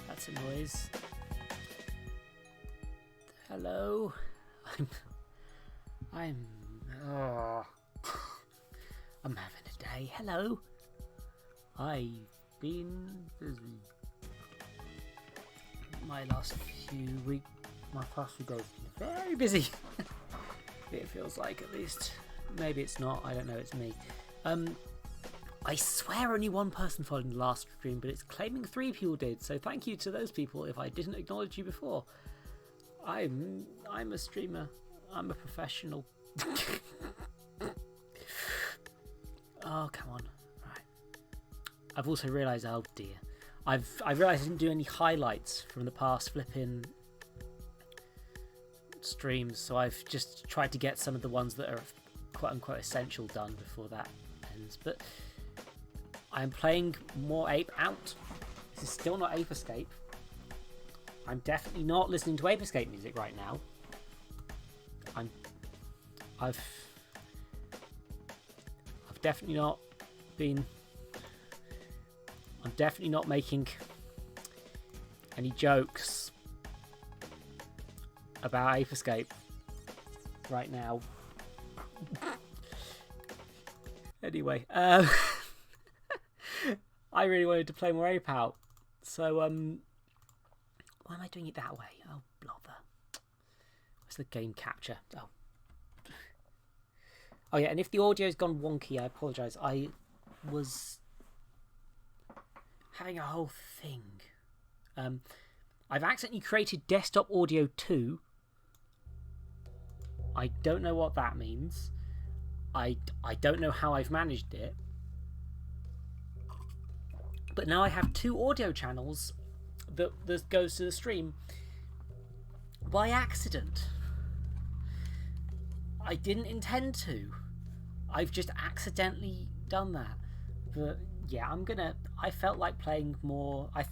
That's a noise. Hello. I'm having a day. Hello. I've been busy. My past few days have been very busy. It feels like, at least. Maybe it's not. I don't know. It's me. I swear only one person followed the last stream, but it's claiming 3 people did. So thank you to those people if I didn't acknowledge you before. I'm a streamer. I'm a professional. Oh, come on. Right. I've also realised, oh dear. I've realised I didn't do any highlights from the past flipping streams, so I've just tried to get some of the ones that are quote unquote essential done before that ends. But I'm playing more Ape Out. This is still not Ape Escape. I'm definitely not listening to Ape Escape music right now. I've definitely not been. I'm definitely not making any jokes about Ape Escape right now. Anyway, I really wanted to play more Ape Out, so why am I doing it that way? Oh, bother. Where's the game capture? Oh yeah, and if the audio's gone wonky, I apologise. I was having a whole thing. I've accidentally created desktop audio 2. I don't know what that means. I don't know how I've managed it. But now I have 2 audio channels that goes to the stream by accident. I didn't intend to. I've just accidentally done that. But yeah, I felt like playing more. I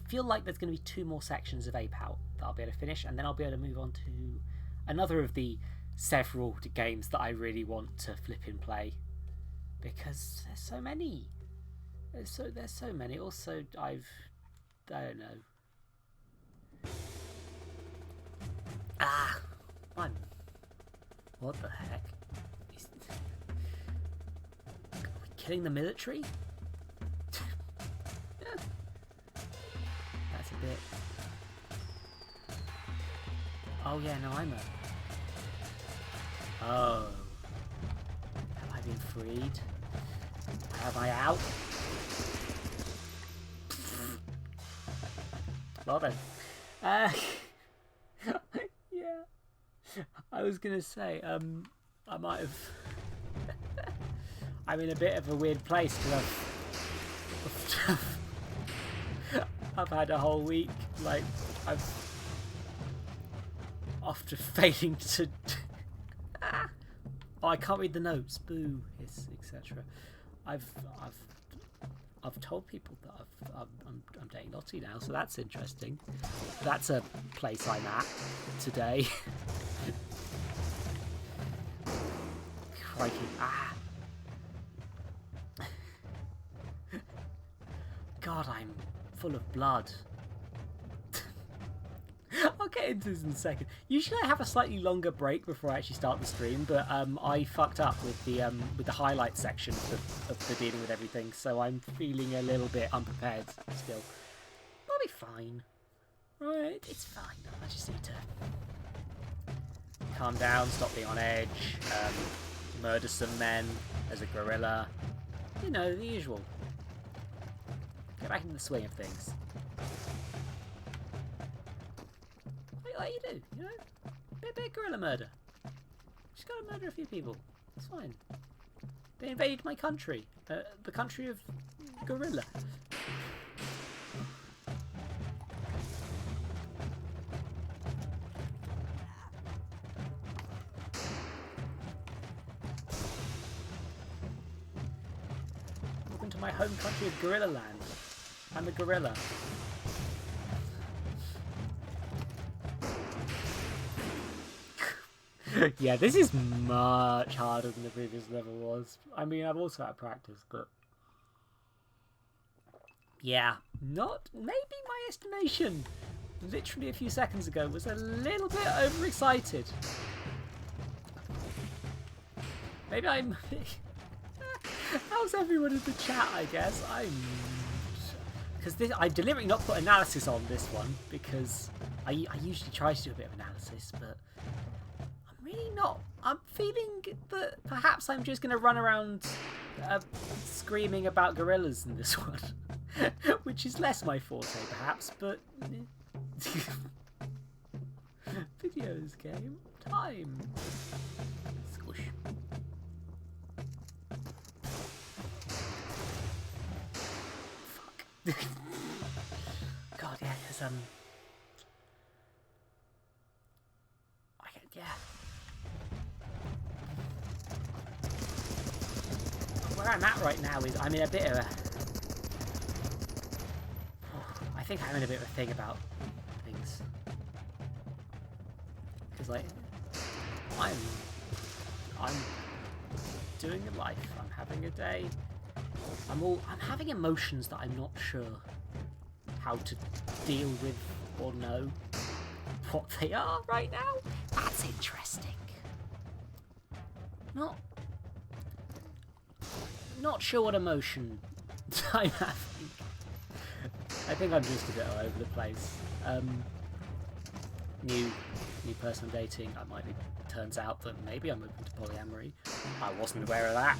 feel like there's going to be 2 more sections of Ape Out that I'll be able to finish, and then I'll be able to move on to another of the several games that I really want to flip and play, because there's so many. There's so many. Also, I don't know. What the heck? Are we killing the military? That's a bit. Oh yeah, no, I'm a. Oh. Have I been freed? Have I out? Well then. Yeah. I was gonna say, I might have. I'm in a bit of a weird place because I've had a whole week, like, I've after failing to. Oh, I can't read the notes. Boo, hiss, etc. I've told people that I'm dating Lottie now, so that's interesting. That's a place I'm at today. Crikey! God, I'm full of blood. I'll get into this in a second. Usually I have a slightly longer break before I actually start the stream, but I fucked up with the highlight section of the dealing with everything, so I'm feeling a little bit unprepared still. I'll be fine. Right, it's fine. I just need to calm down, stop being on edge, murder some men as a gorilla. You know, the usual. Get back into the swing of things. Like you do, you know? Bit of guerrilla murder. Just gotta murder a few people. It's fine. They invaded my country. The country of gorilla. Welcome to my home country of gorilla land. I'm a gorilla. Yeah, this is much harder than the previous level was. I mean, I've also had practice, but Yeah, not maybe my estimation literally a few seconds ago was a little bit overexcited. Maybe I'm... How's everyone in the chat, I guess? Because I deliberately not put analysis on this one, because I usually try to do a bit of analysis, but I'm really not. I'm feeling that perhaps I'm just going to run around screaming about gorillas in this one, which is less my forte, perhaps, but... Videos game time. Squish. God, yeah, because yeah. Where I'm at right now is I'm in a bit of a... I think I'm in a bit of a thing about things. Because, like, I'm doing a life. I'm having a day. I'm having emotions that I'm not sure how to deal with or know what they are right now. That's interesting. Not sure what emotion I'm having. I think I'm just a bit all over the place. New person I'm dating. I might be. Turns out that maybe I'm open to polyamory. I wasn't aware of that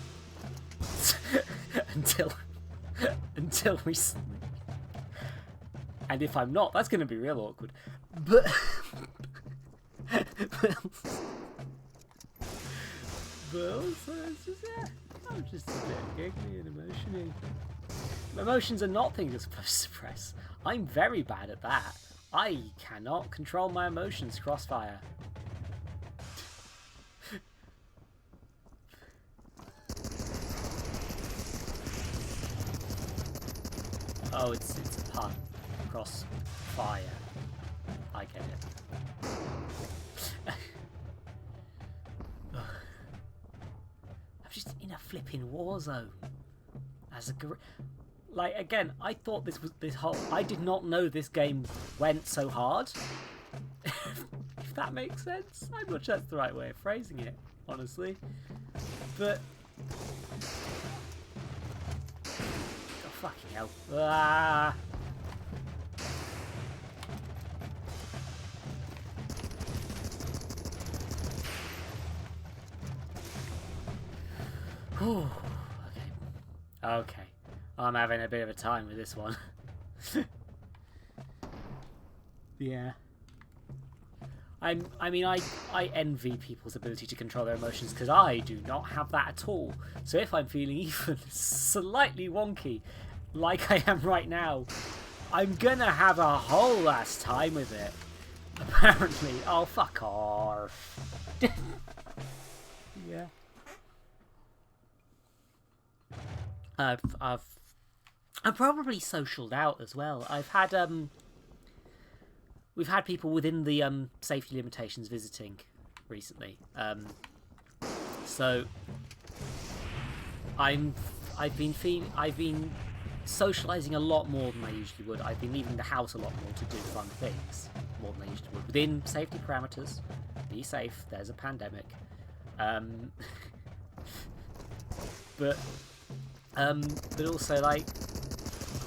until recently. And if I'm not, that's going to be real awkward. But also, it's just, yeah, I'm just a bit giggly and emotional. Emotions are not things you're supposed to suppress. I'm very bad at that. I cannot control my emotions, Crossfire. Oh, it's a pun. Crossfire. I get it. I'm just in a flipping war zone. As a like, again, I thought I did not know this game went so hard. If that makes sense. I'm not sure that's the right way of phrasing it, honestly. But... oh, fucking hell. Ah! Whew. Okay. I'm having a bit of a time with this one. Yeah. I envy people's ability to control their emotions, because I do not have that at all. So if I'm feeling even slightly wonky, like I am right now, I'm gonna have a whole ass time with it. Apparently. Oh, fuck off. Yeah. I'm probably socialed out as well. I've had we've had people within the safety limitations visiting recently. So I've been socializing a lot more than I usually would. I've been leaving the house a lot more to do fun things more than I usually would within safety parameters. Be safe. There's a pandemic. But also, like,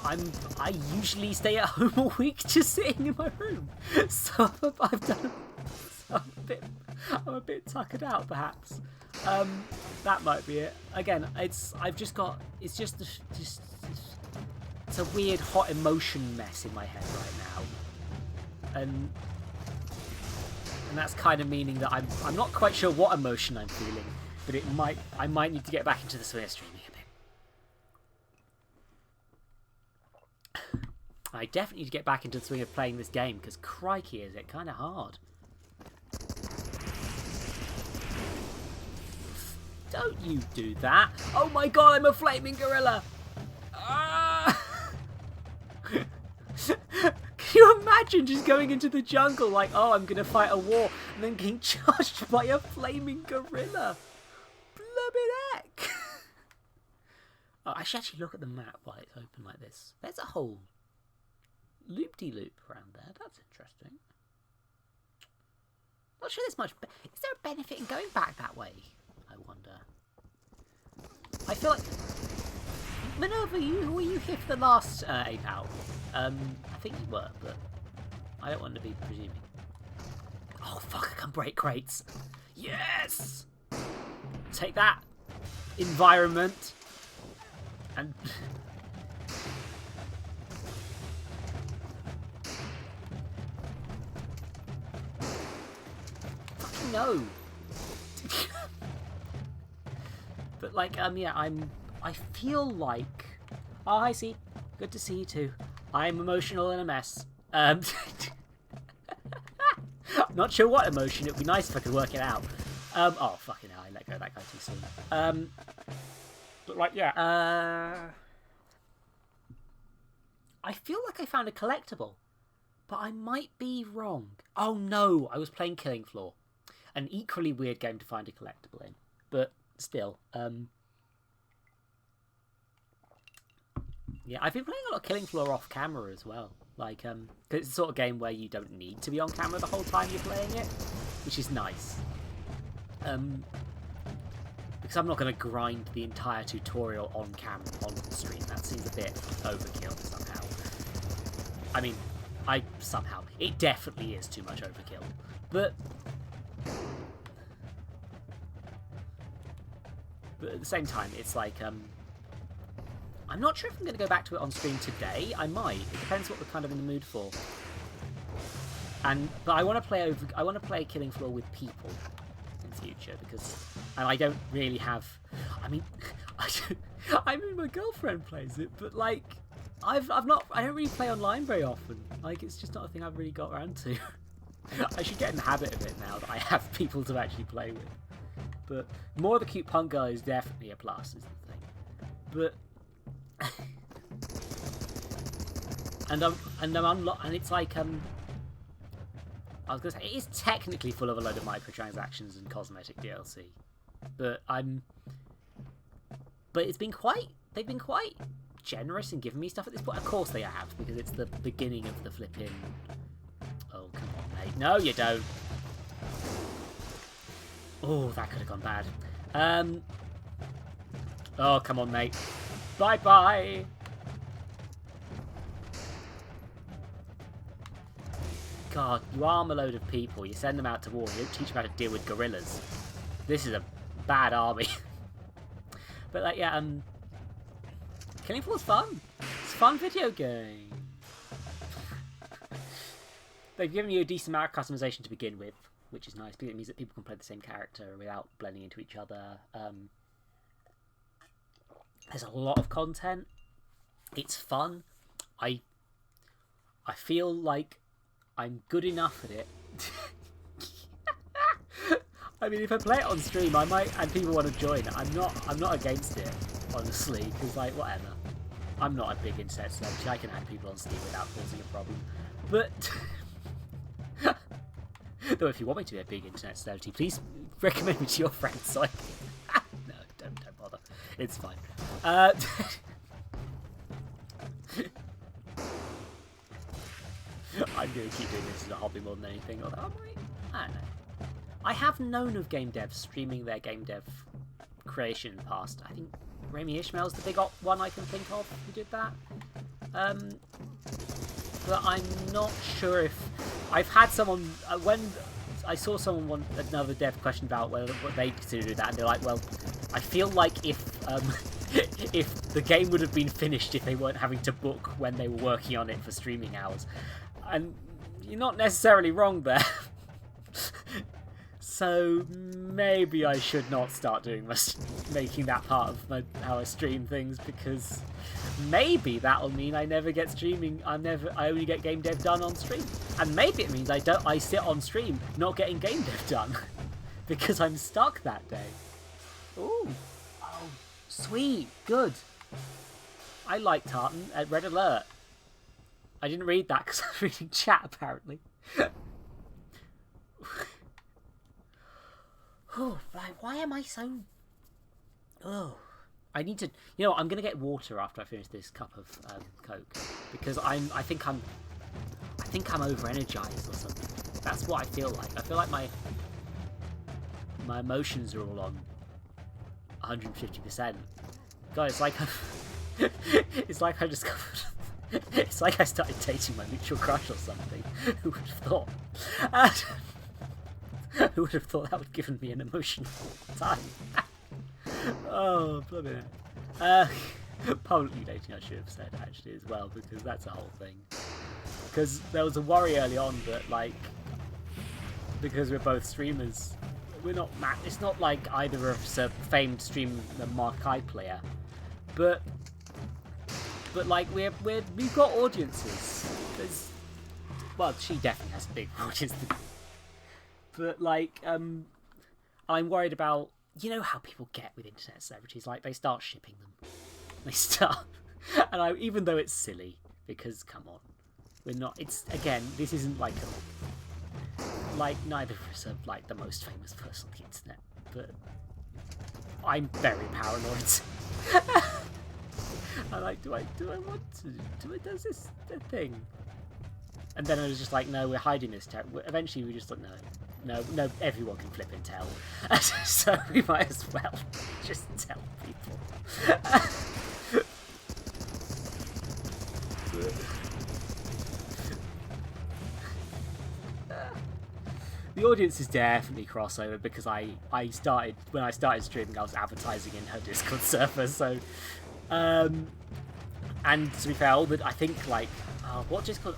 I usually stay at home all week just sitting in my room, so I've done. I'm a bit tuckered out, perhaps. That might be it. Again, it's just it's a weird hot emotion mess in my head right now, and that's kind of meaning that I'm not quite sure what emotion I'm feeling, but I might need to get back into the swing of streaming a bit. I definitely need to get back into the swing of playing this game, because crikey is it kind of hard. Don't you do that. Oh my god, I'm a flaming gorilla. Ah! Can you imagine just going into the jungle like, oh, I'm going to fight a war, and then getting charged by a flaming gorilla? Blooming heck. Oh, I should actually look at the map while it's open like this. There's a whole loop-de-loop around there. That's interesting. Not sure there's much... Is there a benefit in going back that way? I wonder. I feel like... Minerva, were you here for the last Ape Out? I think you were, but I don't want to be presuming. Oh, fuck, I can break crates. Yes! Take that, environment. And... fucking no. But, like, yeah, I feel like... Oh, hi, see. Good to see you, too. I'm emotional and a mess. I'm not sure what emotion. It would be nice if I could work it out. Oh, fucking hell, I let go of that guy too soon. But, like, yeah. I feel like I found a collectible, but I might be wrong. Oh, no, I was playing Killing Floor. An equally weird game to find a collectible in. But, still, yeah, I've been playing a lot of Killing Floor off camera as well. Like, cause it's the sort of game where you don't need to be on camera the whole time you're playing it, which is nice. Because I'm not going to grind the entire tutorial on camera, on stream. That seems a bit overkill somehow. I mean, it definitely is too much overkill. But at the same time, it's like, I'm not sure if I'm going to go back to it on stream today. I might. It depends what we're kind of in the mood for. But I want to play Killing Floor with people in future and I don't really have. I mean, I mean, my girlfriend plays it, but like, I don't really play online very often. Like, it's just not a thing I've really got around to. I should get in the habit of it now that I have people to actually play with. But more of the cute punk girl is definitely a plus, is the thing. But. and it's like I was gonna say it is technically full of a load of microtransactions and cosmetic DLC, but they've been quite generous in giving me stuff at this point. Of course they have, because it's the beginning of the flipping. Oh, come on, mate! No, you don't. Oh, that could have gone bad. Oh, come on, mate. Bye-bye! God, you arm a load of people, you send them out to war, you don't teach them how to deal with gorillas. This is a bad army. But, like, yeah, Killing Floor's fun. It's a fun video game. They've given you a decent amount of customization to begin with, which is nice, because it means that people can play the same character without blending into each other. There's a lot of content. It's fun. I feel like I'm good enough at it. I mean, if I play it on stream, I might, and people want to join. I'm not against it, honestly, because like whatever. I'm not a big internet celebrity. I can add people on Steam without causing a problem. But though, if you want me to be a big internet celebrity, please recommend me to your friends. So I can... No, don't bother. It's fine. I'm going to keep doing this as a hobby more than anything. Although I don't know. I have known of game devs streaming their game dev creation in the past. I think Rami Ishmael's the big one I can think of who did that. But I'm not sure if... I've had someone... when I saw another dev question about what they consider that, and they're like, well, I feel like if the game would have been finished if they weren't having to book when they were working on it for streaming hours. And you're not necessarily wrong there. So maybe I should not start doing making that part of how I stream things, because maybe that'll mean I never get streaming. I only get game dev done on stream, and maybe it means I sit on stream not getting game dev done because I'm stuck that day. Ooh, oh, sweet, good. I like Tartan at Red Alert. I didn't read that because I was reading chat apparently. Oh, why am I so... Oh, I need to. You know what? I'm gonna get water after I finish this cup of Coke because I think I'm over energized or something. That's what I feel like. I feel like my emotions are all on 150%. God, it's like it's like I discovered. It's like I started dating my mutual crush or something. Who would have thought? Who would have thought that would have given me an emotional time? Oh, bloody hell. Publicly dating, I should have said, actually, as well, because that's a whole thing. Because there was a worry early on that, like, because we're both streamers, we're not it's not like either of us a famed streamer Marquee player, but like we've got audiences. Well, she definitely has a big audience, but like I'm worried about, you know how people get with internet celebrities, like they start shipping them, and even though it's silly, because come on, we're not. It's again, this isn't like neither of us are like the most famous person on the internet, but I'm very paranoid. I'm like, do I want to? Does this a thing? And then I was just like, no, we're hiding this. Eventually, we just thought, no, everyone can flip and tell, so we might as well just tell people. The audience is definitely crossover because I started when I started streaming, I was advertising in her Discord server, so and to be fair, I think like what Discord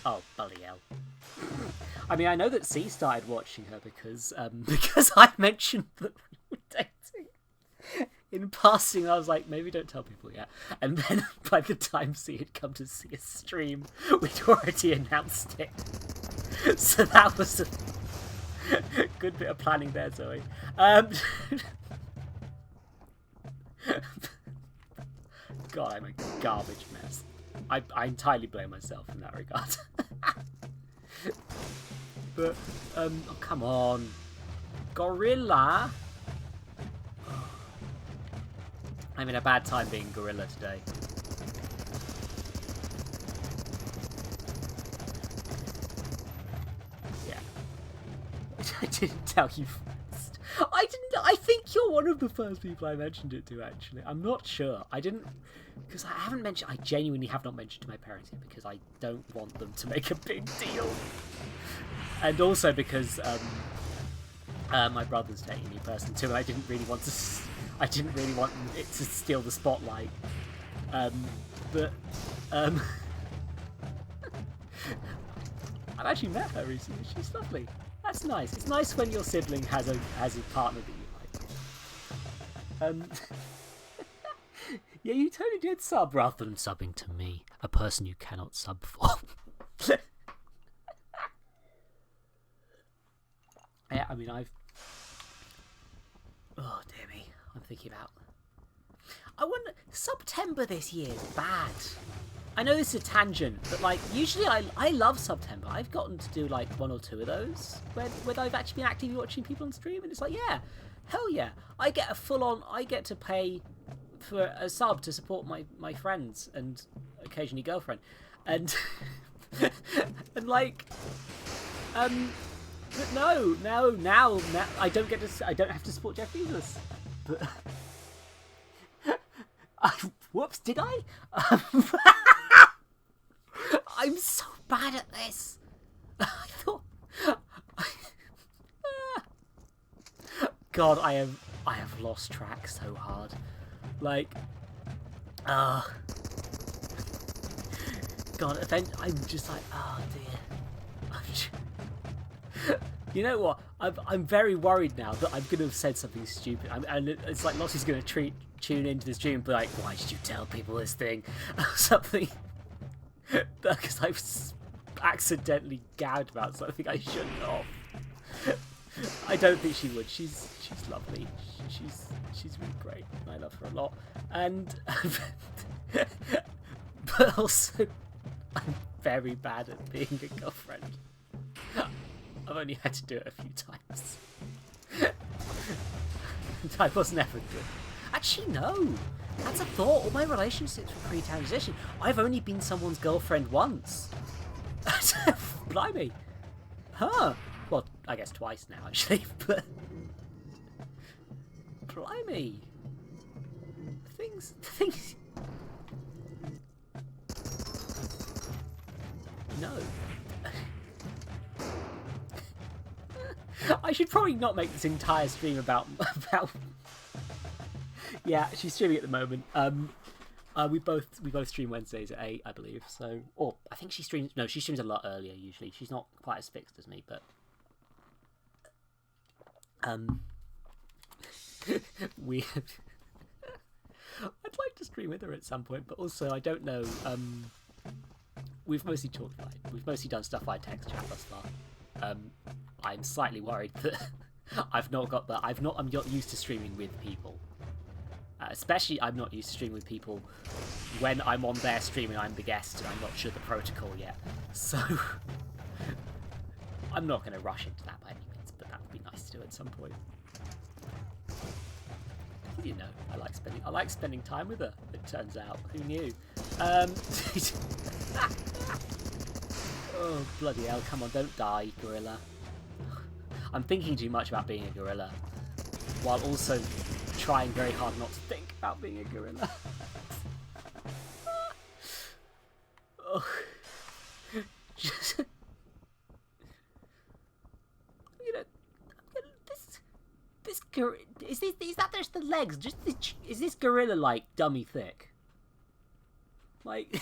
oh bloody hell. I mean, I know that C started watching her because I mentioned that we were dating in passing. I was like, maybe don't tell people yet. And then by the time C had come to see a stream, we'd already announced it. So that was a good bit of planning there, Zoe. God, I'm a garbage mess. I entirely blame myself in that regard. But, oh, come on. Gorilla? I'm in a bad time being gorilla today. Yeah. I didn't tell you first. I think you're one of the first people I mentioned it to, actually. I'm not sure. I didn't... Because I genuinely have not mentioned to my parents yet because I don't want them to make a big deal. And also because my brother's dating a new person too, and I didn't really want it to steal the spotlight. But I've actually met her recently. She's lovely. That's nice. It's nice when your sibling has a partner that you like. Yeah, you totally did sub rather than subbing to me, a person you cannot sub for. Yeah, I mean, oh dear me, I'm thinking about. I wonder, September this year is bad. I know this is a tangent, but like usually I love September. I've gotten to do like one or two of those where I've actually been actively watching people on stream, and it's like, yeah, hell yeah, I get to pay for a sub to support my friends and occasionally girlfriend, and and like but no, now I don't have to support Jeff Bezos. But whoops, did I? I'm so bad at this. I thought. God, I have lost track so hard. Like, God, I'm just like, oh dear. You know what? I'm very worried now that I'm going to have said something stupid. And it's like Lottie's going to tune into the stream and be like, why did you tell people this thing? Or something. Because I've accidentally gagged about something I shouldn't have. I don't think she would. She's lovely. She's really great. And I love her a lot. And but also I'm very bad at being a girlfriend. I've only had to do it a few times. I was never good. Actually, no. That's a thought. All my relationships were pre-transition. I've only been someone's girlfriend once. Blimey. Huh. Well, I guess twice now, actually, but... Blimey. Things... No. I should probably not make this entire stream about... Yeah, she's streaming at the moment. We both stream Wednesdays at 8, I believe. So, or I think she streams. No, she streams a lot earlier usually. She's not quite as fixed as me, but we. I'd like to stream with her at some point, but also I don't know. We've mostly talked. We've mostly done stuff via text chat thus far. I'm slightly worried that I'm not used to streaming with people. Especially, I'm not used to streaming with people when I'm on their stream and I'm the guest and I'm not sure the protocol yet. So, I'm not going to rush into that by any means, but that would be nice to do at some point. You know, I like spending time with her. It turns out, who knew? Oh bloody hell! Come on, don't die, gorilla. I'm thinking too much about being a gorilla, while also trying very hard not to think about being a gorilla. Oh. Just, this gorilla, is that just the legs? Is this gorilla like dummy thick? Like,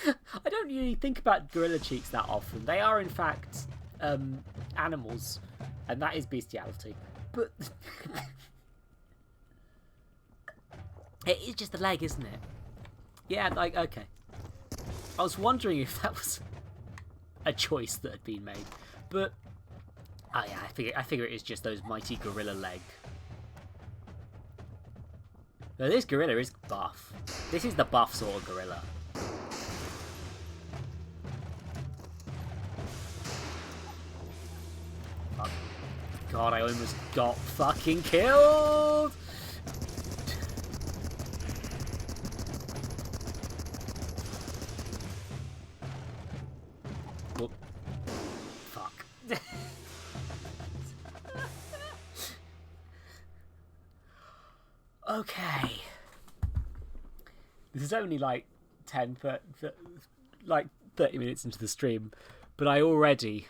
I don't really think about gorilla cheeks that often. They are in fact animals, and that is bestiality. But it is just the leg, isn't it? Yeah, like, okay. I was wondering if that was a choice that had been made, but oh yeah, I figure it is just those mighty gorilla leg. Now, this gorilla is buff. This is the buff sort of gorilla. Oh, God, I almost got fucking killed! Whoop. Fuck. Okay. This is only like 30 minutes into the stream, but I already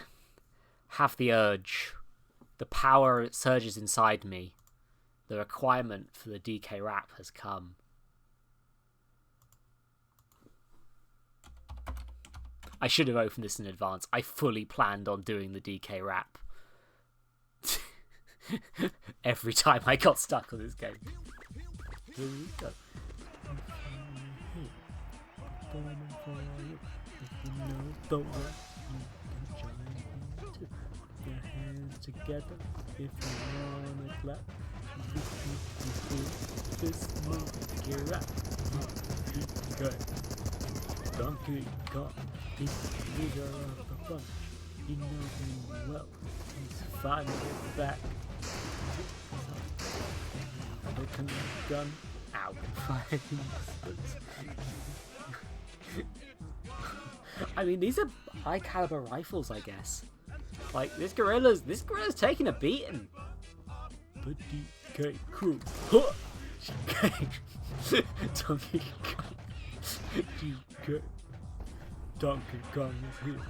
have the urge. The power surges inside me. The requirement for the DK rap has come. I should have opened this in advance. I fully planned on doing the DK rap every time I got stuck on this game. Here we go. Your hands together if you wanna clap. This move, get up. Good. Donkey Kong, he's the leader of the bunch. You know him well. He's finally back. Open the gun. Ow. I mean, these are high caliber rifles, I guess. Like, this gorilla's taking a beating. But DK crew. Donkey Kong. DK. Donkey Kong is here.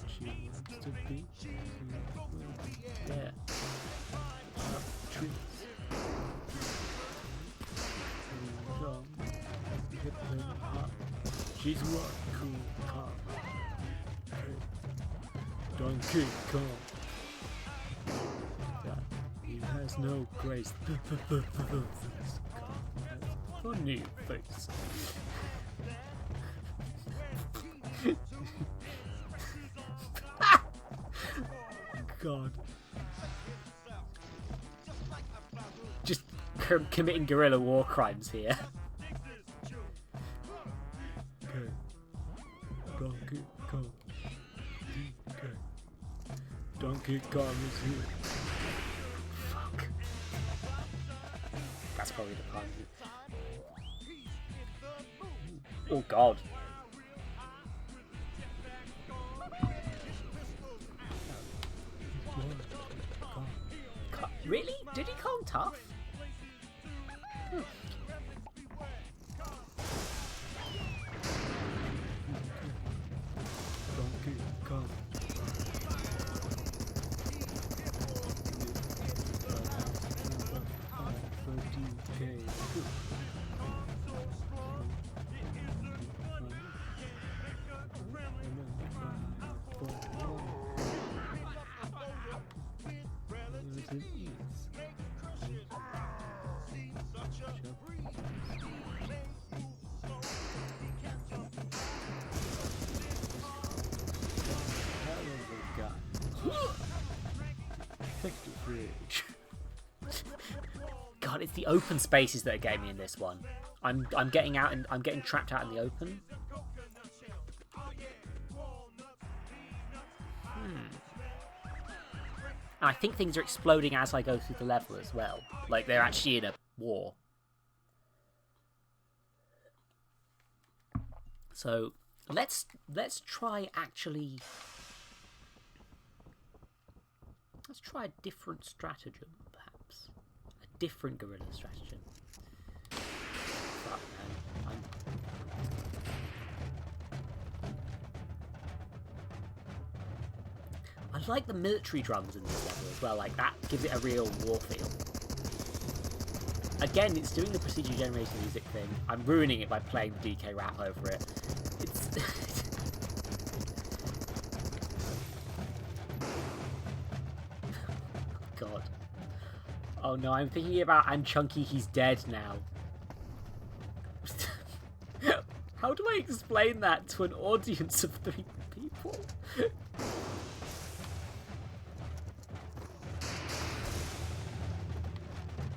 She wants to be. Yeah. Up trees. She's one cool car. Donkey Kong. Yeah, he has no grace. This car has a funny face. God. Just committing guerrilla war crimes here. Okay. Donkey Kong. DK. Donkey Kong is here. Fuck. That's probably the part. Oh god. Really? Did he call him tough? Donkey Kong. God, it's the open spaces that are getting me in this one. I'm getting out and I'm getting trapped out in the open. And I think things are exploding as I go through the level as well. Like they're actually in a war. So let's try actually. Let's try a different stratagem, perhaps. A different guerrilla stratagem. Fuck, man. I like the military drums in this level as well. Like, that gives it a real war feel. Again, it's doing the procedure generated music thing. I'm ruining it by playing the DK rap over it. It's... God. Oh no, I'm thinking about I'm Chunky, he's dead now. How do I explain that to an audience of 3 people?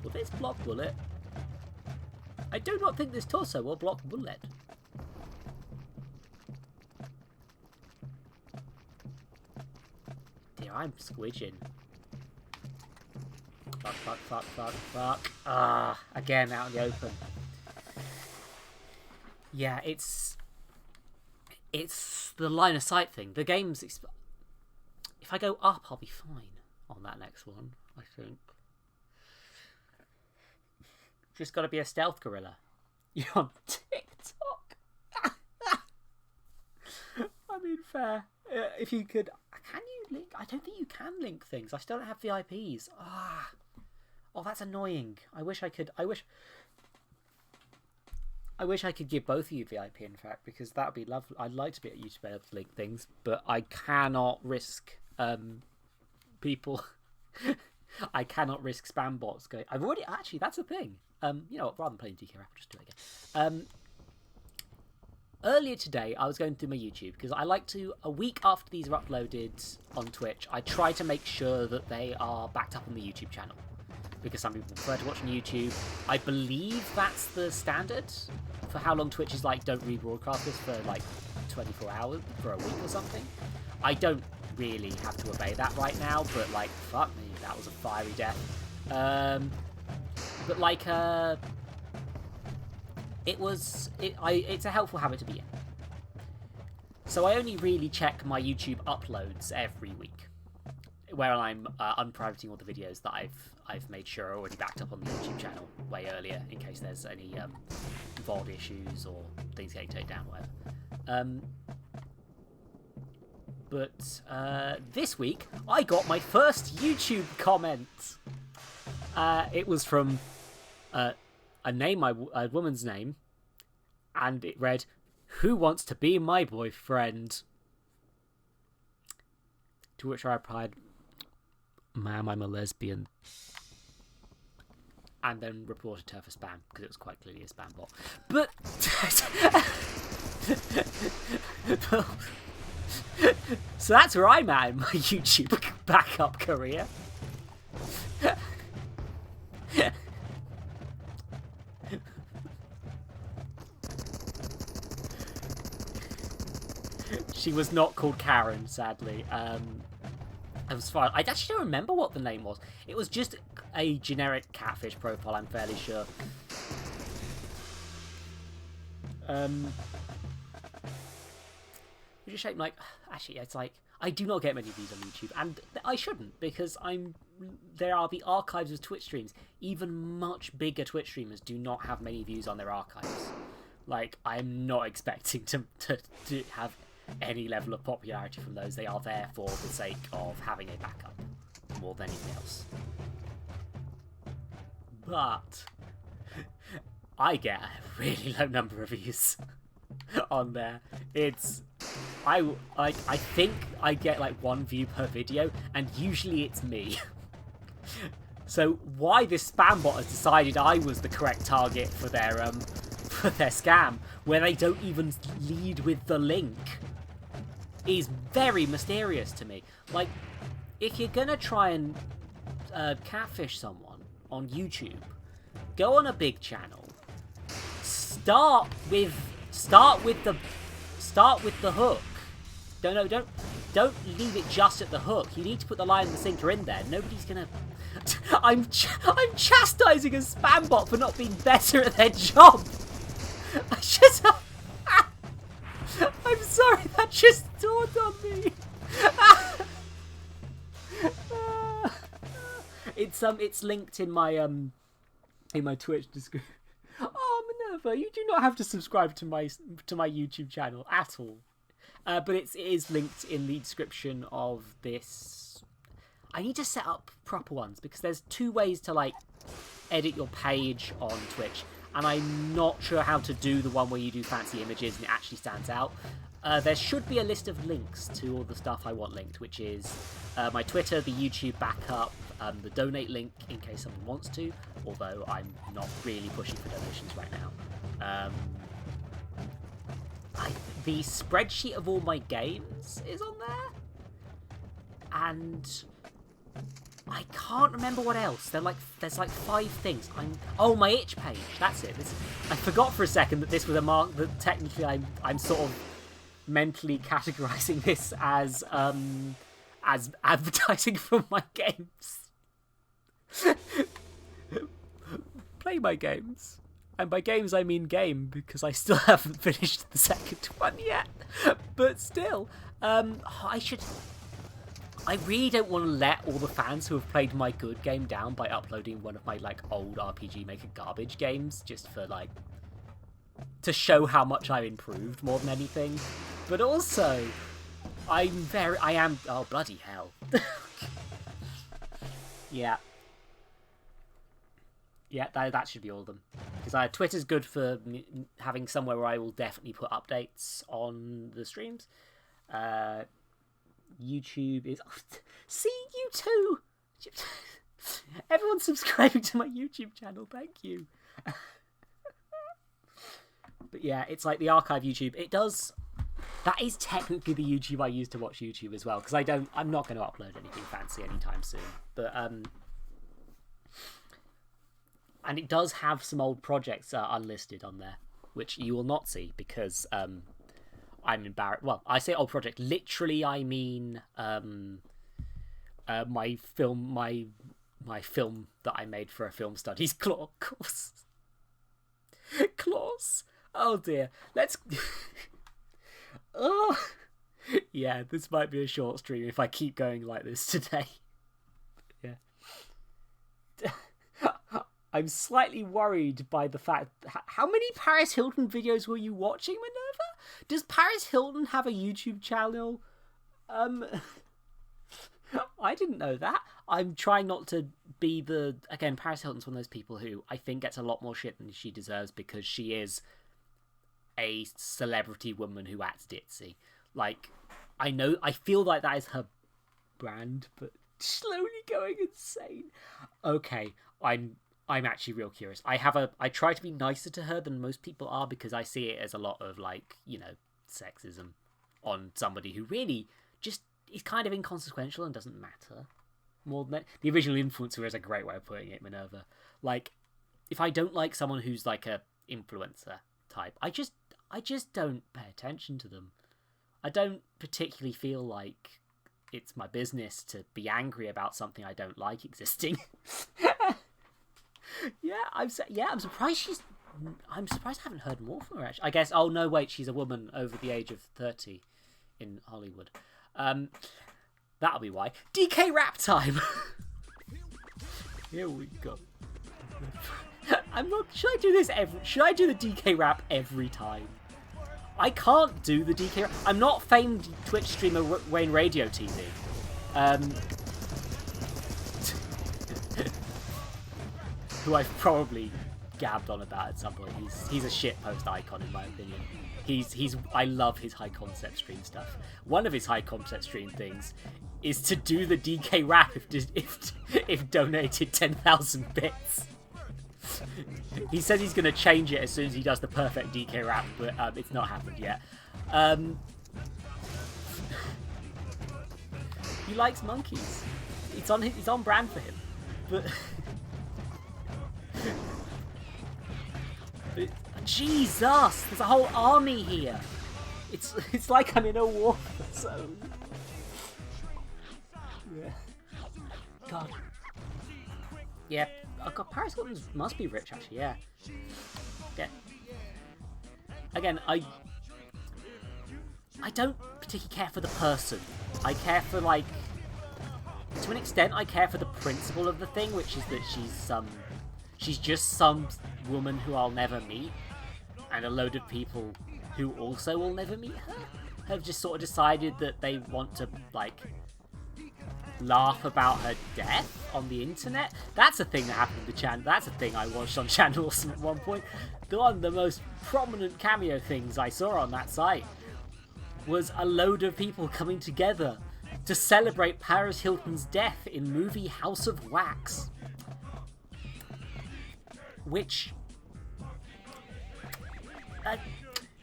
Will this block bullet? I do not think this torso will block bullet. Dear, I'm squidging. Fuck, fuck, fuck, fuck, fuck. Ah, again, out in the open. Yeah, it's the line of sight thing. The game's... If I go up, I'll be fine on that next one, I think. Just got to be a stealth gorilla. You're on TikTok. I mean, fair. If you could... Can you link? I don't think you can link things. I still don't have VIPs. Ah... Oh, that's annoying. I wish I could. I wish I could give both of you VIP, in fact, because that would be lovely. I'd like to be able to link things, but I cannot risk people. I cannot risk spam bots going. I've already actually. That's a thing. You know what? Rather than playing DK Rap, I'll just do it again. Earlier today, I was going through my YouTube because I like to, a week after these are uploaded on Twitch, I try to make sure that they are backed up on the YouTube channel. Because some people prefer to watch on YouTube. I believe that's the standard for how long Twitch is like, don't rebroadcast this for like 24 hours, for a week or something. I don't really have to obey that right now, but like, fuck me, that was a fiery death. But like, it's a helpful habit to be in. So I only really check my YouTube uploads every week, where I'm unprivating all the videos that I've made sure are already backed up on the YouTube channel way earlier, in case there's any VOD issues or things getting taken down, whatever. But this week, I got my first YouTube comment. It was from a woman's name, and it read, "Who wants to be my boyfriend?" To which I replied, "Ma'am, I'm a lesbian." And then reported her for spam, because it was quite clearly a spam bot. But... so that's where I'm at in my YouTube backup career. She was not called Karen, sadly. It was fine. I actually don't remember what the name was. It was just a generic catfish profile, I'm fairly sure. Which is a shame, like, actually, it's like, I do not get many views on YouTube, and I shouldn't, because there are the archives of Twitch streams. Even much bigger Twitch streamers do not have many views on their archives. Like, I'm not expecting to have any level of popularity from those. They are there for the sake of having a backup, more than anything else. But I get a really low number of views on there. I think I get like 1 view per video, and usually it's me. So why this spam bot has decided I was the correct target for their scam, where they don't even lead with the link, is very mysterious to me. Like, if you're gonna try and catfish someone on YouTube, go on a big channel. Start with the hook. Don't leave it just at the hook. You need to put the line and the sinker in there. Nobody's gonna. I'm chastising a spam bot for not being better at their job. I'm sorry, that just dawned on me. It's linked in my Twitch description. Oh, Minerva, you do not have to subscribe to my YouTube channel at all. But it is linked in the description of this. I need to set up proper ones, because there's 2 ways to like edit your page on Twitch, and I'm not sure how to do the one where you do fancy images and it actually stands out. There should be a list of links to all the stuff I want linked, which is my Twitter, the YouTube backup, the donate link in case someone wants to, although I'm not really pushing for donations right now. The spreadsheet of all my games is on there, and I can't remember what else. There's like 5 things. Oh, my itch page. That's it. I forgot for a second that this was a mark that technically I'm sort of mentally categorizing this as advertising for my games. Play my games. And by games I mean game, because I still haven't finished the second one yet. But still, I really don't want to let all the fans who have played my good game down by uploading one of my like old RPG Maker garbage games, just for like to show how much I've improved more than anything. But also, I am oh bloody hell. Yeah, that should be all of them, because Twitter's good for having somewhere where I will definitely put updates on the streams. YouTube is... See, you too! Everyone's subscribing to my YouTube channel, thank you. But yeah, it's like the archive YouTube. It does... That is technically the YouTube I use to watch YouTube as well, because I'm not going to upload anything fancy anytime soon. But, and it does have some old projects unlisted on there, which you will not see, because, I'm embarrassed. Well, I say old project. Literally, I mean my film that I made for a film studies course. Clause. Oh dear. Let's. Oh, yeah. This might be a short stream if I keep going like this today. Yeah. I'm slightly worried by the fact... How many Paris Hilton videos were you watching, Minerva? Does Paris Hilton have a YouTube channel? I didn't know that. I'm trying not to be the... Again, Paris Hilton's one of those people who I think gets a lot more shit than she deserves, because she is a celebrity woman who acts ditzy. Like, I feel like that is her brand, but slowly going insane. Okay, I'm actually real curious. I try to be nicer to her than most people are, because I see it as a lot of, like, you know, sexism on somebody who really just is kind of inconsequential and doesn't matter more than that. The original influencer is a great way of putting it, Minerva. Like, if I don't like someone who's like a influencer type, I just don't pay attention to them. I don't particularly feel like it's my business to be angry about something I don't like existing. I'm surprised I'm surprised I haven't heard more from her, actually. I guess, oh no, wait, she's a woman over the age of 30 in Hollywood. That'll be why. DK rap time! Here we go. I'm not... Should I do this should I do the DK rap every time? I can't do the DK rap. I'm not famed Twitch streamer Wayne Radio TV. Who I've probably gabbed on about at some point. He's a shitpost icon in my opinion. I love his high concept stream stuff. One of his high concept stream things is to do the DK rap if donated 10,000 bits. He says he's going to change it as soon as he does the perfect DK rap, but it's not happened yet. He likes monkeys. It's on brand for him. But Jesus, there's a whole army here. It's like I'm in a war zone. Yeah. God. Yeah. Oh God, Paris Hilton must be rich, actually. Yeah. Yeah. Again, I don't particularly care for the person. I care for, like, to an extent, I care for the principle of the thing, which is that she's just some woman who I'll never meet, and a load of people who also will never meet her have just sort of decided that they want to, like, laugh about her death on the internet. That's a thing that happened in the channel. That's a thing I watched on Channel Awesome at one point. One of the most prominent cameo things I saw on that site was a load of people coming together to celebrate Paris Hilton's death in movie House of Wax, which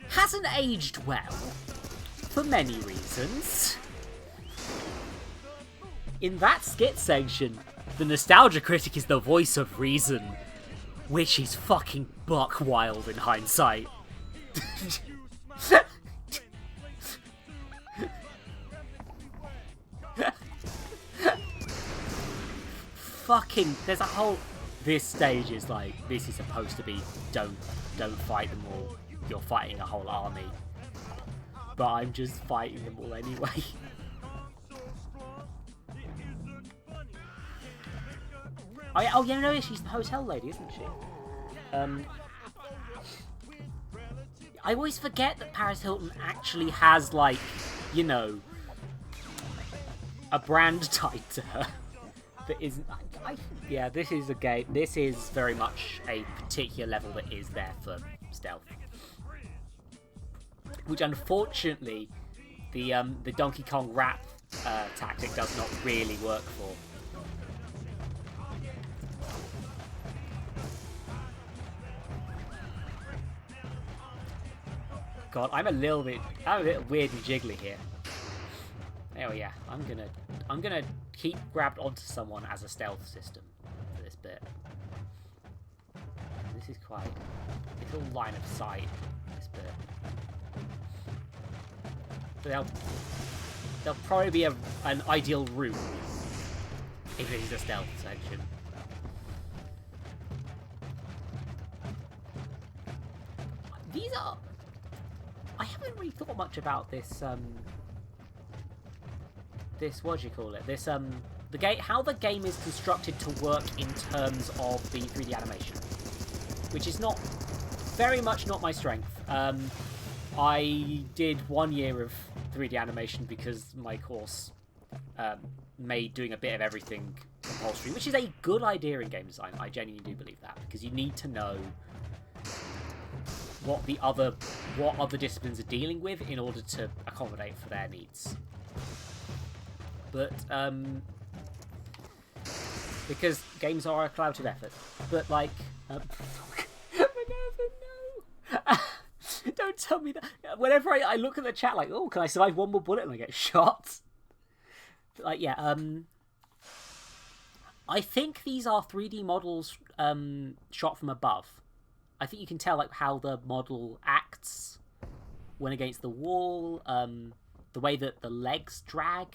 hasn't aged well for many reasons. In that skit section, the nostalgia critic is the voice of reason, which is fucking buck wild in hindsight. Fucking, there's a whole... This stage is like, this is supposed to be, don't fight them all. You're fighting a whole army. But I'm just fighting them all anyway. Oh yeah, no, she's the hotel lady, isn't she? I always forget that Paris Hilton actually has, like, you know, a brand tied to her that isn't. Yeah, this is a game. This is very much a particular level that is there for stealth, which unfortunately the Donkey Kong rap tactic does not really work for. God, I'm a little bit weird and jiggly here. Oh yeah, I'm gonna keep grabbed onto someone as a stealth system for this bit. This is quite little line of sight. This bit. So there'll probably be an ideal route if it is a stealth section. These are. I haven't really thought much about this. This, what do you call it? This the game, how the game is constructed to work in terms of the 3D animation, which is not very much not my strength. I did 1 year of 3D animation because my course made doing a bit of everything compulsory, which is a good idea in game design. I genuinely do believe that, because you need to know what other disciplines are dealing with in order to accommodate for their needs. But because games are a collaborative effort. But like Minerva, no. Don't tell me that. Whenever I look at the chat like, oh, can I survive one more bullet and I get shot? Like, yeah, I think these are 3D models shot from above. I think you can tell like how the model acts when against the wall. the way that the legs drag,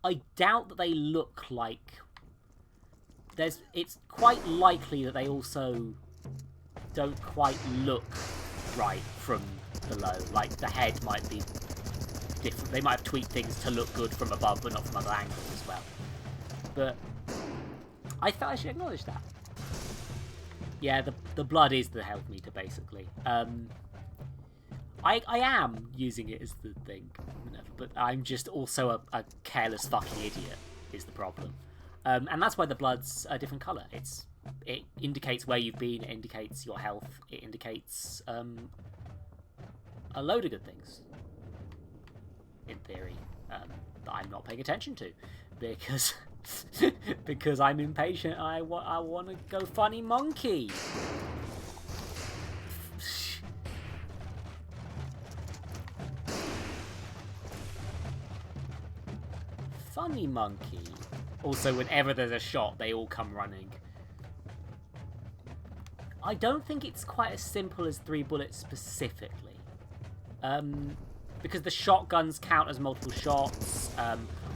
I doubt that they look like... It's quite likely that they also don't quite look right from below. Like, the head might be different. They might have tweaked things to look good from above, but not from other angles as well. But I thought I should acknowledge that. Yeah, the blood is the health meter, basically. I am using it as the thing, but I'm just also a careless fucking idiot, is the problem. And that's why the blood's a different colour. It indicates where you've been, it indicates your health, it indicates a load of good things, in theory, that I'm not paying attention to, because because I'm impatient. I want to go funny monkey. Funny monkey. Also, whenever there's a shot, they all come running. I don't think it's quite as simple as 3 bullets specifically. Because the shotguns count as multiple shots.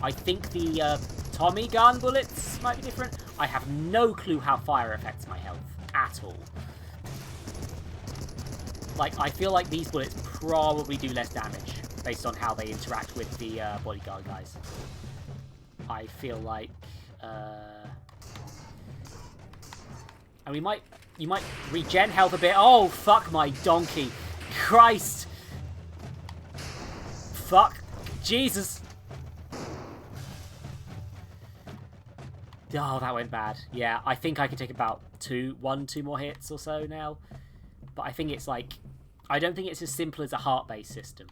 I think the Tommy gun bullets might be different. I have no clue how fire affects my health at all. Like, I feel like these bullets probably do less damage based on how they interact with the bodyguard guys. I feel like, and you might regen health a bit. Oh, fuck my donkey. Christ. Fuck. Jesus. Oh, that went bad. Yeah, I think I can take about 2 more hits or so now. But I think it's like, I don't think it's as simple as a heart-based system.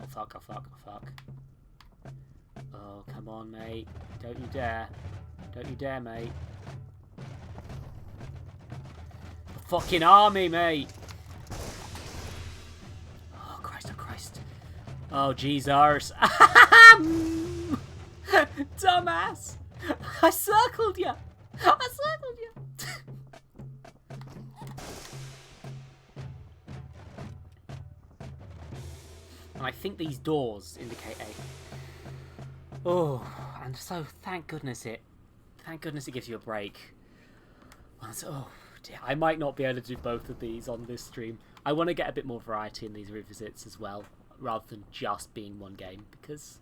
Oh, fuck, oh, fuck, oh, fuck. Oh, come on, mate. Don't you dare. Don't you dare, mate. Fucking army, mate. Oh, Christ, oh, Christ. Oh, Jesus. Dumbass. I circled you. I circled you. And I think these doors indicate a... Oh, and so thank goodness it gives you a break. Oh dear, I might not be able to do both of these on this stream. I want to get a bit more variety in these revisits as well, rather than just being one game, because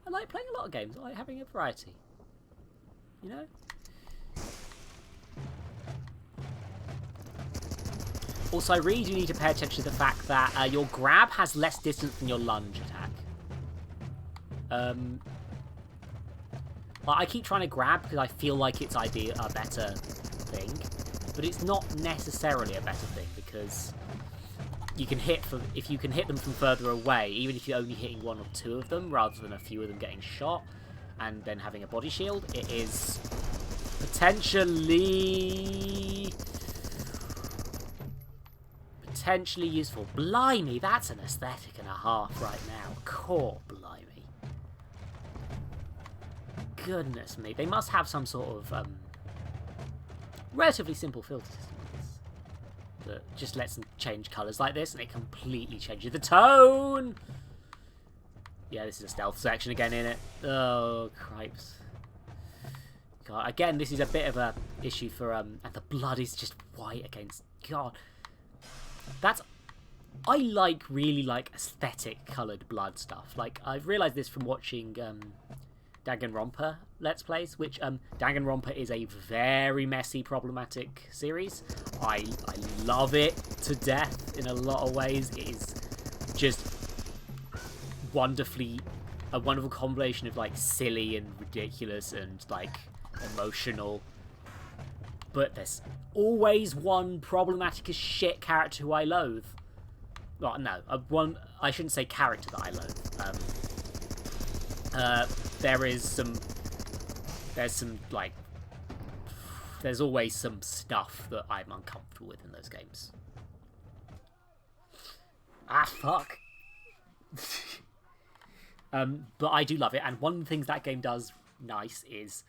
I like playing a lot of games. I like having a variety. You know? Also, I really do need to pay attention to the fact that your grab has less distance than your lunge attack. I keep trying to grab because I feel like it's a better thing, but it's not necessarily a better thing because you can if you can hit them from further away, even if you're only hitting 1 or 2 of them rather than a few of them getting shot and then having a body shield, it is potentially useful. Blimey, that's an aesthetic and a half right now. Core, blimey. Goodness me. They must have some sort of relatively simple filter system that just lets them change colours like this and it completely changes the tone. Yeah, this is a stealth section again in it. Oh, cripes. God, again, this is a bit of a issue for and the blood is just white against... God. I really like aesthetic coloured blood stuff. Like, I've realised this from watching Danganronpa Let's Plays, which Danganronpa is a very messy, problematic series. I love it to death in a lot of ways. It is just a wonderful combination of like silly and ridiculous and like emotional. But there's always one problematic as shit character who I loathe. Well, no, I shouldn't say character that I loathe. There's always some stuff that I'm uncomfortable with in those games. Ah, fuck. But I do love it, and one of the things that game does nice is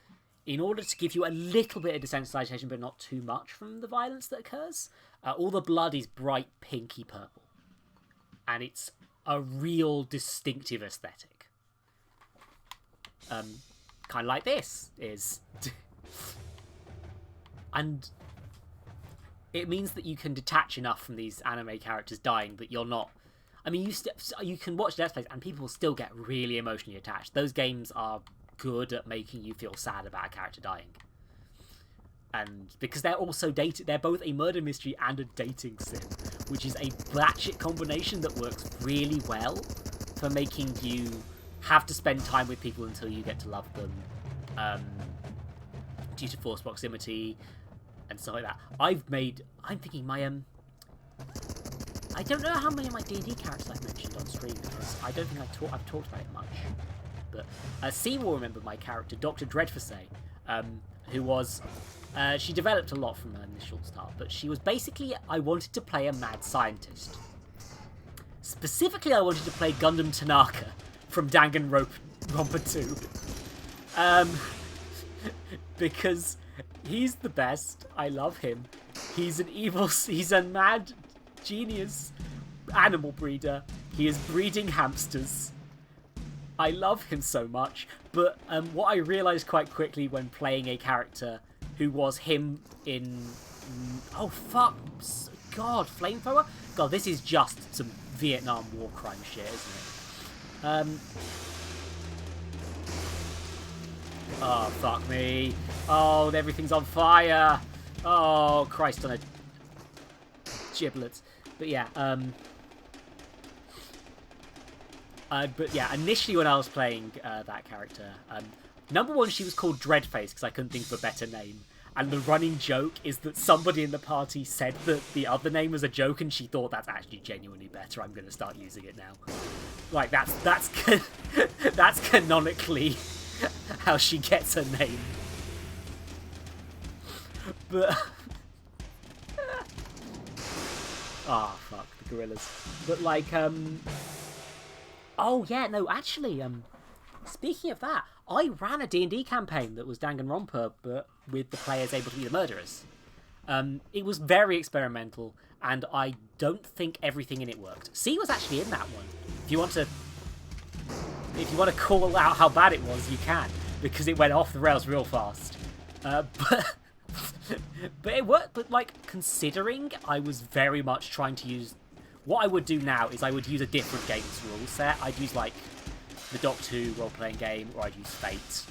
in order to give you a little bit of desensitization, but not too much from the violence that occurs, all the blood is bright pinky purple. And it's a real distinctive aesthetic. Kind of like this is. And it means that you can detach enough from these anime characters dying that you're not... I mean, you can watch Let's Plays and people will still get really emotionally attached. Those games are good at making you feel sad about a character dying. And because they're also they're both a murder mystery and a dating sim, which is a batshit combination that works really well for making you have to spend time with people until you get to love them, due to forced proximity and stuff like that. I'm thinking my I don't know how many of my D&D characters I've mentioned on stream, because I don't think I've talked about it much. But C will remember my character, Dr. Dreadforsay, who was... she developed a lot from her initial start, but she was basically... I wanted to play a mad scientist. Specifically, I wanted to play Gundam Tanaka from Danganronpa 2. Because he's the best. I love him. He's a mad genius animal breeder. He is breeding hamsters. I love him so much. But what I realised quite quickly when playing a character who was him in... Oh, fuck. God, Flamethrower? God, this is just some Vietnam war crime shit, isn't it? Oh, fuck me. Oh, everything's on fire. Oh, Christ on a... giblets. But yeah, but yeah, initially when I was playing that character, number one, she was called Dreadface because I couldn't think of a better name. And the running joke is that somebody in the party said that the other name was a joke, and she thought that's actually genuinely better. I'm going to start using it now. Like that's that's canonically how she gets her name. But ah, fuck the gorillas. But like, oh yeah, no, actually, speaking of that, I ran a D&D campaign that was Danganronpa, but with the players able to be the murderers. It was very experimental, and I don't think everything in it worked. C was actually in that one. If you want to call out how bad it was, you can, because it went off the rails real fast. But it worked. But like, considering I was very much trying to use, what I would do now is I would use a different games rule set. I'd use like the Doctor Who role-playing game, or I'd use Fate.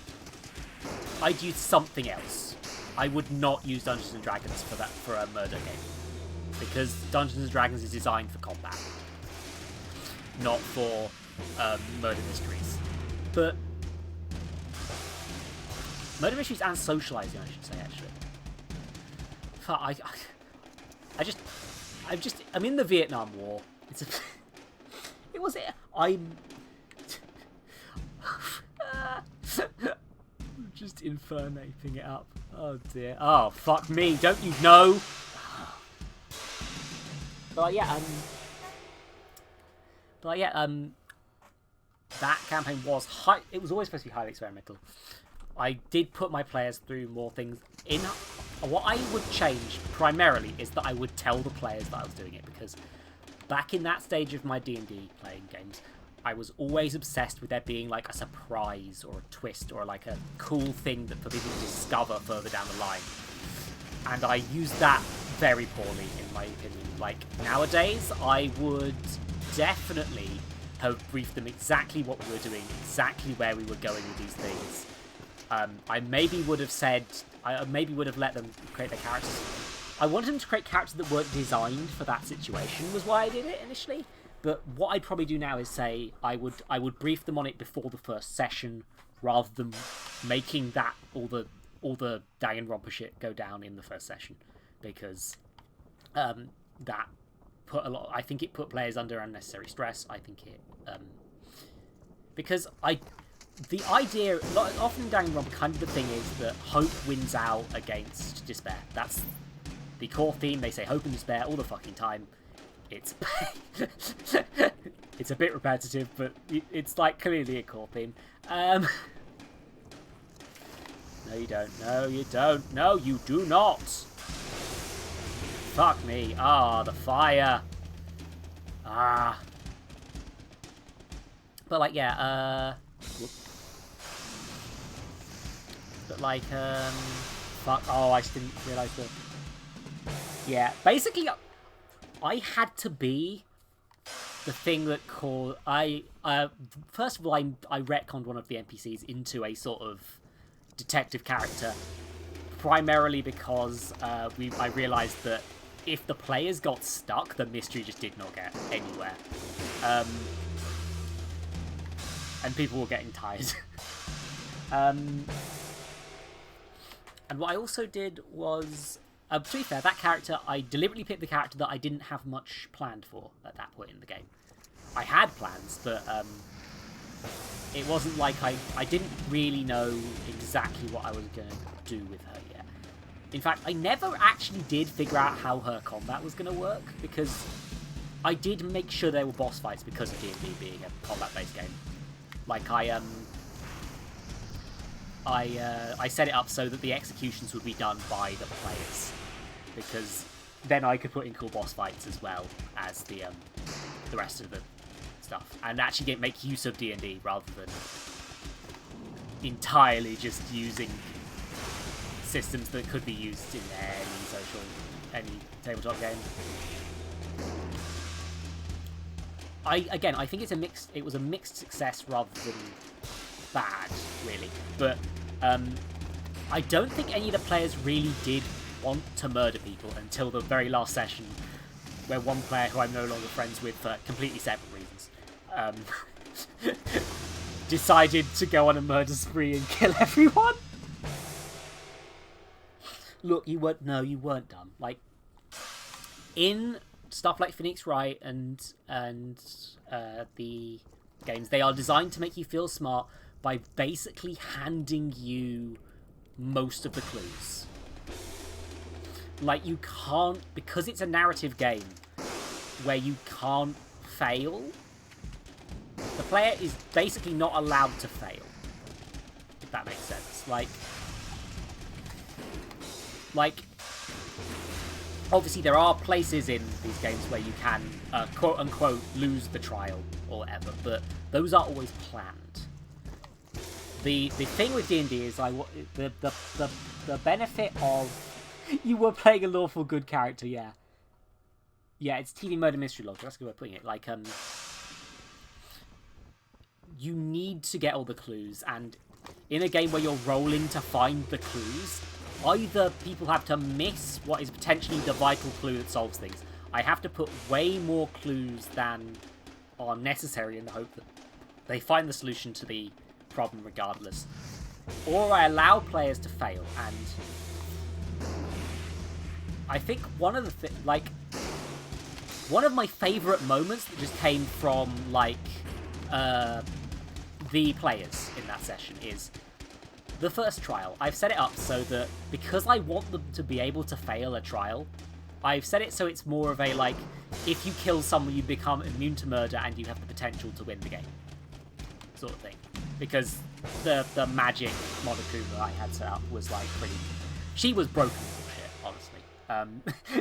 I'd use something else. I would not use Dungeons and Dragons for a murder game, because Dungeons and Dragons is designed for combat, not for murder mysteries. But murder mysteries and socializing, I should say, actually. I'm in the Vietnam War. I'm just infernating it up. Oh dear. Oh fuck me! Don't you know? But yeah, that campaign was it was always supposed to be highly experimental. I did put my players through more things. What I would change primarily is that I would tell the players that I was doing it, because back in that stage of my D&D playing games, I was always obsessed with there being like a surprise or a twist or like a cool thing that for people to discover further down the line. And I used that very poorly, in my opinion. Like, nowadays, I would definitely have briefed them exactly what we were doing, exactly where we were going with these things. I maybe would have let them create their characters. I wanted them to create characters that weren't designed for that situation, was why I did it initially. But what I'd probably do now is say I would brief them on it before the first session, rather than making that all the Danganronpa shit go down in the first session, because that put a lot. I think it put players under unnecessary stress. I think it because the idea often in Danganronpa, kind of the thing is that hope wins out against despair. That's the core theme. They say hope and despair all the fucking time. It's it's a bit repetitive, but it's like clearly a core theme. No, you don't. No, you don't. No, you do not. Fuck me. Ah, the fire. Ah. But, like, yeah, But, like, fuck. Oh, I just didn't realise that. Yeah, basically, I had to be the thing that caused... first of all, I retconned one of the NPCs into a sort of detective character, primarily because I realised that if the players got stuck, the mystery just did not get anywhere. And people were getting tired. And what I also did was... to be fair, that character, I deliberately picked the character that I didn't have much planned for at that point in the game. I had plans, but it wasn't like I didn't really know exactly what I was going to do with her yet. In fact, I never actually did figure out how her combat was going to work, because I did make sure there were boss fights because of D&D being a combat-based game. Like, I set it up so that the executions would be done by the players, because then I could put in cool boss fights as well as the rest of the stuff, and actually make use of D&D rather than entirely just using systems that could be used in any tabletop game. I think it was a mixed success rather than bad, really. But I don't think any of the players really did want to murder people until the very last session, where one player who I'm no longer friends with for completely separate reasons decided to go on a murder spree and kill everyone. Look, you weren't dumb. Like, in stuff like Phoenix Wright and the games, they are designed to make you feel smart by basically handing you most of the clues. Like, you can't, because it's a narrative game where you can't fail, the player is basically not allowed to fail, if that makes sense. Like, obviously there are places in these games where you can, quote-unquote, lose the trial or whatever, but those are always planned. The thing with D&D is the benefit of... You were playing a lawful good character, yeah. Yeah, it's TV Murder Mystery Log, that's a good way of putting it. Like, you need to get all the clues, and in a game where you're rolling to find the clues, either people have to miss what is potentially the vital clue that solves things. I have to put way more clues than are necessary in the hope that they find the solution to the problem regardless. Or I allow players to fail, and I think one of my favourite moments that just came from, like, the players in that session is the first trial. I've set it up so that, because I want them to be able to fail a trial, I've set it so it's more of a, like, if you kill someone, you become immune to murder and you have the potential to win the game sort of thing. Because the magic Monokuma that I had set up was, like, pretty... She was broken bullshit, honestly.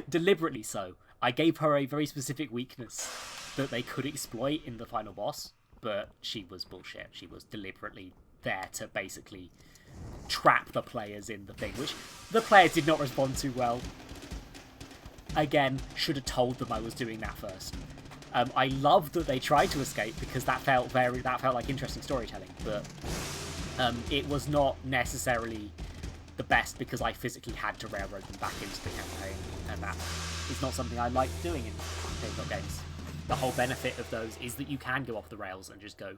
Deliberately so. I gave her a very specific weakness that they could exploit in the final boss, but she was bullshit. She was deliberately there to basically trap the players in the thing, which the players did not respond to well. Again, should have told them I was doing that first. I love that they tried to escape, because that felt like interesting storytelling, but it was not necessarily the best, because I physically had to railroad them back into the campaign, and that is not something I like doing in tabletop games. The whole benefit of those is that you can go off the rails and just go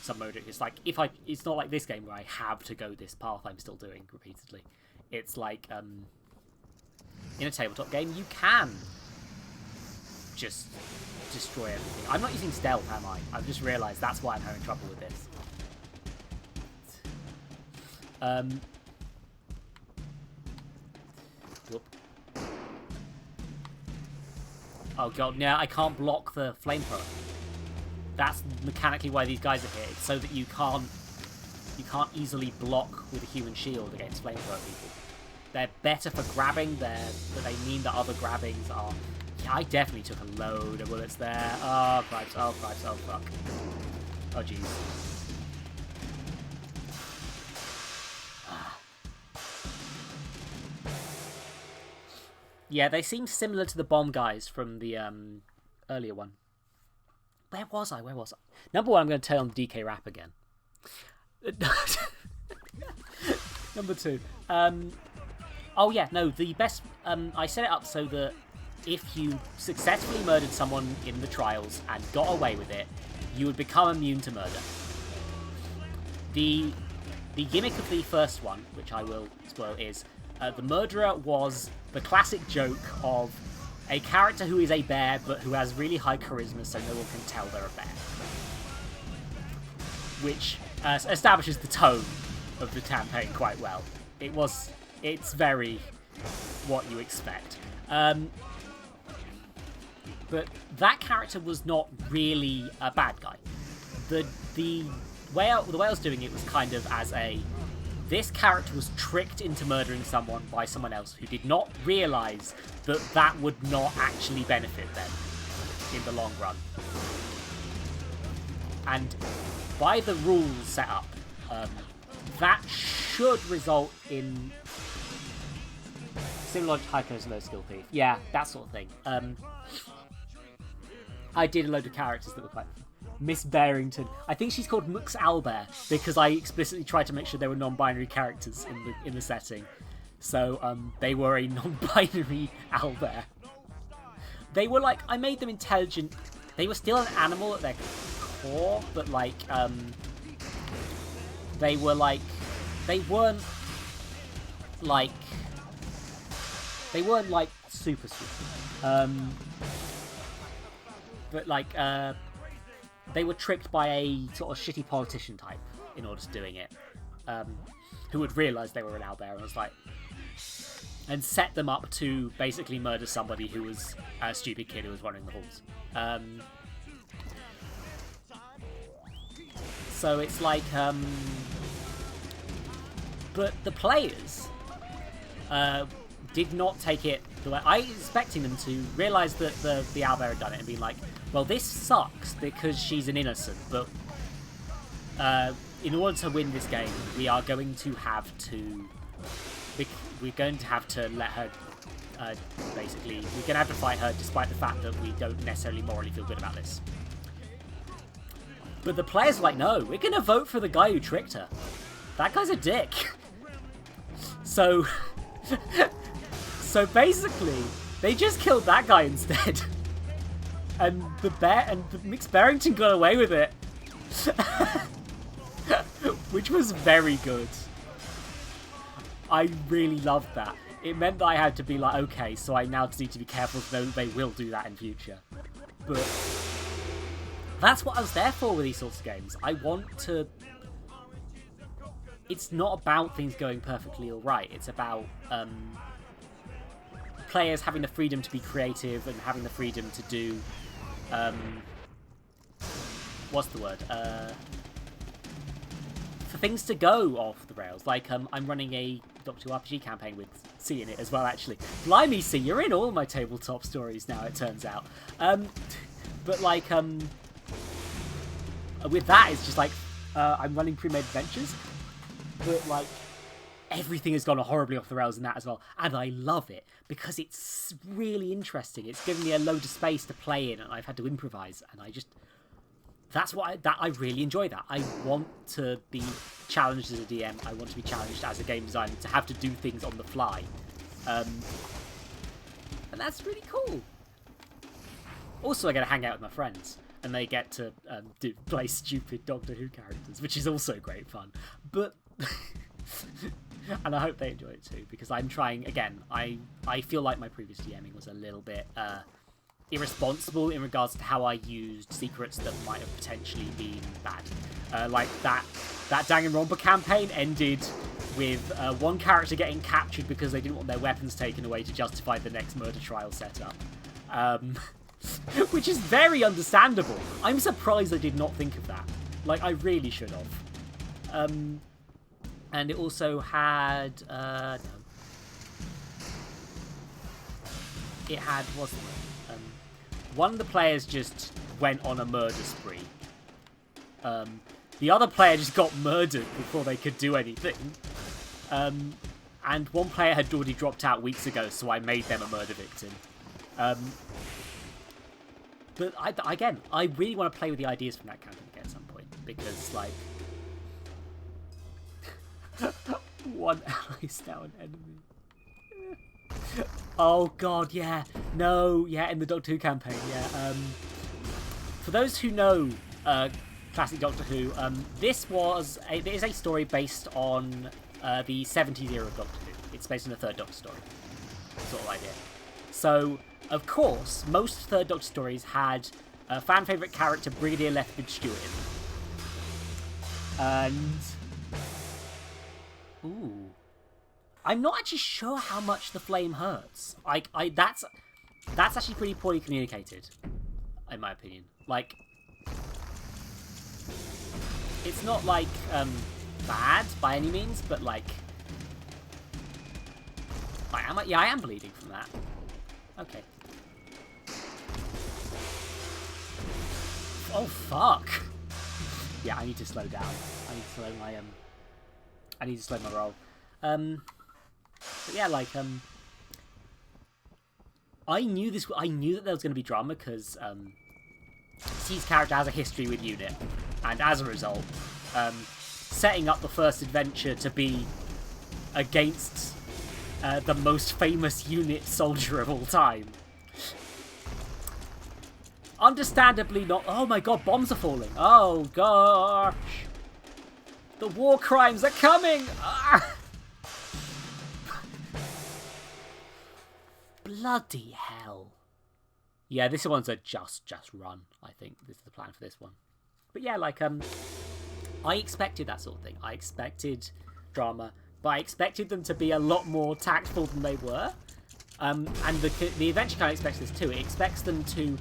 some mode. It's like, it's not like this game where I have to go this path I'm still doing repeatedly. It's like, in a tabletop game, you can just destroy everything. I'm not using stealth, am I? I've just realised that's why I'm having trouble with this. Whoop. Oh god, yeah, I can't block the flamethrower. That's mechanically why these guys are here. It's so that you can't You can't easily block with a human shield against flamethrower people. They're better for grabbing, but they mean that other grabbings are... Yeah, I definitely took a load of bullets there. Oh, cripes, oh, cripes, oh, fuck. Oh, jeez. Yeah, they seem similar to the bomb guys from the earlier one. Where was I? Number one, I'm going to turn on the DK rap again. Number two. Oh yeah, no, the best... I set it up so that if you successfully murdered someone in the trials and got away with it, you would become immune to murder. The gimmick of the first one, which I will spoil, is the murderer was the classic joke of a character who is a bear but who has really high charisma so no one can tell they're a bear. Which establishes the tone of the campaign quite well. It's very what you expect. But that character was not really a bad guy. The way I was doing it was kind of as this character was tricked into murdering someone by someone else who did not realise that that would not actually benefit them in the long run. And by the rules set up, that should result in similar to high charisma, low skill thief. Yeah, that sort of thing. I did a load of characters that were quite... Miss Barrington. I think she's called Mux Albert because I explicitly tried to make sure they were non-binary characters in the setting. So they were a non-binary Albert. They were like... I made them intelligent. They were still an animal at their core, but like... they were like... They weren't like super. But like they were tricked by a sort of shitty politician type in order to doing it, who would realise they were an owlbear and was like, and set them up to basically murder somebody who was a stupid kid who was running the halls. So it's like, but the players did not take it the way I was expecting them to realise that the owlbear had done it and be like, well, this sucks because she's an innocent, but in order to win this game, we are going to have to let her basically, we're going to have to fight her despite the fact that we don't necessarily morally feel good about this. But the players were like, no, we're going to vote for the guy who tricked her. That guy's a dick. So basically, they just killed that guy instead. And the Mixed Barrington got away with it. Which was very good. I really loved that. It meant that I had to be like, okay, so I now just need to be careful to know that they will do that in future. But that's what I was there for with these sorts of games. I want to... It's not about things going perfectly all right. It's about players having the freedom to be creative and having the freedom to do... what's the word? For things to go off the rails. Like, I'm running a Doctor Who RPG campaign with C in it as well, actually. Blimey, C, you're in all my tabletop stories now, it turns out. But, like, with that, it's just like, I'm running pre-made adventures, but, like, everything has gone horribly off the rails in that as well. And I love it, because it's really interesting. It's given me a load of space to play in, and I've had to improvise, and I just... That's what I really enjoy that. I want to be challenged as a DM. I want to be challenged as a game designer to have to do things on the fly. And that's really cool. Also, I get to hang out with my friends, and they get to play stupid Doctor Who characters, which is also great fun. But... and I hope they enjoy it too, because I'm trying, again, I feel like my previous DMing was a little bit... irresponsible in regards to how I used secrets that might have potentially been bad. Like that Danganronpa campaign ended with one character getting captured because they didn't want their weapons taken away to justify the next murder trial setup. Which is very understandable. I'm surprised I did not think of that. Like, I really should have. And it also had no. It had one of the players just went on a murder spree. The other player just got murdered before they could do anything. And one player had already dropped out weeks ago, so I made them a murder victim. But I really want to play with the ideas from that campaign again at some point, because like one ally is now an enemy. Oh god, yeah, no, yeah, in the Doctor Who campaign, yeah. For those who know classic Doctor Who, this is a story based on the 70s era of Doctor Who. It's based on the Third Doctor story, sort of idea. So, of course, most Third Doctor stories had a fan favourite character, Brigadier Lethbridge Stewart, in them. And ooh, I'm not actually sure how much the flame hurts. That's actually pretty poorly communicated, in my opinion. Like, it's not like bad by any means, but like, I am bleeding from that. Okay. Oh fuck. Yeah, I need to slow down. I need to slow my I need to slow my roll. But yeah, like I knew that there was going to be drama because C's character has a history with UNIT, and as a result, setting up the first adventure to be against the most famous UNIT soldier of all time. Understandably not. Oh my god, bombs are falling. Oh gosh. The war crimes are coming. Ah! Bloody hell. Yeah, this one's a just run, I think. This is the plan for this one. But yeah, like, I expected that sort of thing. I expected drama, but I expected them to be a lot more tactful than they were. And the adventure kind of expects this too. It expects them to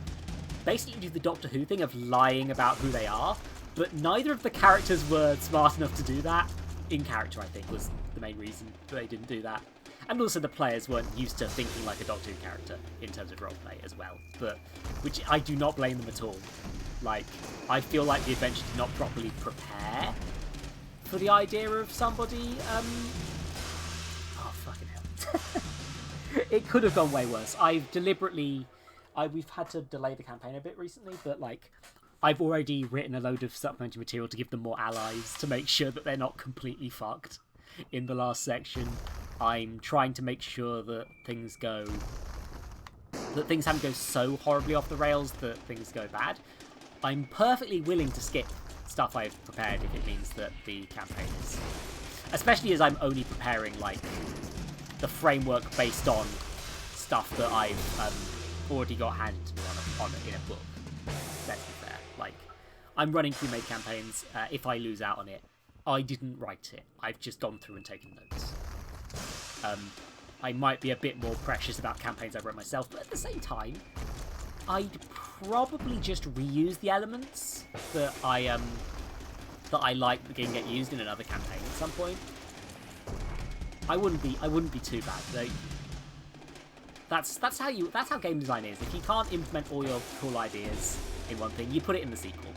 basically do the Doctor Who thing of lying about who they are, but neither of the characters were smart enough to do that. In character, I think, was the main reason they didn't do that. And also the players weren't used to thinking like a Doctor Who character in terms of roleplay as well, which I do not blame them at all. Like, I feel like the adventure did not properly prepare for the idea of somebody, oh, fucking hell. It could have gone way worse. We've had to delay the campaign a bit recently, but like, I've already written a load of supplementary material to give them more allies to make sure that they're not completely fucked in the last section. I'm trying to make sure that things haven't go so horribly off the rails that things go bad. I'm perfectly willing to skip stuff I've prepared if it means that the campaign is... Especially as I'm only preparing, like, the framework based on stuff that I've already got handed to me in a book. Let's be fair. Like, I'm running pre-made campaigns. If I lose out on it, I didn't write it. I've just gone through and taken notes. I might be a bit more precious about campaigns I wrote myself, but at the same time, I'd probably just reuse the elements that I like that can get used in another campaign at some point. I wouldn't be too bad. Though. That's how game design is. If you can't implement all your cool ideas in one thing, you put it in the sequel.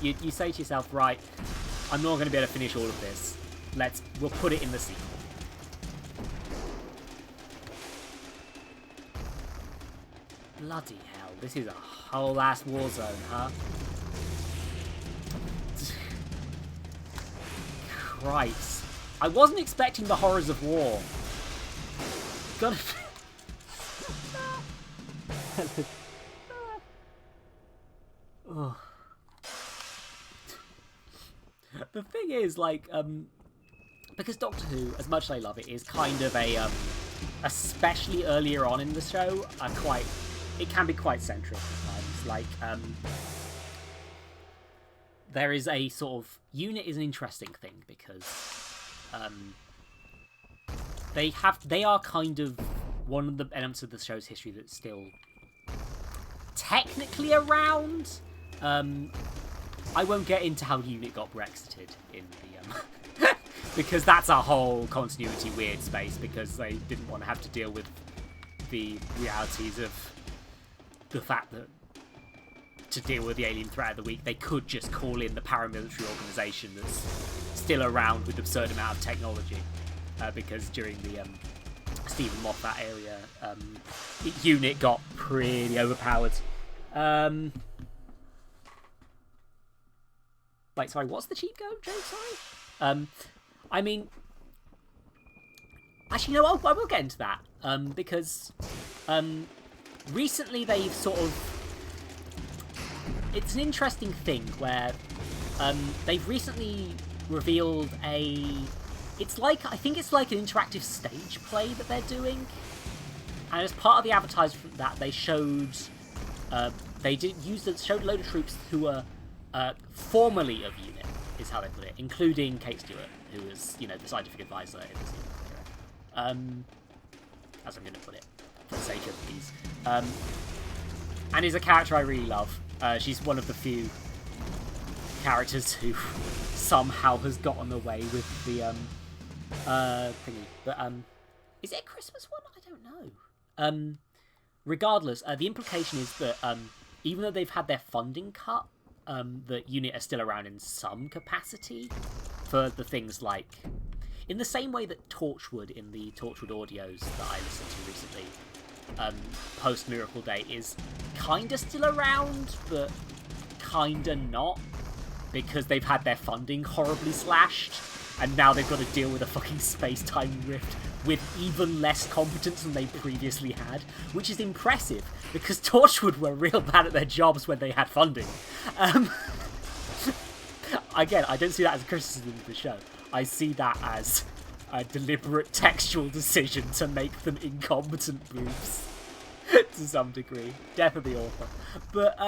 You say to yourself, right, I'm not going to be able to finish all of this. We'll put it in the sequel. Bloody hell, this is a whole ass war zone, huh? Christ. I wasn't expecting the horrors of war. Gotta... The thing is, like, because Doctor Who, as much as I love it, is kind of a, especially earlier on in the show, it can be quite central at times. Like, there is a sort of... UNIT is an interesting thing because they are kind of one of the elements of the show's history that's still technically around. I won't get into how UNIT got Brexited in the because that's a whole continuity weird space, because they didn't want to have to deal with the realities of the fact that to deal with the alien threat of the week, they could just call in the paramilitary organisation that's still around with absurd amount of technology, because during the Stephen Moffat area, unit got pretty overpowered. Like, sorry, what's the cheat code, Joe? Sorry. I mean, actually, no, I will get into that, because recently they've sort of... It's an interesting thing where they've recently revealed it's like, I think it's like an interactive stage play that they're doing. And as part of the advertisement for that, they showed... showed a load of troops who were formerly of UNIT, is how they put it, including Kate Stewart, who was, you know, the scientific advisor in this era. As I'm going to put it, for the sake of these. And is a character I really love. She's one of the few characters who somehow has gotten away with the thingy. But is it a Christmas one? I don't know. Regardless, the implication is that even though they've had their funding cut, that UNIT are still around in some capacity for the things like, in the same way that Torchwood in the Torchwood audios that I listened to recently, post Miracle Day, is kinda still around, but kinda not, because they've had their funding horribly slashed, and now they've got to deal with a fucking space-time rift with even less competence than they previously had, which is impressive, because Torchwood were real bad at their jobs when they had funding. Again, I don't see that as a criticism of the show. I see that as a deliberate textual decision to make them incompetent moves to some degree. Death of the author. But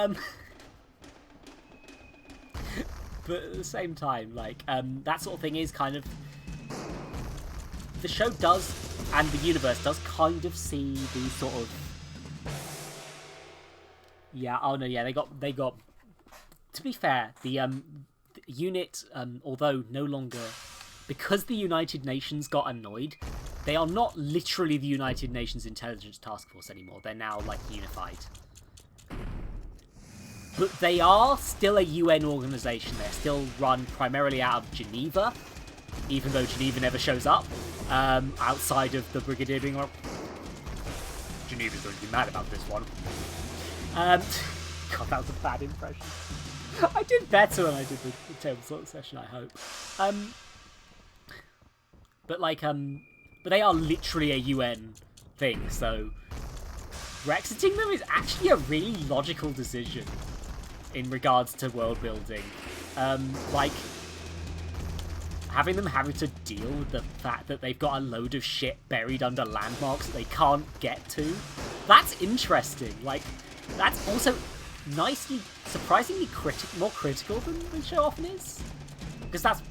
at the same time, like, that sort of thing is kind of... The show does, and the universe does kind of see these sort of... Yeah, oh no, yeah, they got... To be fair, the unit, although no longer... Because the United Nations got annoyed, they are not literally the United Nations Intelligence Task Force anymore. They're now, like, unified. But they are still a UN organisation. They're still run primarily out of Geneva, even though Geneva never shows up, outside of the Brigadier being like, Geneva's going to be mad about this one. God, that was a bad impression. I did better when I did the table sort session, I hope. But they are literally a UN thing, so Rexiting them is actually a really logical decision in regards to world building. Like, having to deal with the fact that they've got a load of shit buried under landmarks that they can't get to, that's interesting. Like, that's also nicely, surprisingly more critical than the show often is. Because that's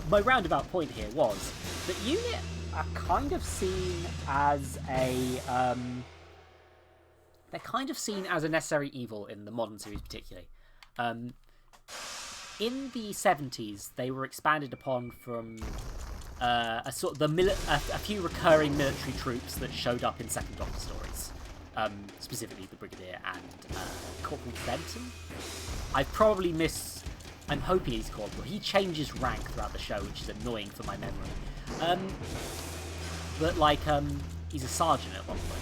my roundabout point here was that UNIT are kind of seen as a they're kind of seen as a necessary evil in the modern series, particularly. In the 70s, they were expanded upon from a few recurring military troops that showed up in Second Doctor stories, specifically the Brigadier and Corporal Benton. I'm hoping he's Corporal. He changes rank throughout the show, which is annoying for my memory. But like, he's a sergeant at one point,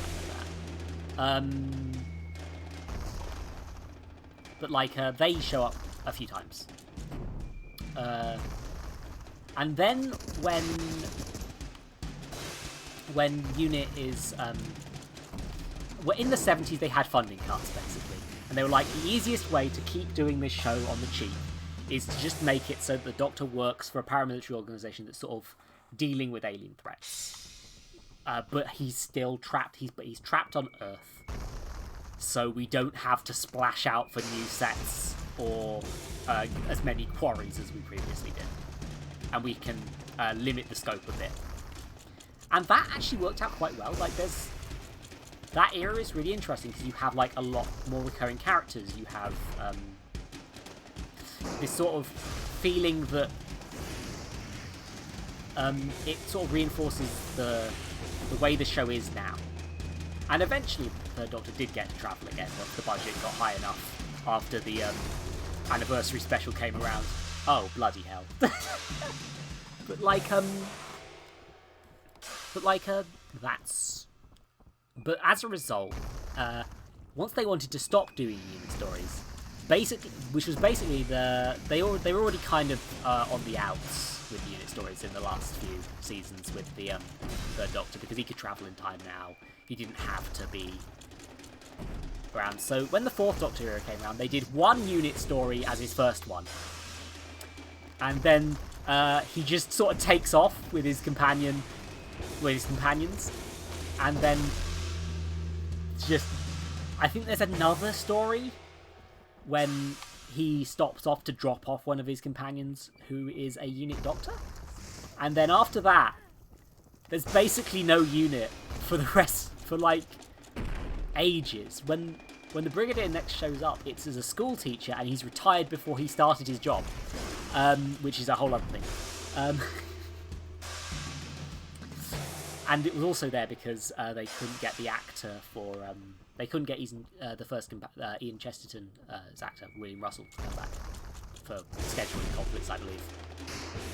I know that. But like, they show up a few times. And then when UNIT is, well, in the 70s they had funding cuts, basically. And they were like, the easiest way to keep doing this show on the cheap is to just make it so that the Doctor works for a paramilitary organisation that's sort of dealing with alien threats. But he's still trapped. He's trapped on Earth, so we don't have to splash out for new sets or as many quarries as we previously did, and we can limit the scope a bit. And that actually worked out quite well. Like, that era is really interesting because you have like a lot more recurring characters. You have this sort of feeling that it sort of reinforces the way the show is now. And eventually, the Doctor did get to travel again once the budget got high enough after the anniversary special came around. Oh, bloody hell. But as a result, once they wanted to stop doing unit stories, which was basically they were already kind of on the outs with unit stories in the last few seasons with the Third Doctor, because he could travel in time now. He didn't have to be around. So when the Fourth Doctor era came around, they did one unit story as his first one, and then he just sort of takes off with his companions, and then I think there's another story when he stops off to drop off one of his companions who is a unit doctor, and then after that there's basically no unit for the rest for like ages. When the Brigadier next shows up, it's as a school teacher, and he's retired before he started his job, which is a whole other thing. And it was also there because they couldn't get the actor for they couldn't get Ian Chesterton's actor, William Russell, to come back for scheduling conflicts, I believe.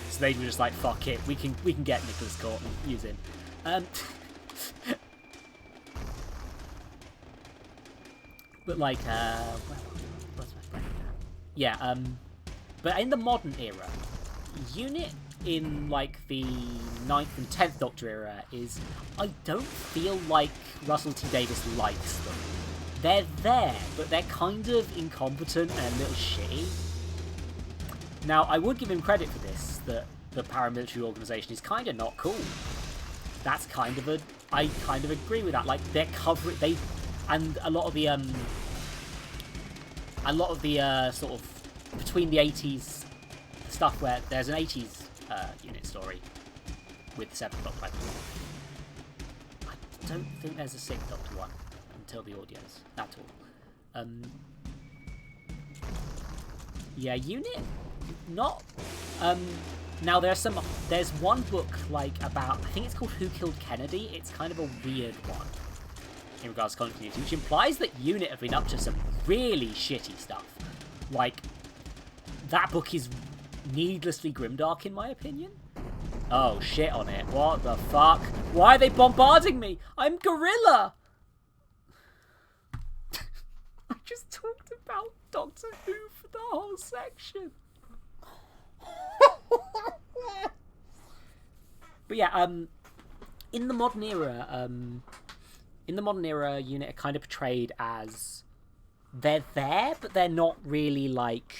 So they were just like, fuck it, we can get Nicholas Court and use him. But like, but in the modern era, unit in like the 9th and 10th Doctor era is, I don't feel like Russell T Davies likes them. They're there, but they're kind of incompetent and a little shitty. Now, I would give him credit for this, that the paramilitary organisation is kind of not cool. That's kind of I kind of agree with that. Like, they're covering, and a lot of the sort of between the 80s stuff where there's an 80s unit story with the 7th Doctor, I believe. I don't think there's a 6th Doctor one until the audios at all. Yeah, unit not. Now there's one book like about, I think it's called Who Killed Kennedy. It's kind of a weird one in regards to continuity, which implies that unit have been up to some really shitty stuff. Like, that book is needlessly grimdark in my opinion. Oh, shit on it. What the fuck? Why are they bombarding me? I'm Gorilla! I just talked about Doctor Who for the whole section. But yeah, in the modern era, unit are kind of portrayed as they're there, but they're not really like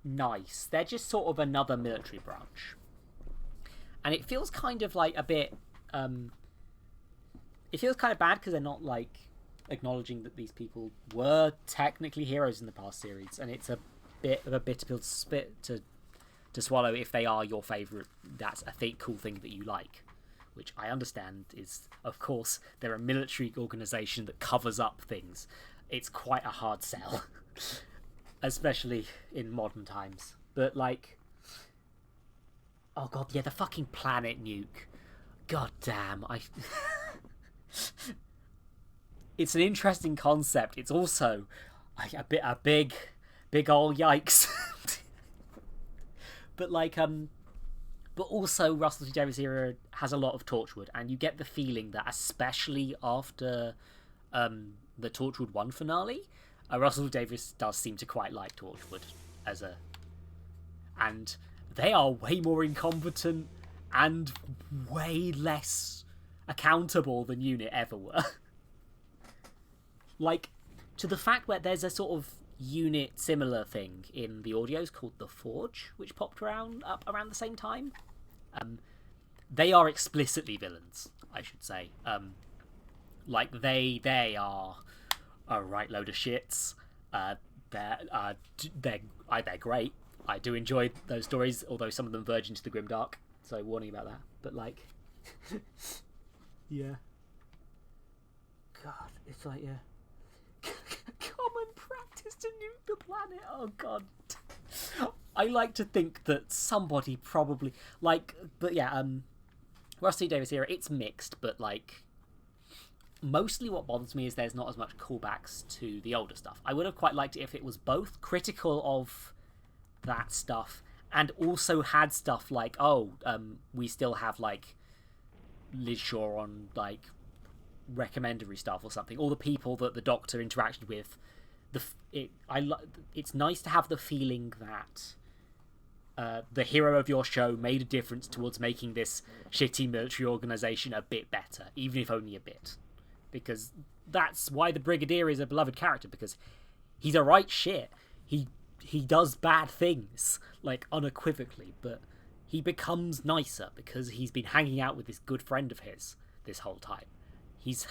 nice. They're just sort of another military branch. And it feels kind of like a bit it feels kind of bad because they're not like acknowledging that these people were technically heroes in the past series, and it's a bit of a bitter pill to swallow if they are your favourite. That's a cool thing that you like, which I understand is, of course, they're a military organisation that covers up things. It's quite a hard sell. Especially in modern times. But like, oh god, yeah, the fucking planet nuke. God damn, it's an interesting concept. It's also a big old yikes. But like, but also Russell T Davies era has a lot of Torchwood, and you get the feeling that especially after the Torchwood 1 finale, Russell Davies does seem to quite like Torchwood and they are way more incompetent and way less accountable than Unit ever were. Like, to the fact where there's a sort of Unit similar thing in the audios called The Forge, which popped up around the same time. They are explicitly villains, I should say. Like, they are a right load of shits. They're great. I do enjoy those stories, although some of them verge into the grimdark. So warning about that. But like, yeah. God, it's like, yeah. Common practice to nuke the planet. Oh god. I like to think that somebody probably like, but yeah, Rusty Davis era, it's mixed, but like mostly what bothers me is there's not as much callbacks to the older stuff. I would have quite liked it if it was both critical of that stuff and also had stuff like, we still have like Liz Shaw on like recommendatory stuff or something, all the people that the Doctor interacted with. It's nice to have the feeling that the hero of your show made a difference towards making this shitty military organization a bit better, even if only a bit. Because that's why the Brigadier is a beloved character, because he's a right shit. He does bad things, like, unequivocally, but he becomes nicer because he's been hanging out with this good friend of his this whole time. He's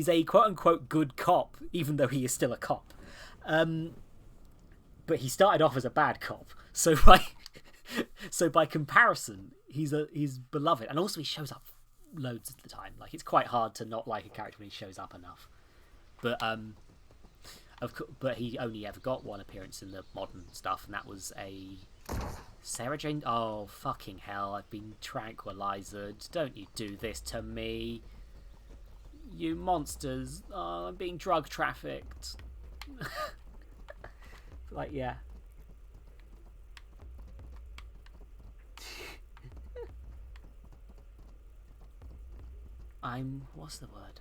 a quote-unquote good cop, even though he is still a cop. But he started off as a bad cop, so by comparison, he's beloved, and also he shows up loads of the time. Like, it's quite hard to not like a character when he shows up enough. But he only ever got one appearance in the modern stuff, and that was a Sarah Jane. Oh, fucking hell! I've been tranquilized. Don't you do this to me, you monsters! Oh, I'm being drug trafficked. Like, yeah. What's the word?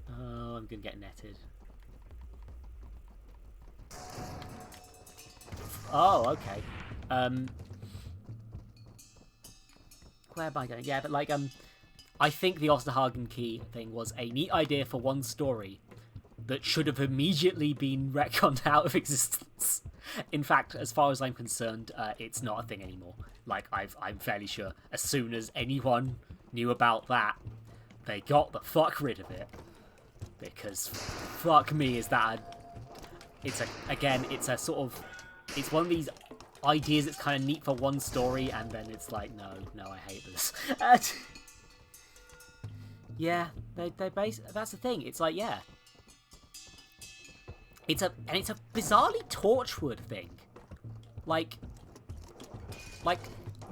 I'm gonna get netted. Oh, okay. Where am I going? Yeah, but like, I think the Osterhagen key thing was a neat idea for one story that should have immediately been retconned out of existence. In fact, as far as I'm concerned, it's not a thing anymore. Like, I'm fairly sure as soon as anyone knew about that, they got the fuck rid of it. Because, fuck me, is that it's a sort of, it's one of these ideas that's kind of neat for one story, and then it's like, no, I hate this. Yeah, that's the thing. It's like, yeah. It's a bizarrely Torchwood thing. Like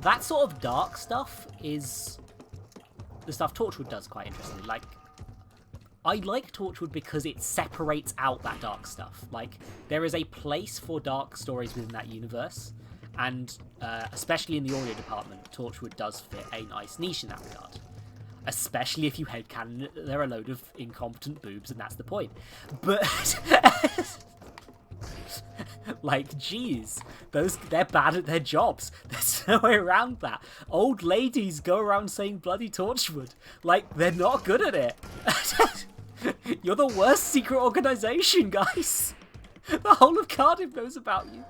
that sort of dark stuff is the stuff Torchwood does quite interestingly. Like, I like Torchwood because it separates out that dark stuff. Like, there is a place for dark stories within that universe, and especially in the audio department, Torchwood does fit a nice niche in that regard. Especially if you headcanon there are a load of incompetent boobs, and that's the point. But like, geez, they're bad at their jobs. There's no way around that. Old ladies go around saying bloody Torchwood. Like, they're not good at it. You're the worst secret organisation, guys. The whole of Cardiff knows about you.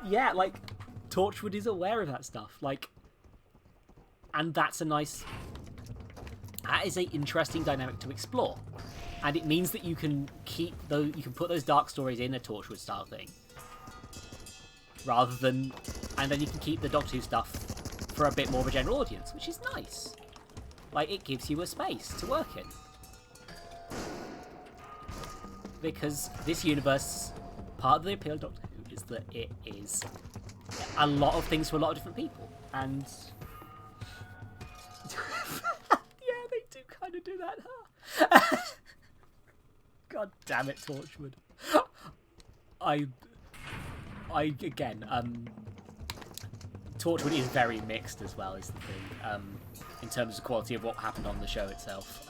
Yeah, like, Torchwood is aware of that stuff. Like, and that is an interesting dynamic to explore. And it means that you can put those dark stories in a Torchwood style thing. And then you can keep the Doctor Who stuff for a bit more of a general audience, which is nice. Like, it gives you a space to work in. Because this universe, part of the appeal of Doctor Who is that it is a lot of things to a lot of different people. And yeah, they do kind of do that, huh? God damn it, Torchwood. Torchwood is very mixed as well, is the thing, in terms of quality of what happened on the show itself.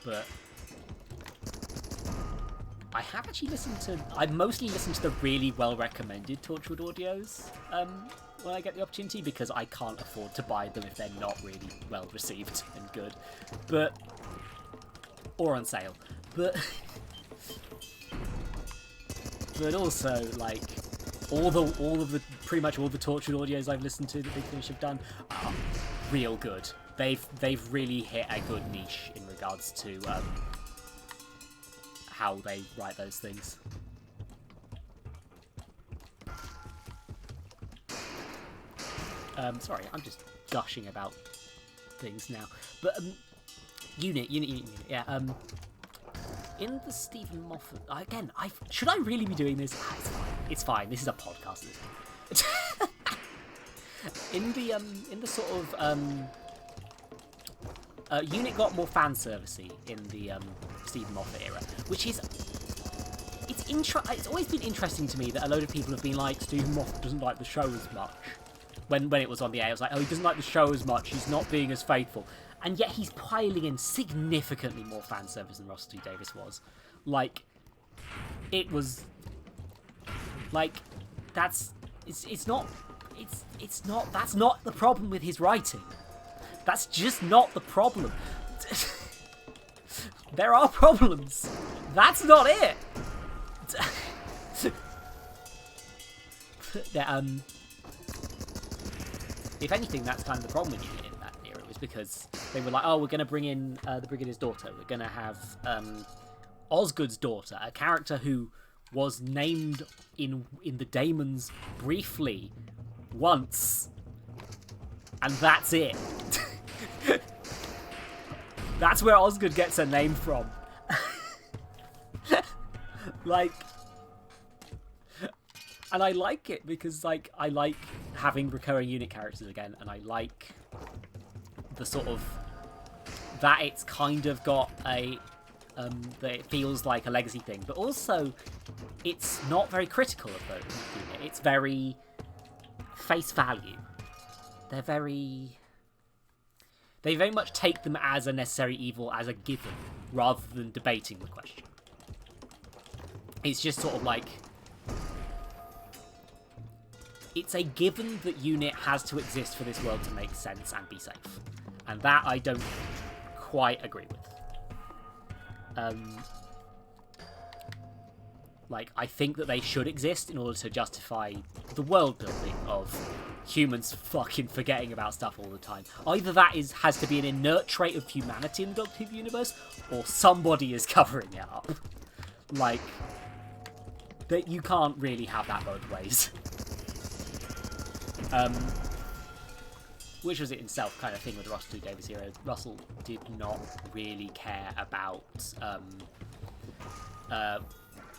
But I have actually I mostly listen to the really well-recommended Torchwood audios when I get the opportunity, because I can't afford to buy them if they're not really well-received and good. Or on sale. But also, like, pretty much all the Torchwood audios I've listened to that Big Finish have done are real good. They've really hit a good niche in regards to how they write those things. Sorry, I'm just gushing about things now. But unit, yeah. In the Stephen Moffat again, should I really be doing this? Ah, it's fine. This is a podcast. In the sort of unit got more fan servicey in the Stephen Moffat era, which is it's always been interesting to me that a load of people have been like, Stephen Moffat doesn't like the show as much. When it was on the air, I was like, oh, he doesn't like the show as much. He's not being as faithful. And yet he's piling in significantly more fan service than Russell T Davies was. Like, it was like that's not the problem with his writing. That's just not the problem. There are problems. That's not it. If anything, that's kind of the problem with Unit in that era, was because they were like, oh, we're going to bring in the Brigadier's daughter. We're going to have Osgood's daughter, a character who was named in the Daemons briefly once, and that's it. That's where Osgood gets her name from. Like, and I like it because, like, I like having recurring unit characters again, and I like the sort of that it's kind of got a that it feels like a legacy thing, but also it's not very critical of those unit. It's very face value. They very much take them as a necessary evil, as a given, rather than debating the question. It's just sort of like, it's a given that unit has to exist for this world to make sense and be safe. And that I don't quite agree with. Like, I think that they should exist in order to justify the world building of humans fucking forgetting about stuff all the time. Either that has to be an inert trait of humanity in the Doctor Who universe, or somebody is covering it up. Like, that you can't really have that both ways. Which was it itself kind of thing with the Russell T Davies era. Russell did not really care about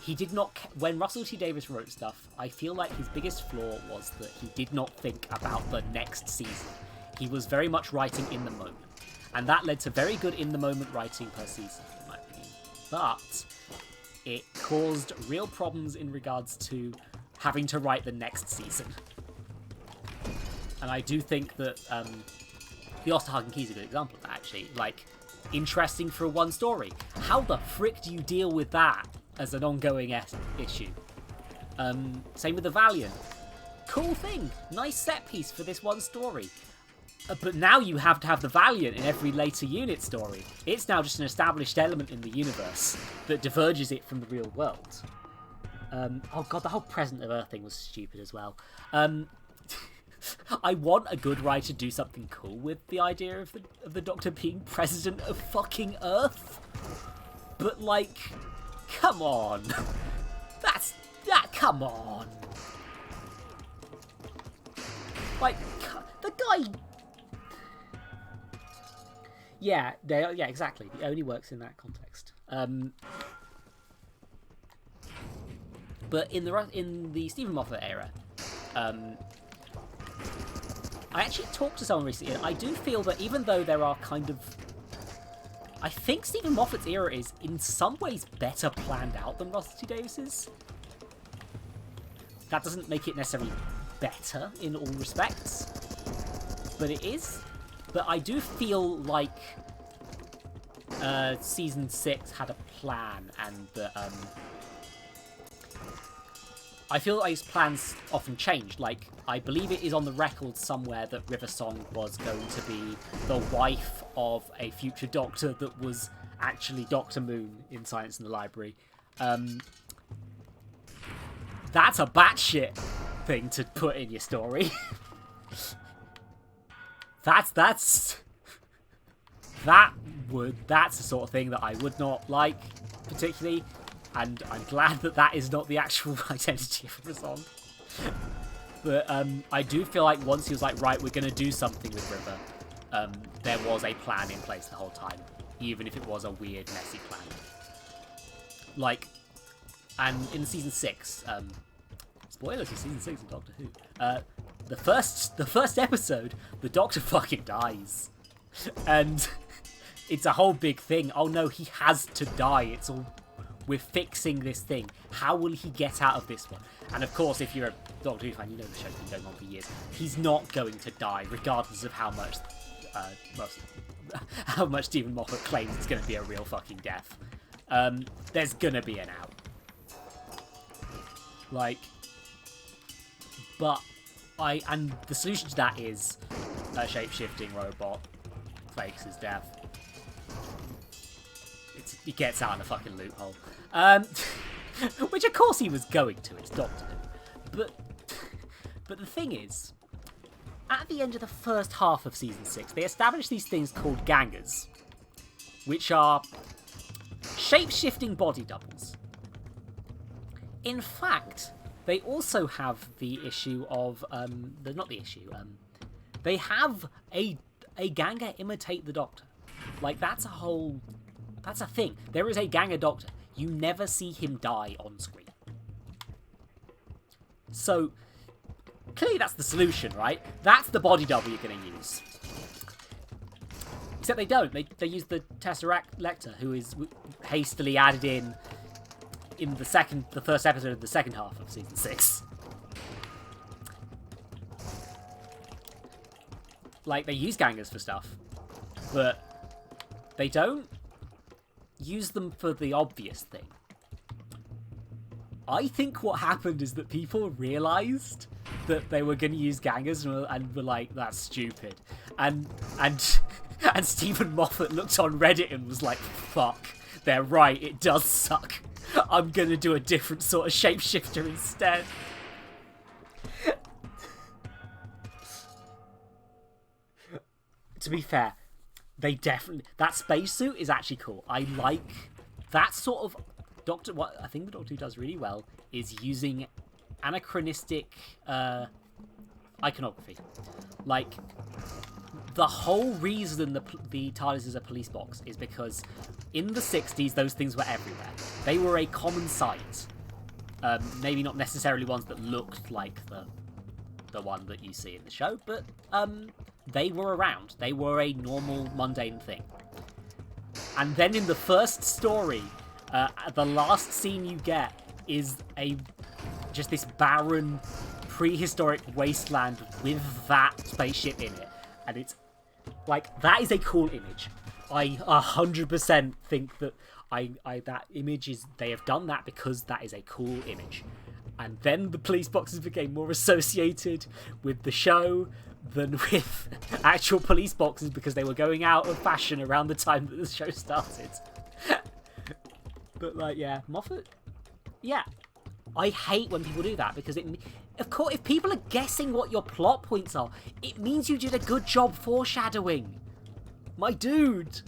he did not when Russell T Davies wrote stuff, I feel like his biggest flaw was that he did not think about the next season. He was very much writing in the moment, and that led to very good in the moment writing per season, in my opinion. But it caused real problems in regards to having to write the next season. And I do think that the Osterhagen Key is a good example of that, actually. Like, interesting for one story. How the frick do you deal with that as an ongoing issue? Same with the Valiant. Cool thing. Nice set piece for this one story. But now you have to have the Valiant in every later unit story. It's now just an established element in the universe that diverges it from the real world. Oh god, the whole Present of Earth thing was stupid as well. I want a good writer to do something cool with the idea of the Doctor being president of fucking Earth. But, like, come on. Come on. Like, the guy... Yeah, exactly. It only works in that context. But in the Stephen Moffat era, I actually talked to someone recently, and I do feel that even though there are kind of... I think Stephen Moffat's era is, in some ways, better planned out than Russell T Davies's. That doesn't make it necessarily better in all respects, but it is. But I do feel like Season 6 had a plan, and that... I feel like his plans often changed. Like, I believe it is on the record somewhere that River Song was going to be the wife of a future Doctor that was actually Dr. Moon in Science in the Library. That's a batshit thing to put in your story. That's the sort of thing that I would not like particularly. And I'm glad that that is not the actual identity of the song. But I do feel like once he was like, right, we're going to do something with River, there was a plan in place the whole time, even if it was a weird, messy plan. Like, and in season 6, spoilers for season 6 of Doctor Who, the first episode, the Doctor fucking dies. And it's a whole big thing. Oh no, he has to die. It's all, we're fixing this thing. How will he get out of this one? And of course, if you're a Doctor Who fan, you know the show's been going on for years. He's not going to die, regardless of how much Stephen Moffat claims it's going to be a real fucking death. There's gonna be an out. Like, but and the solution to that is a shape-shifting robot fakes his death. He gets out in a fucking loophole. Which of course he was going to, it's Doctor Who. But the thing is, at the end of the first half of season 6, they established these things called gangers, which are shape-shifting body doubles. In fact, they also have the issue of they have a ganger imitate the Doctor. Like, that's a thing. There is a ganger Doctor. You never see him die on screen. So, clearly that's the solution, right? That's the body double you're going to use. Except they don't. They use the Tesseract Lecter, who is hastily added in the first episode of the second half of season 6. Like, they use gangers for stuff, but they don't use them for the obvious thing. I think what happened is that people realised that they were going to use gangers and were like, that's stupid. And Stephen Moffat looked on Reddit and was like, fuck, they're right, it does suck. I'm going to do a different sort of shapeshifter instead. To be fair, that spacesuit is actually cool. I like that sort of what I think the Doctor Who does really well is using anachronistic iconography. Like, the whole reason the TARDIS is a police box is because in the 60s those things were everywhere. They were a common sight. Maybe not necessarily ones that looked like the one that you see in the show, but they were around. They were a normal, mundane thing. And then in the first story, the last scene you get is just this barren, prehistoric wasteland with that spaceship in it. And it's like, that is a cool image. I 100% think that that image is, they have done that because that is a cool image. And then the police boxes became more associated with the show than with actual police boxes because they were going out of fashion around the time that the show started. But like, yeah, Moffat, yeah. I hate when people do that because of course, if people are guessing what your plot points are, it means you did a good job foreshadowing. My dude.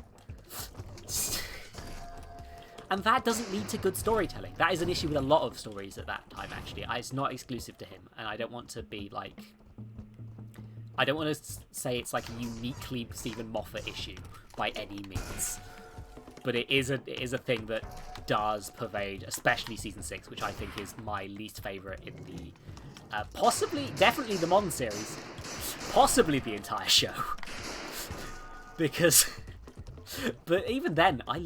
And that doesn't lead to good storytelling. That is an issue with a lot of stories at that time, actually. It's not exclusive to him, and I don't want to be like... I don't want to say it's like a uniquely Stephen Moffat issue by any means. But it is a thing that does pervade, especially season 6, which I think is my least favourite in the... definitely the modern series. Possibly the entire show. Because... But even then, I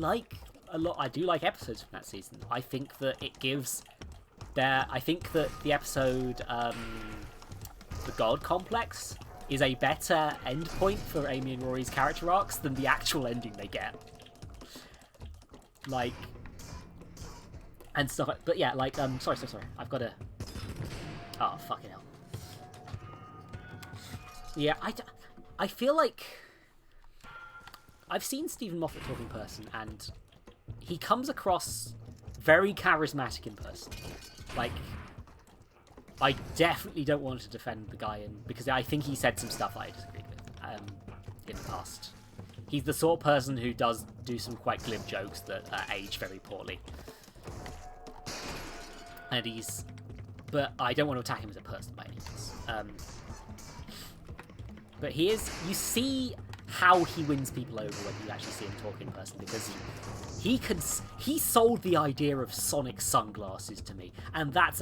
do like episodes from that season. I think that it gives I think that the episode The God Complex is a better endpoint for Amy and Rory's character arcs than the actual ending they get. Like, and stuff like, but yeah, like, sorry, I've got to, oh, fucking hell. Yeah, I feel like I've seen Stephen Moffat talk in person, and he comes across very charismatic in person. Like, I definitely don't want to defend the guy, because I think he said some stuff I disagreed with in the past. He's the sort of person who does do some quite glib jokes that age very poorly. And but I don't want to attack him as a person by any means. But you see how he wins people over when you actually see him talk in person, because he sold the idea of sonic sunglasses to me, and that's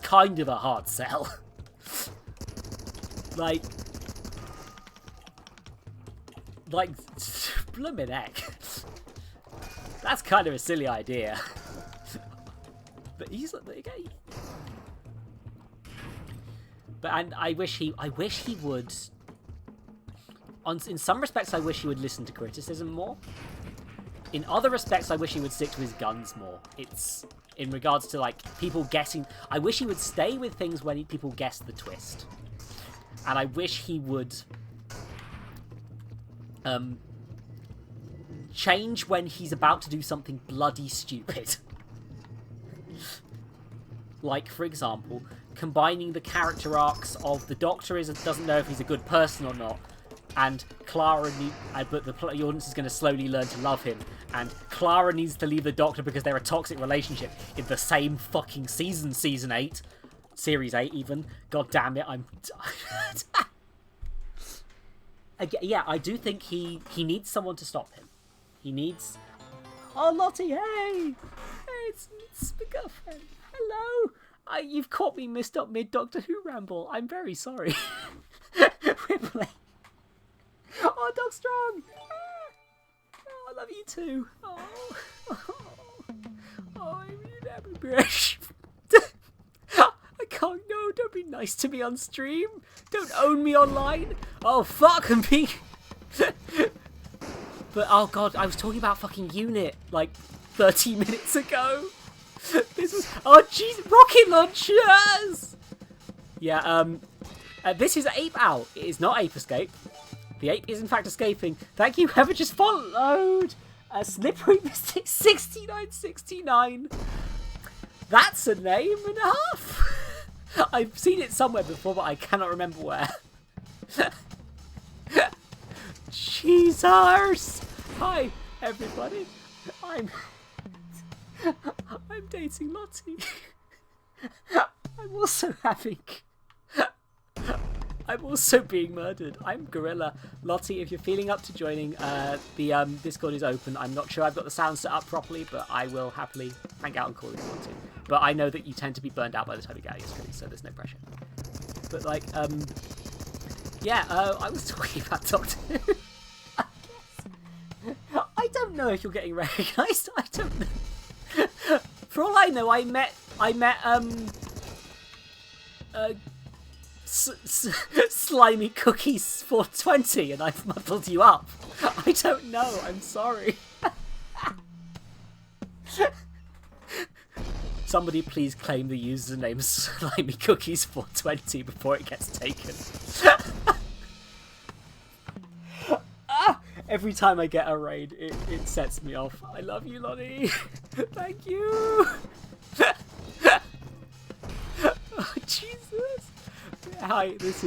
kind of a hard sell. like bloomin' heck. That's kind of a silly idea. But he's like, okay. But and I wish he would. In some respects, I wish he would listen to criticism more. In other respects, I wish he would stick to his guns more. It's in regards to like people guessing. I wish he would stay with things when people guess the twist, and I wish he would change when he's about to do something bloody stupid. Like, for example, combining the character arcs of the Doctor doesn't know if he's a good person or not, and Clara but the audience is going to slowly learn to love him, and Clara needs to leave the Doctor because they're a toxic relationship in the same fucking season 8, series 8 even. God damn it, I'm yeah, I do think he needs someone to stop him. He needs... Oh, Lottie, hey! Hey, it's my girlfriend. Hello! You've caught me mid Doctor Who ramble. I'm very sorry. We're playing... Oh, Doc Strong! Oh, I love you too. Oh, you never brush. I can't, no, don't be nice to me on stream. Don't own me online. Oh, fuck me. But, oh god, I was talking about fucking Unit, like, 30 minutes ago. This was, oh jeez, rocket launchers! Yeah, this is Ape Out. It is not Ape Escape. The ape is in fact escaping. Thank you, whoever just followed. Slippery Mystic 6969. That's a name and a half. I've seen it somewhere before, but I cannot remember where. Jesus! Hi, everybody. I'm dating Lottie. I'm also being murdered. I'm Gorilla. Lottie, if you're feeling up to joining, the Discord is open. I'm not sure I've got the sound set up properly, but I will happily hang out and call if you want to. But I know that you tend to be burned out by the time you get out of your stream, so there's no pressure. But, like, yeah, I was talking about Doctor Who. I don't know if you're getting recognised. I don't know. For all I know, I met Slimy Cookies 420 and I've muddled you up. I don't know, I'm sorry. Somebody please claim the username Slimy Cookies 420 before it gets taken. Every time I get a raid, it sets me off. I love you, Lonnie. Thank you. Oh, Jesus. Hi, this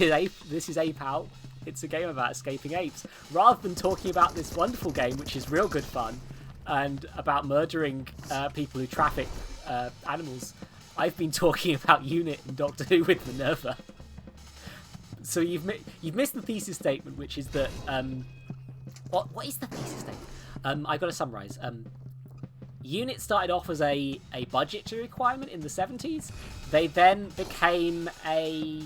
is Ape Out. It's a game about escaping apes. Rather than talking about this wonderful game, which is real good fun, and about murdering people who traffic animals, I've been talking about Unit and Doctor Who with Minerva. So you've missed the thesis statement, which is that what is the thesis statement? I got to summarise. Unit started off as a budgetary requirement in the 70s. They then became a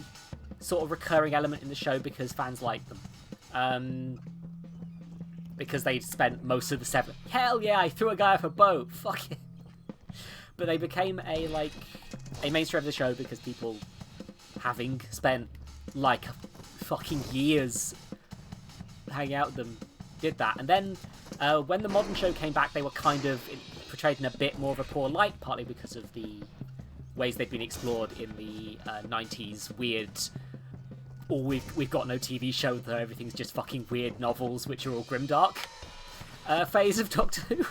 sort of recurring element in the show because fans liked them. Because they spent most of the 70s. Hell yeah, I threw a guy off a boat. Fuck it. But they became a mainstream of the show because people, having spent like fucking years hanging out with them, did that. And then when the modern show came back, they were kind of portrayed in a bit more of a poor light, partly because of the ways they've been explored in the 90s weird, we've got no TV show, though everything's just fucking weird novels which are all grimdark phase of Doctor Who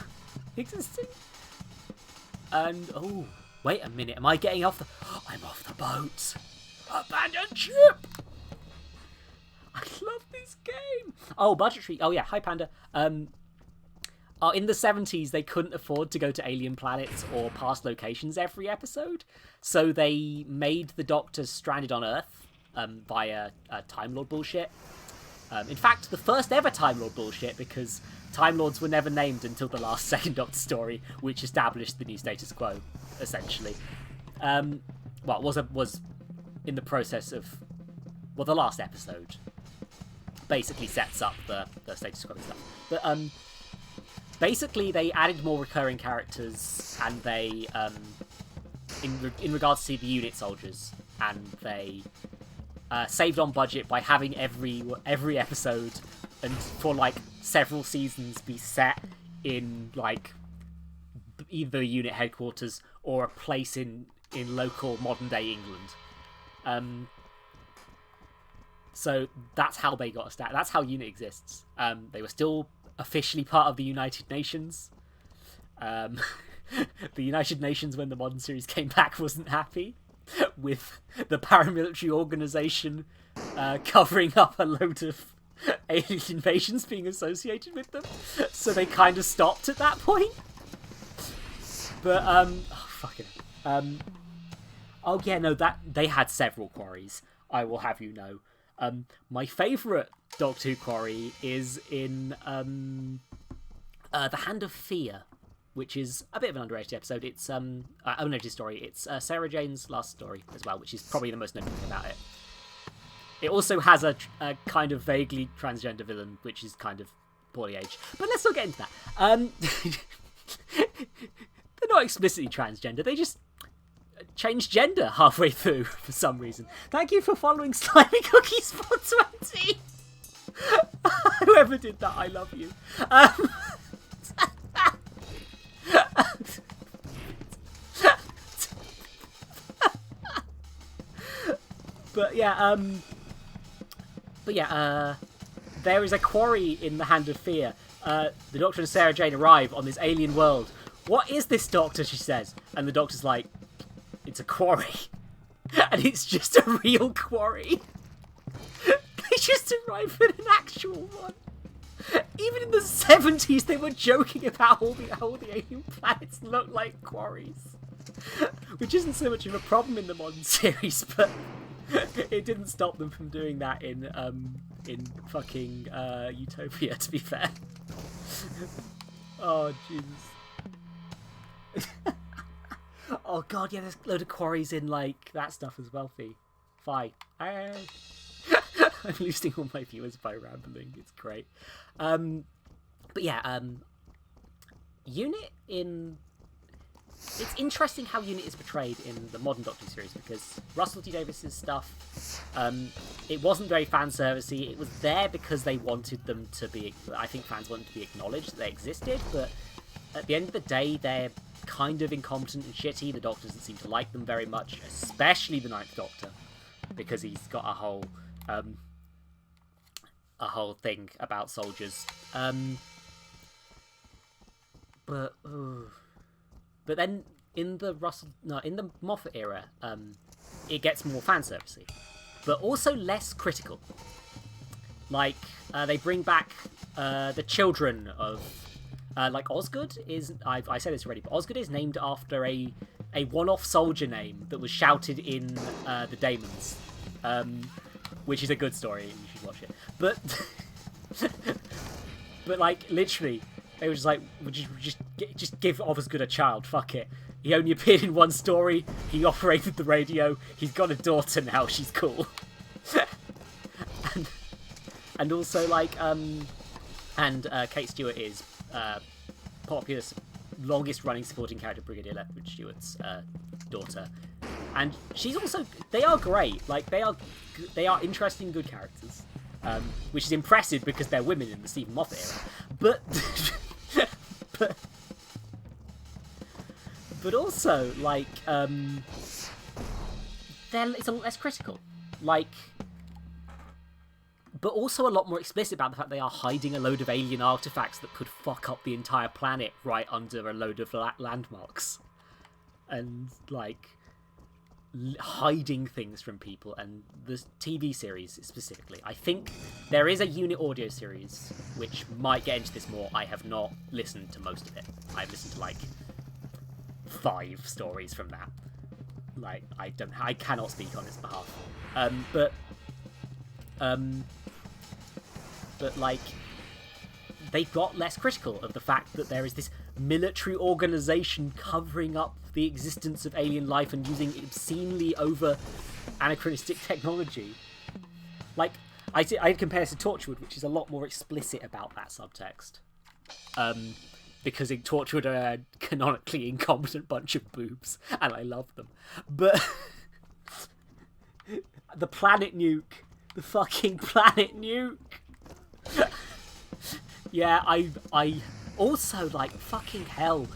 existing. And oh wait a minute, am I getting off the I'm off the boat. Abandoned ship. I love this game. Oh, budgetary. Oh yeah, hi Panda. In the 70s, they couldn't afford to go to alien planets or past locations every episode, so they made the Doctor stranded on Earth via Time Lord bullshit. In fact, the first ever Time Lord bullshit, because Time Lords were never named until the last Second Doctor story, which established the new status quo, essentially. Well, was in the process of... Well, the last episode basically sets up the status quo and stuff. But basically, they added more recurring characters, and they... in regards to the unit soldiers, and they saved on budget by having every episode and for like several seasons be set in like either unit headquarters or a place in local modern day England. So that's how they got a stat. That's how unit exists. They were still officially part of the United Nations. The United Nations, when the modern series came back, wasn't happy with the paramilitary organisation covering up a load of alien invasions being associated with them. So they kind of stopped at that point. But, oh yeah, no, that they had several quarries, I will have you know. My favourite Doctor Who quarry is in The Hand of Fear, which is a bit of an underrated episode. It's unrated story. It's Sarah Jane's last story as well, which is probably the most notable thing about it. It also has a kind of vaguely transgender villain, which is kind of poorly aged. But let's not get into that. They're not explicitly transgender. They just changed gender halfway through for some reason. Thank you for following Slimy Cookies for 20. Whoever did that, I love you. But yeah, there is a quarry in the Hand of Fear. The Doctor and Sarah Jane arrive on this alien world. What is this, Doctor? She says. And the Doctor's like, it's a quarry. And it's just a real quarry. They just arrived at an actual one. Even in the 70s, they were joking about how all the alien planets look like quarries. Which isn't so much of a problem in the modern series, but it didn't stop them from doing that in fucking Utopia, to be fair. Oh, Jesus. Oh, God, yeah, there's a load of quarries in, like, that stuff as well, Fi. I'm losing all my viewers by rambling. It's great. But yeah, Unit in... It's interesting how Unit is portrayed in the modern Doctor Who series, because Russell T Davies's stuff, it wasn't very fan-servicey. It was there because they wanted them to be... I think fans wanted to be acknowledged that they existed, but at the end of the day, they're kind of incompetent and shitty. The Doctor doesn't seem to like them very much, especially the Ninth Doctor, because he's got a whole thing about soldiers. But then in the Moffat era, it gets more fan servicey, but also less critical. Like they bring back the children of like Osgood is I said this already, but Osgood is named after a one-off soldier name that was shouted in the Daemons, which is a good story and you should watch it. But like literally, they were just like, would you just give Osgood a child? Fuck it. He only appeared in one story. He operated the radio. He's got a daughter now. She's cool. and also like Kate Stewart is Popular's longest running supporting character, Brigadier Lethbridge Stewart's daughter, and she's also, they are great. Like they are interesting, good characters, which is impressive because they're women in the Stephen Moffat era. But also like it's a lot less critical, like, but also a lot more explicit about the fact they are hiding a load of alien artifacts that could fuck up the entire planet right under a load of landmarks, and like hiding things from people. And the TV series specifically, I think there is a Unit audio series which might get into this more. I have not listened to most of it. I've listened to like 5 stories from that. Like I cannot speak on its behalf. But but like they got less critical of the fact that there is this military organization covering up the existence of alien life and using obscenely over anachronistic technology. Like, I compare this to Torchwood, which is a lot more explicit about that subtext. Because in Torchwood are a canonically incompetent bunch of boobs, and I love them. But the planet nuke. The fucking planet nuke. Yeah, I also, like, fucking hell.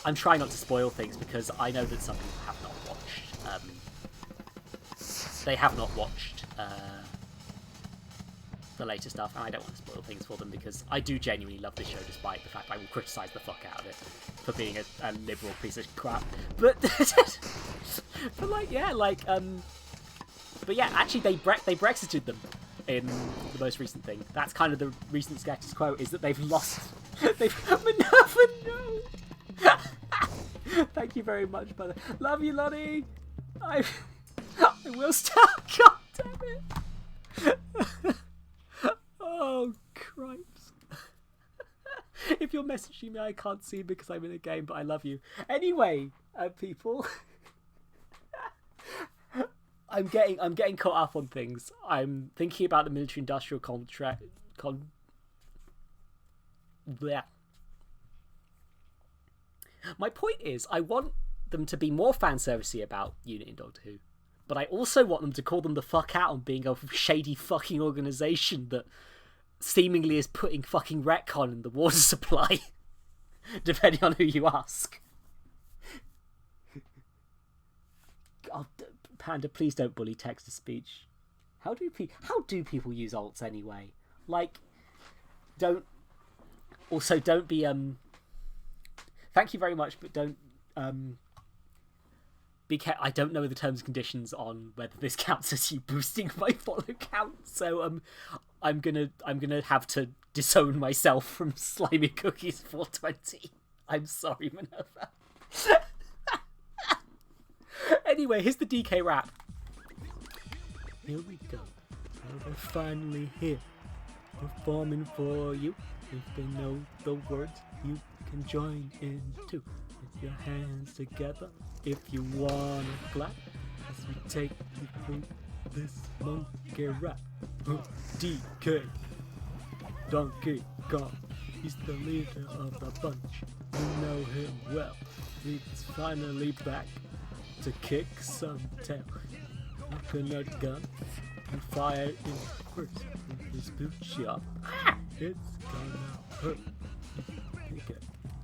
I'm trying not to spoil things because I know that some people have not watched. They have not watched the later stuff, and I don't want to spoil things for them because I do genuinely love this show, despite the fact I will criticise the fuck out of it for being a liberal piece of crap. But, but like, yeah, like, but yeah, actually they Brexited them in the most recent thing. That's kind of the recent status quo, is that they've lost. Minerva, no. Thank you very much, brother. Love you, Lonnie. I will stop. God damn it. Oh, Christ. If you're messaging me, I can't see because I'm in a game, but I love you. Anyway, people. I'm getting caught up on things. I'm thinking about the military-industrial contract. My point is, I want them to be more fan-servicey about Unit in Doctor Who, but I also want them to call them the fuck out on being a shady fucking organisation that seemingly is putting fucking retcon in the water supply, depending on who you ask. Oh, Panda, please don't bully text-to-speech. How do people use alts anyway? Like, don't be thank you very much, but don't I don't know the terms and conditions on whether this counts as you boosting my follow count, so I'm gonna have to disown myself from Slimy Cookies 420. I'm sorry, Minerva. Anyway, here's the DK rap. Here we go. We're finally here, performing for you. If they know the words, you can join in too. Put your hands together if you wanna clap as we take you through this monkey rap. DK, Donkey Kong, he's the leader of the bunch. You know him well. He's finally back to kick some tail. Coconut gun and fire in first with his boot shop. It's gonna hurt. Bigger,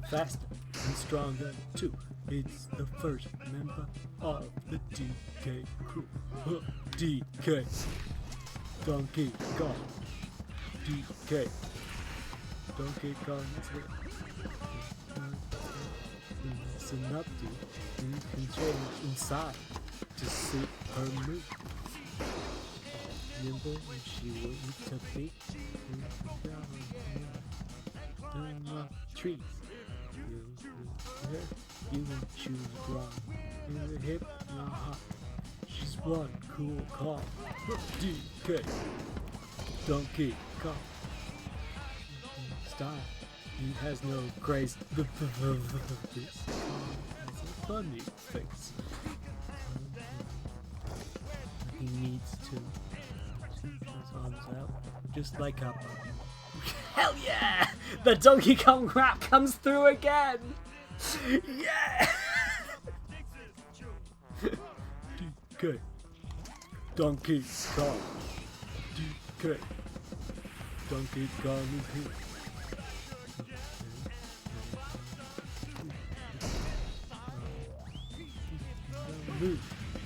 faster, and stronger too. It's the first member of the DK crew. DK, Donkey Kong. DK, Donkey Kong is here. Listen up, dude. You can change inside to suit her mood. Nimble and she wouldn't to be. Trees. You won't choose wrong. In the hip, your heart. She's one cool call. DK, Donkey Kong. Style. He has no craze. This has a funny face. He needs to shoot his arms out, just like a. Hell yeah! The Donkey Kong rap comes through again! Yeah! DK, Donkey Kong. DK, Donkey Kong is here.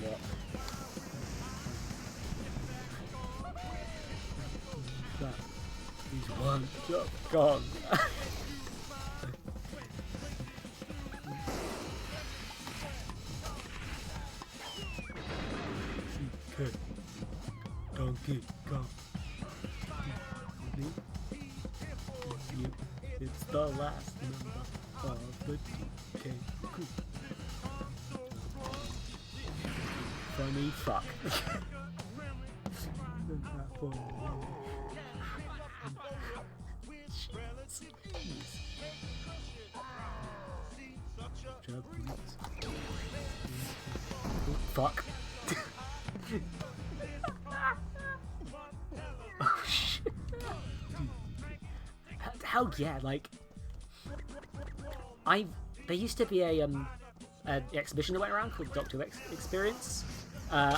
What? He's one job gone. DK, Donkey Kong. It's the last member of the DK crew. Funny fuck. Japanese. Fuck. Oh shit. Hell yeah, like there used to be an exhibition that went around called Doctor Experience.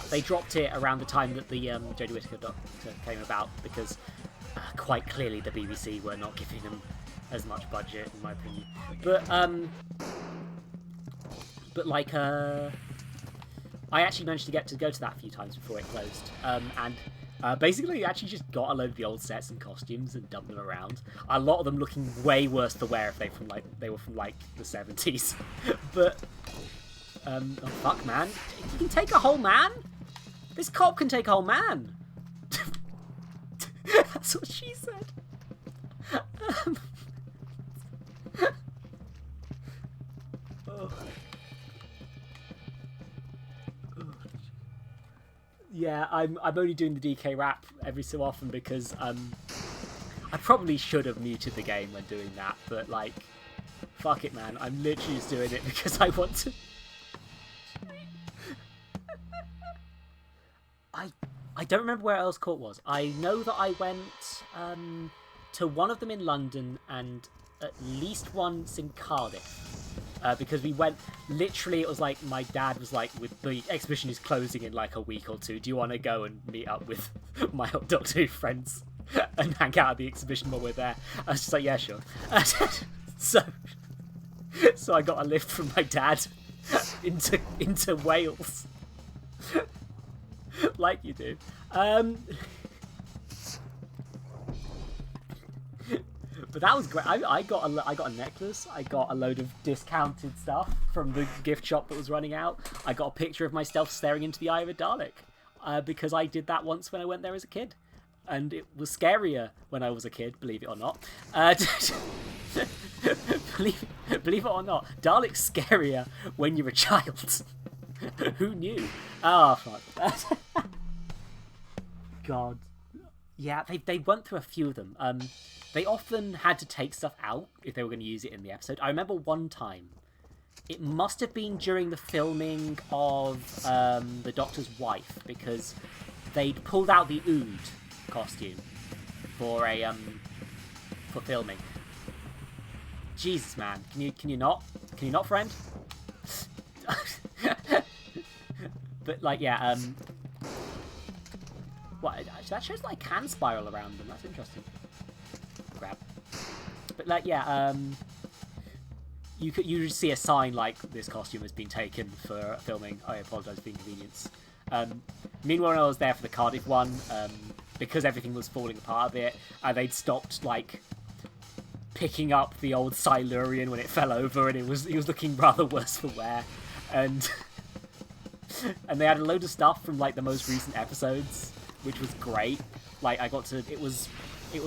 They dropped it around the time that the Jodie Whittaker Doctor came about because quite clearly the BBC were not giving them as much budget, in my opinion. But like I actually managed to go to that a few times before it closed, and basically actually just got a load of the old sets and costumes and dumped them around. A lot of them looking way worse for wear if they were from like the 70s. But oh fuck, man! You can take a whole man. This cop can take a whole man. That's what she said. Oh. Yeah, I'm only doing the DK rap every so often because I probably should have muted the game when doing that, but like, fuck it, man. I'm literally just doing it because I want to. I don't remember where Earl's Court was. I know that I went to one of them in London and at least once in Cardiff. Because we went, literally it was like my dad was like, with the exhibition is closing in like a week or two, do you want to go and meet up with my old Doctor Who friends and hang out at the exhibition while we're there? I was just like, yeah, sure. So I got a lift from my dad into Wales. Like you do. But that was great. I got a necklace. I got a load of discounted stuff from the gift shop that was running out. I got a picture of myself staring into the eye of a Dalek because I did that once when I went there as a kid, and it was scarier when I was a kid. Believe it or not. Believe it or not, Dalek's scarier when you're a child. Who knew? Oh fuck. God. Yeah, they went through a few of them. They often had to take stuff out if they were going to use it in the episode. I remember one time, it must have been during the filming of The Doctor's Wife, because they'd pulled out the Ood costume for filming. Jesus, man, can you not, friend? But like, yeah, what? That shows that I can spiral around them. That's interesting. Grab. But like, yeah, you just see a sign like this costume has been taken for filming. I apologise for the inconvenience. Meanwhile, when I was there for the Cardiff one, because everything was falling apart a bit, they'd stopped like picking up the old Silurian when it fell over, and he was looking rather worse for wear, and they had a load of stuff from like the most recent episodes, which was great. Like it was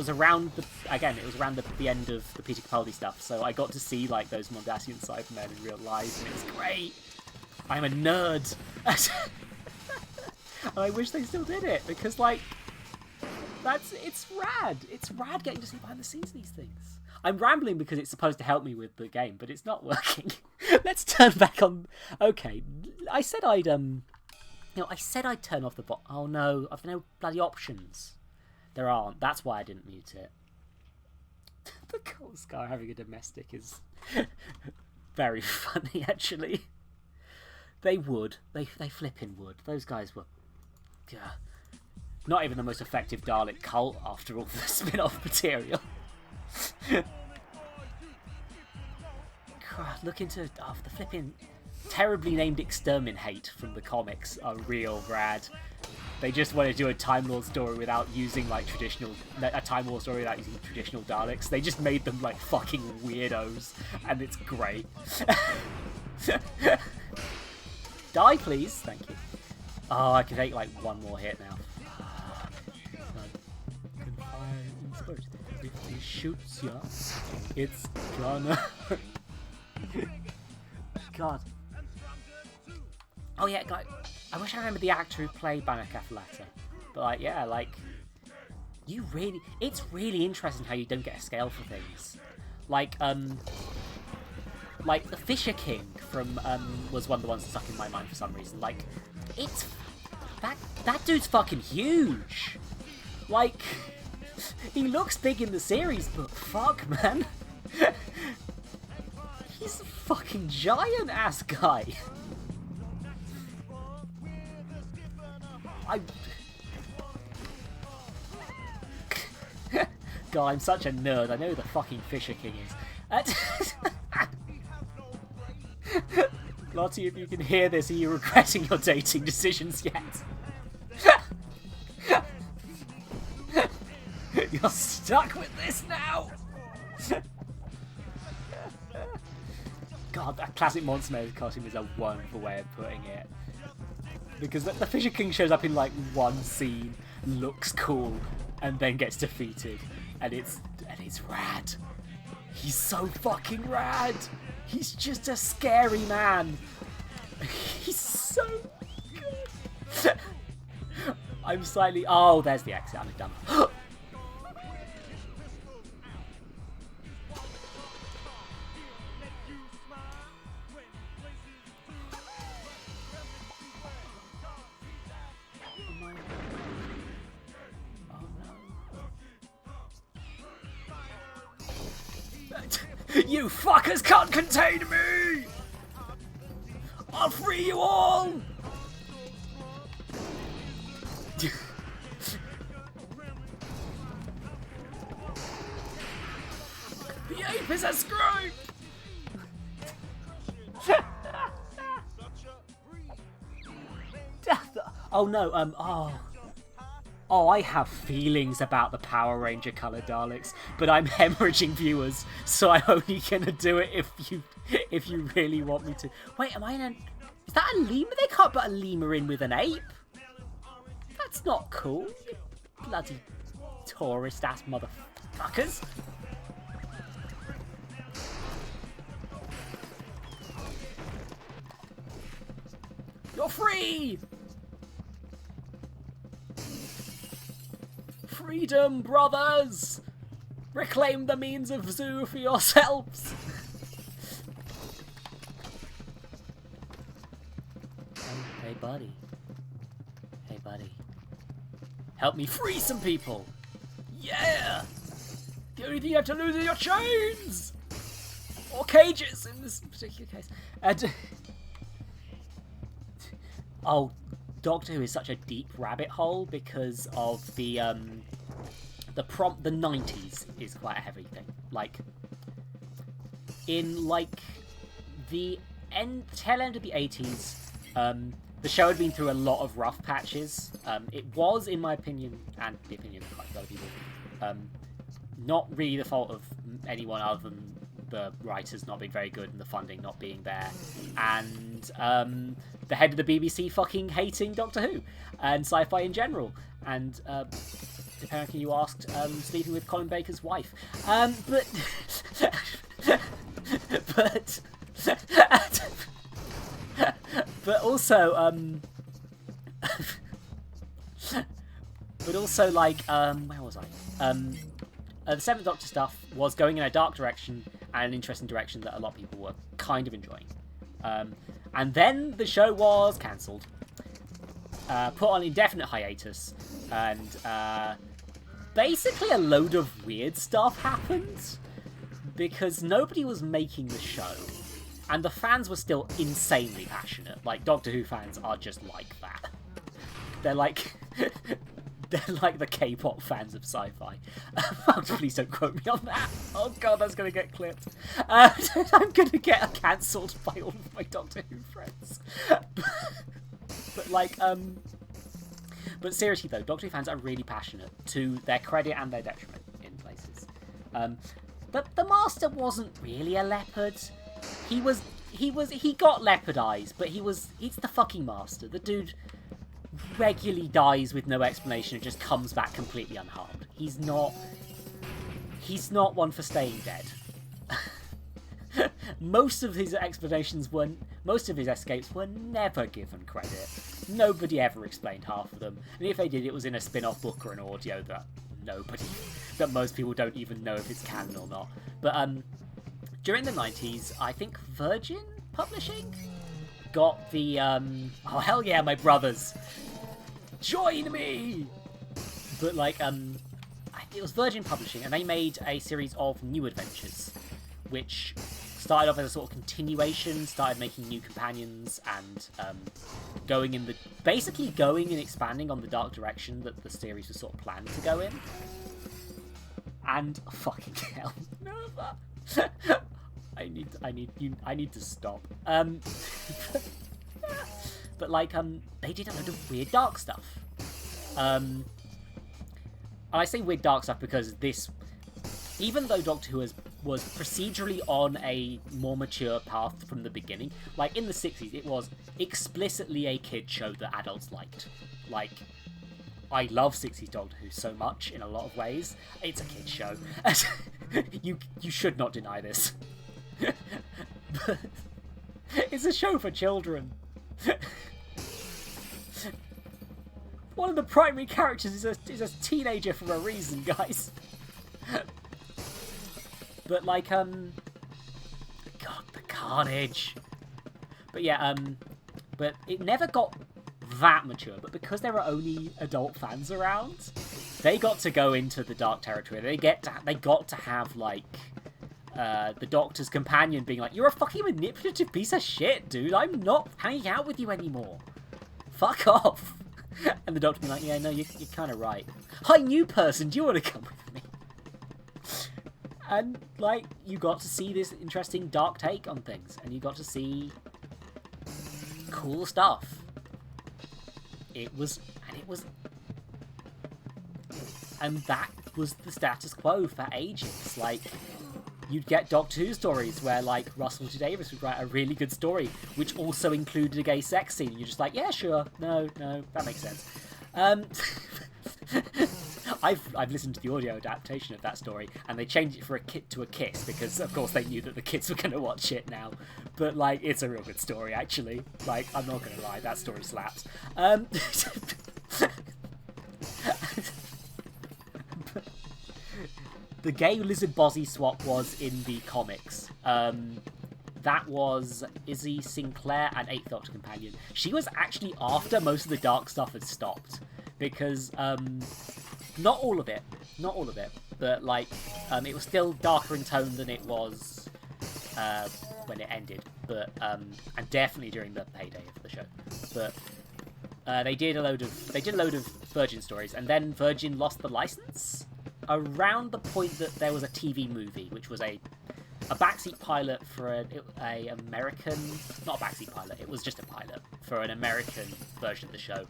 around the end of the Peter Capaldi stuff, so I got to see like those Mondasian Cybermen in real life, and it was great. I'm a nerd. And I wish they still did it, because like it's rad. It's rad getting to see behind the scenes of these things. I'm rambling because it's supposed to help me with the game, but it's not working. Let's turn back on. Okay, I said I'd turn off the bot. Oh no, I've no bloody options. There aren't. That's why I didn't mute it. The Cold Scar having a domestic is very funny, actually. They would. They flipping would. Those guys were not even the most effective Dalek cult after all the spin-off material. God, look into the flipping terribly named Exterminate from the comics are real rad. They just want to do a Time Lord story without using like traditional Daleks. They just made them like fucking weirdos, and it's great. Die, please. Thank you. Oh, I can take like one more hit now. If he shoots ya, it's gonna hurt. God. Oh yeah, God. I wish I remembered the actor who played Banner Cafalata. But like, yeah, like, it's really interesting how you don't get a scale for things. Like the Fisher King from was one of the ones that stuck in my mind for some reason. Like, it's that dude's fucking huge. Like, he looks big in the series, but fuck, man. He's a fucking giant ass guy. God, I'm such a nerd. I know who the fucking Fisher King is. Lottie, if you can hear this, are you regretting your dating decisions yet? You're stuck with this now! God, that classic Monster Maze costume is a wonderful way of putting it. Because the Fisher King shows up in like one scene, looks cool, and then gets defeated. And it's rad. He's so fucking rad! He's just a scary man. He's so good. I'm slightly... Oh, there's the exit. I'm done. You fuckers can't contain me! I'll free you all! The ape is escape! Oh no, Oh, I have feelings about the Power Ranger colour Daleks, but I'm hemorrhaging viewers, so I'm only gonna do it if you really want me to. Wait, am I in a... Is that a lemur? They can't put a lemur in with an ape. That's not cool, you bloody tourist-ass motherfuckers. You're free! Freedom, brothers! Reclaim the means of zoo for yourselves! Hey, buddy. Hey, buddy. Help me free some people! Yeah! The only thing you have to lose are your chains! Or cages, in this particular case. And... Oh, Doctor Who is such a deep rabbit hole because of the 90s is quite a heavy thing. Like, in like the tail end of the 80s, the show had been through a lot of rough patches. It was, in my opinion, and the opinion of quite a lot of people, not really the fault of anyone other than the writers not being very good and the funding not being there, and the head of the BBC fucking hating Doctor Who and sci-fi in general, and apparently you asked sleeping with Colin Baker's wife, but also like where was I? The Seventh Doctor stuff was going in a dark direction and an interesting direction that a lot of people were kind of enjoying. And then the show was cancelled, put on indefinite hiatus, and basically a load of weird stuff happened because nobody was making the show, and the fans were still insanely passionate. Like, Doctor Who fans are just like that. They're like... They're like the K-pop fans of sci-fi. Please don't quote me on that. Oh god, that's going to get clipped. I'm going to get cancelled by all of my Doctor Who friends. But seriously though, Doctor Who fans are really passionate, to their credit and their detriment in places. But the Master wasn't really a leopard. He got leopard eyes, but he's the fucking Master. The dude regularly dies with no explanation and just comes back completely unharmed. He's not one for staying dead. Most of his escapes were never given credit. Nobody ever explained half of them, and if they did, it was in a spin-off book or an audio that nobody, that most people don't even know if it's canon or not. But during the 90s, I think Virgin Publishing got the oh hell yeah, my brothers, join me. But like it was Virgin Publishing, and they made a series of New Adventures, which started off as a sort of continuation, started making new companions, and basically going and expanding on the dark direction that the series was sort of planned to go in. And fucking hell, Nova, I need to stop. But like they did a lot of weird dark stuff. And I say weird dark stuff because this, even though Doctor Who was procedurally on a more mature path from the beginning, like in the 60s, it was explicitly a kid show that adults liked. Like, I love 60s Doctor Who so much in a lot of ways. It's a kid show. You should not deny this. But it's a show for children. One of the primary characters is a teenager for a reason, guys. But like, God, the carnage. But yeah, but it never got that mature. But because there were only adult fans around, they got to go into the dark territory. They got to have like the Doctor's companion being like, "You're a fucking manipulative piece of shit, dude. I'm not hanging out with you anymore. Fuck off." And the Doctor being like, "Yeah, no, you're kind of right. Hi, new person. Do you want to come with me?" And like, you got to see this interesting dark take on things, and you got to see cool stuff. And that was the status quo for ages. Like, you'd get Doctor Who stories where, like, Russell T Davies would write a really good story, which also included a gay sex scene. You're just like, yeah, sure, no, that makes sense. I've listened to the audio adaptation of that story, and they changed it to a kiss because, of course, they knew that the kids were going to watch it now. But like, it's a real good story, actually. Like, I'm not going to lie, that story slaps. The gay lizard Bozzy swap was in the comics. That was Izzy Sinclair, an 8th Doctor companion. She was actually after most of the dark stuff had stopped, because not all of it, but like it was still darker in tone than it was when it ended, but and definitely during the heyday of the show. But they did a load of Virgin stories, and then Virgin lost the license around the point that there was a TV movie, which was a backseat pilot for a American, not a backseat pilot, it was just a pilot for an American version of the show,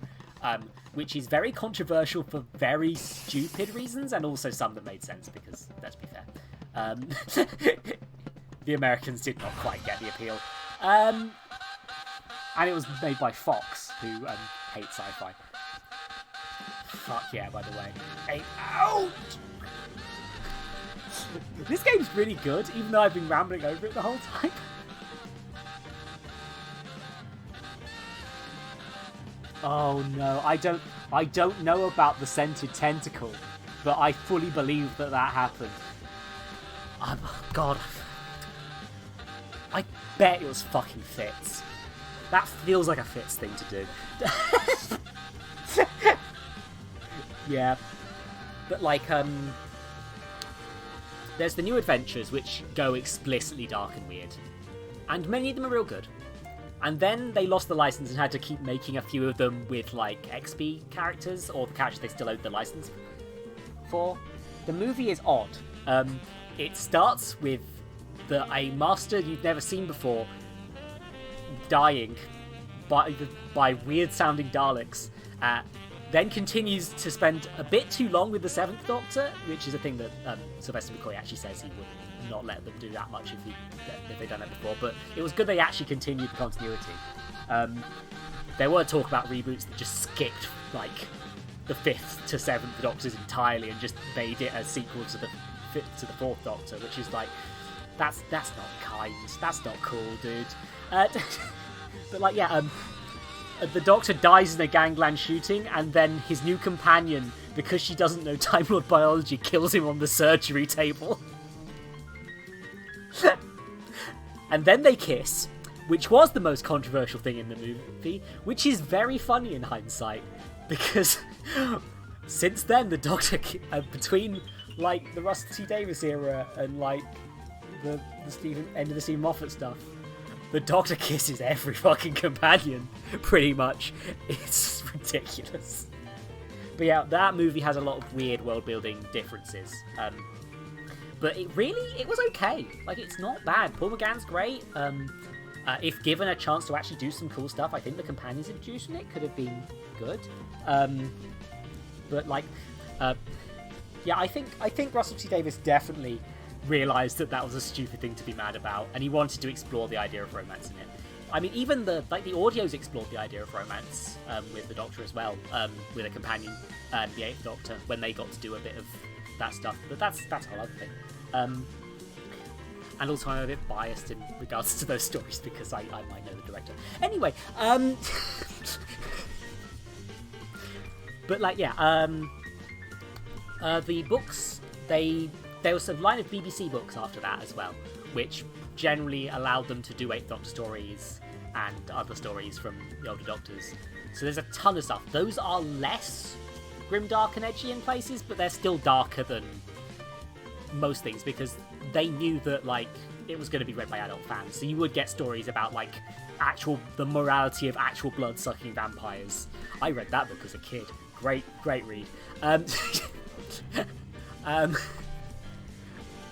which is very controversial for very stupid reasons, and also some that made sense because, let's be fair, the Americans did not quite get the appeal. And it was made by Fox, who hate sci-fi. Fuck yeah, by the way. Ape Out! This game's really good, even though I've been rambling over it the whole time. Oh no, I don't know about the scented tentacle, but I fully believe that happened. Oh god. I bet it was fucking Fitz. That feels like a Fitz thing to do. Yeah. But like, there's the New Adventures, which go explicitly dark and weird. And many of them are real good. And then they lost the license and had to keep making a few of them with, like, XP characters, or the characters they still owed the license for. The movie is odd. It starts with a master you've never seen before dying by weird-sounding Daleks, then continues to spend a bit too long with the 7th Doctor, which is a thing that Sylvester McCoy actually says he would not let them do that much if they'd done it before, but it was good they actually continued the continuity. There were talk about reboots that just skipped, like, the 5th to 7th Doctors entirely and just made it a sequel to the 4th Doctor, which is like, that's not kind, that's not cool, dude. But like, yeah, the Doctor dies in a gangland shooting, and then his new companion because she doesn't know Time Lord biology, kills him on the surgery table. And then they kiss, which was the most controversial thing in the movie, which is very funny in hindsight, because since then the Doctor, between like the Russell T Davies era and like the end of the Stephen Moffat stuff, the Doctor kisses every fucking companion, pretty much. It's ridiculous. But yeah, that movie has a lot of weird world-building differences. But it was okay. Like, it's not bad. Paul McGann's great. If given a chance to actually do some cool stuff, I think the companions introducing it could have been good. But like, yeah, I think Russell T Davies definitely realised that was a stupid thing to be mad about, and he wanted to explore the idea of romance in it. I mean, even the audios explored the idea of romance with the Doctor as well, with a companion and the Eighth Doctor when they got to do a bit of that stuff. But that's a whole other thing. And also I'm a bit biased in regards to those stories because I might know the director. Anyway, but like, yeah, the books, there was a line of BBC books after that as well, which generally allowed them to do Eighth Doctor stories and other stories from the older Doctors. So there's a ton of stuff. Those are less grimdark and edgy in places, but they're still darker than most things because they knew that like it was going to be read by adult fans. So you would get stories about like the morality of actual blood-sucking vampires. I read that book as a kid. Great read. And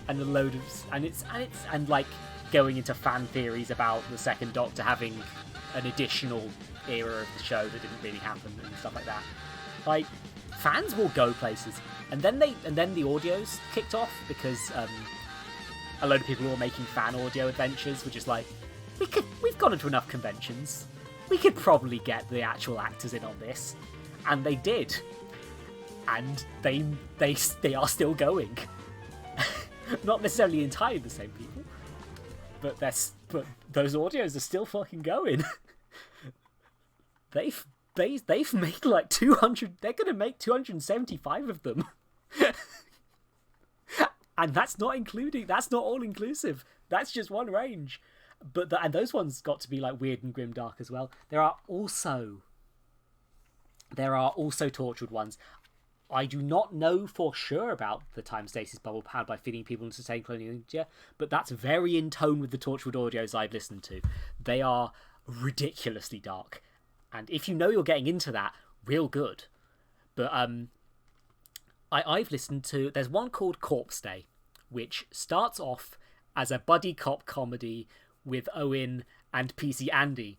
a load of and like going into fan theories about the Second Doctor having an additional era of the show that didn't really happen and stuff like that. Like, fans will go places, and then the audios kicked off because a load of people were making fan audio adventures, which is like, we've gone into enough conventions, we could probably get the actual actors in on this, and they did, and they are still going. Not necessarily entirely the same people, but those audios are still fucking going. They've made like 200. They're gonna make 275 of them, and that's not all inclusive. That's just one range. But and those ones got to be like weird and grimdark as well. There are also tortured ones. I do not know for sure about the time stasis bubble powered by feeding people into sustained colonial energy, but that's very in tone with the Torchwood audios I've listened to. They are ridiculously dark, and if you know you're getting into that, real good. But I've listened to, there's one called Corpse Day, which starts off as a buddy cop comedy with Owen and PC Andy,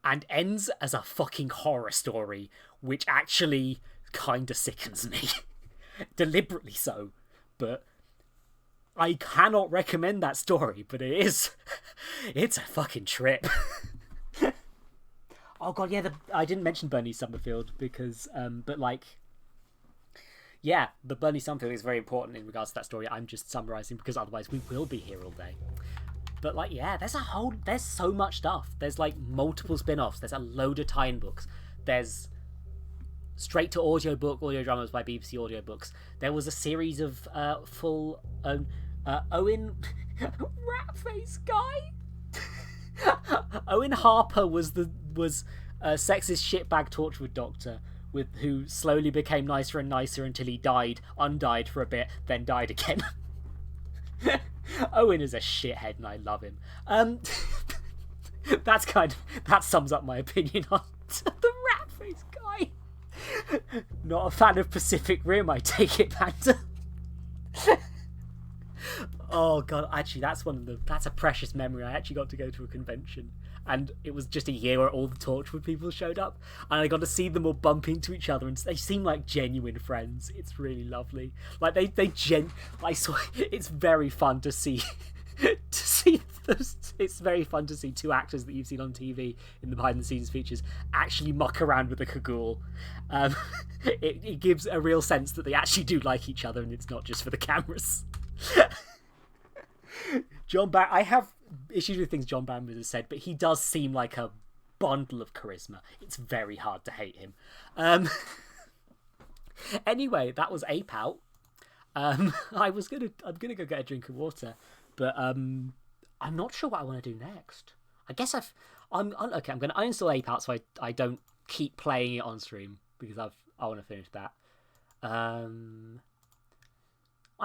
and ends as a fucking horror story, which actually kind of sickens me. Deliberately so. But I cannot recommend that story, but it's a fucking trip. Oh god, yeah, I didn't mention Bernie Summerfield because, but like, yeah, the Bernie Summerfield is very important in regards to that story. I'm just summarising because otherwise we will be here all day. But like, yeah, there's so much stuff. There's like multiple spin-offs. There's a load of tie-in books. There's straight to audio dramas by BBC Audiobooks. There was a series of full Owen rat face guy. Owen Harper was sexist shitbag Torchwood Doctor who slowly became nicer and nicer until he undied for a bit, then died again. Owen is a shithead and I love him. That sums up my opinion on the rat face guy. Not a fan of Pacific Rim, I take it, Panda. Oh god, actually that's a precious memory. I actually got to go to a convention, and it was just a year where all the Torchwood people showed up, and I got to see them all bump into each other, and they seem like genuine friends. It's really lovely. Like I saw. It's very fun to see. It's very fun to see two actors that you've seen on TV in the behind the scenes features actually muck around with a Kagul. It gives a real sense that they actually do like each other, and it's not just for the cameras. I have issues with things John Barrowman has said, but he does seem like a bundle of charisma. It's very hard to hate him. Anyway, that was Ape Out. I'm gonna go get a drink of water, but I'm not sure what I want to do next. I guess I'm okay. I'm gonna uninstall Ape Out so I don't keep playing it on stream because I want to finish that. I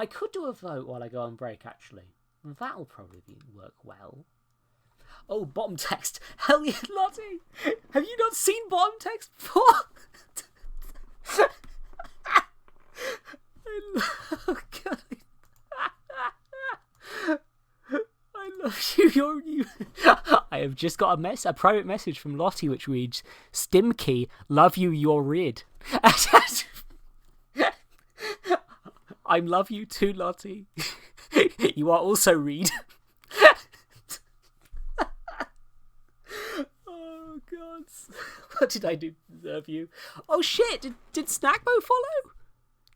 could do a vote while I go on break, actually. That'll probably work well. Oh, bottom text. Hell yeah, Lottie! Have you not seen bottom text before? Oh, God. I love you. You. I have just got a private message from Lottie which reads, Stimkey, love you, you're rid. I love you too, Lottie. You are also Reed. Oh, God. What did I do to deserve you? Oh, shit. Did Snackbo follow?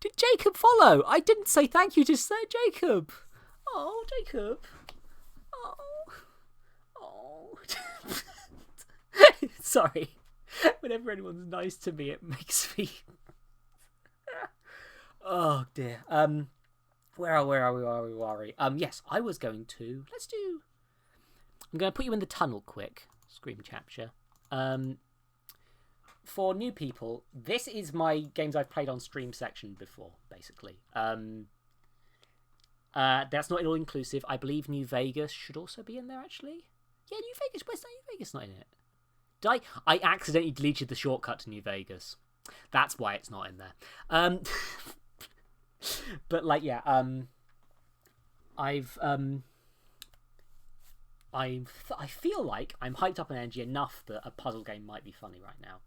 Did Jacob follow? I didn't say thank you to Jacob. Oh, Jacob. Oh. Sorry. Whenever anyone's nice to me, it makes me... Oh dear. Where are we? Yes, I was going to. I'm going to put you in the tunnel quick. Screen capture. For new people, this is my games I've played on stream section before, basically. That's not all inclusive. I believe New Vegas should also be in there, actually. Yeah, New Vegas. Where's New Vegas not in it? I accidentally deleted the shortcut to New Vegas. That's why it's not in there. But like, yeah, I feel like I'm hyped up on energy enough that a puzzle game might be funny right now,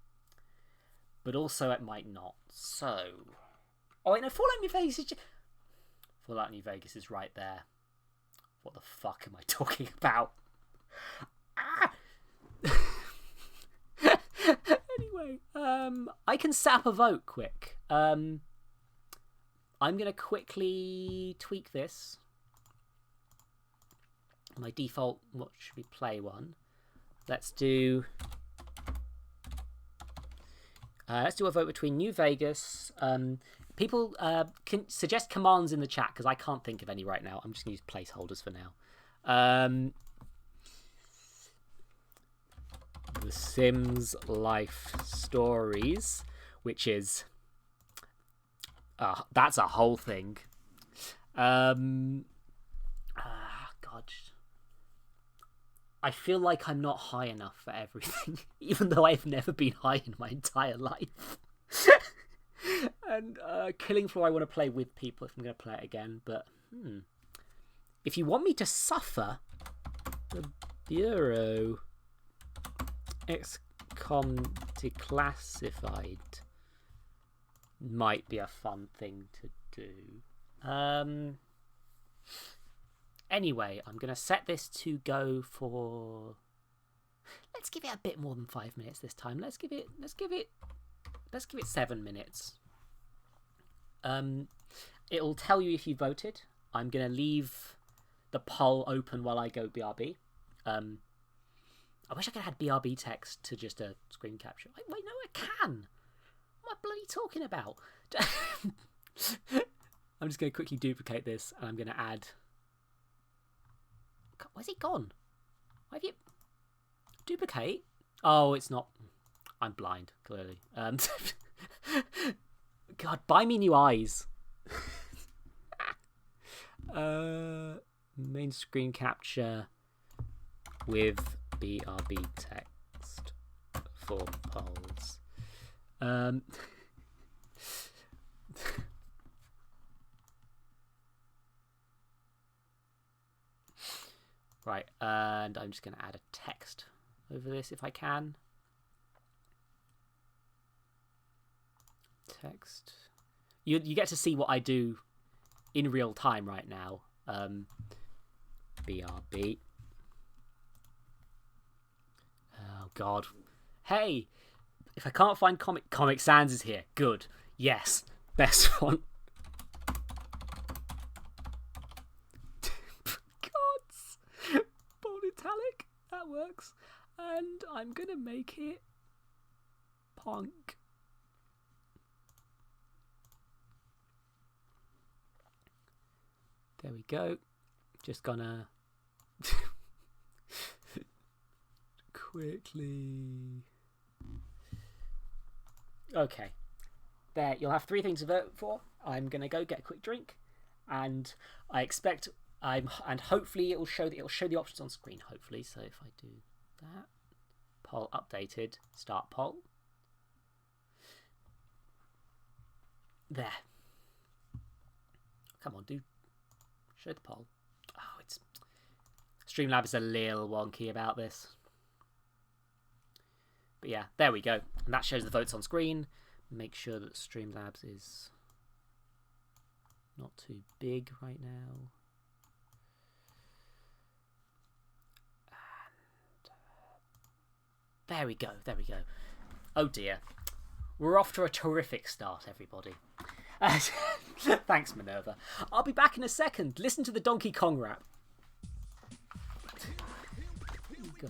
but also it might not. So, oh wait, no, Fallout New Vegas is right there. What the fuck am I talking about? Anyway, I can set up a vote quick. I'm going to quickly tweak this. My default, what should we play one? Let's do a vote between New Vegas. People can suggest commands in the chat because I can't think of any right now. I'm just going to use placeholders for now. The Sims Life Stories, which is... that's a whole thing. God. I feel like I'm not high enough for everything, even though I've never been high in my entire life. And Killing Floor I want to play with people if I'm going to play it again, but if you want me to suffer, the Bureau XCOM Declassified might be a fun thing to do. Anyway, I'm going to set this to go for... Let's give it a bit more than 5 minutes this time. Let's give it 7 minutes. It'll tell you if you voted. I'm going to leave the poll open while I go BRB. I wish I could add BRB text to just a screen capture. Wait, no, I can. What am I bloody talking about? I'm just going to quickly duplicate this and I'm going to add... Where's it gone? Why have you... Duplicate? Oh, it's not... I'm blind, clearly. God, buy me new eyes. Main screen capture with BRB text for polls. Right, and I'm just going to add a text over this if I can. Text. You get to see what I do in real time right now. BRB. Oh, God. Hey! If I can't find Comic Sans is here. Good. Yes. Best font. Italic, that works, and I'm gonna make it punk. we go. Just gonna quickly. Okay. There, you'll have 3 things to vote for. I'm gonna go get a quick drink, and I expect and hopefully it'll show the options on screen. Hopefully, so if I do that, poll updated, start poll. There. Come on, dude. Show the poll. Oh, it's Streamlab is a little wonky about this, but yeah, there we go, and that shows the votes on screen. Make sure that Streamlabs is not too big right now. And there we go, there we go. Oh dear. We're off to a terrific start, everybody. Thanks, Minerva. I'll be back in a second. Listen to the Donkey Kong rap. Go.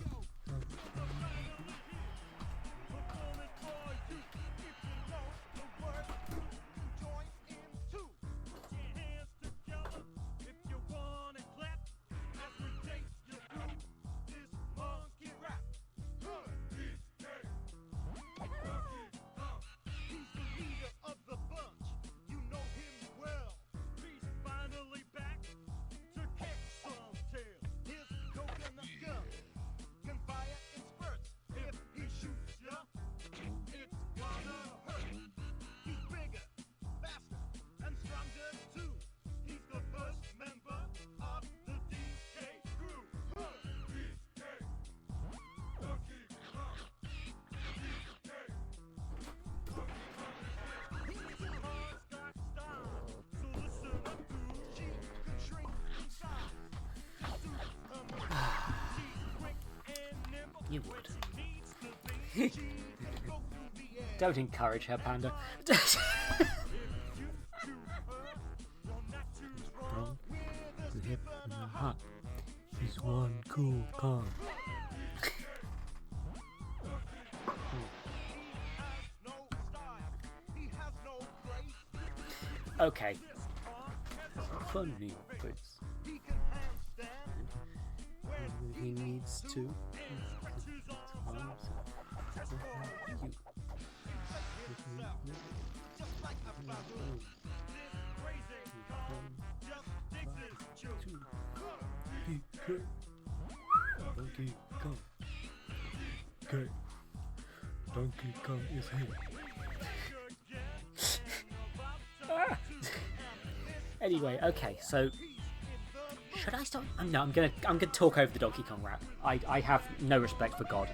You would. Don't encourage her, Panda. From the hip and the heart is one cool Kong. Okay. Funny face. He needs to. Donkey Kong. Okay. Donkey Kong is here. Anyway, okay, so should I start? No, I'm gonna talk over the Donkey Kong rap. I have no respect for God.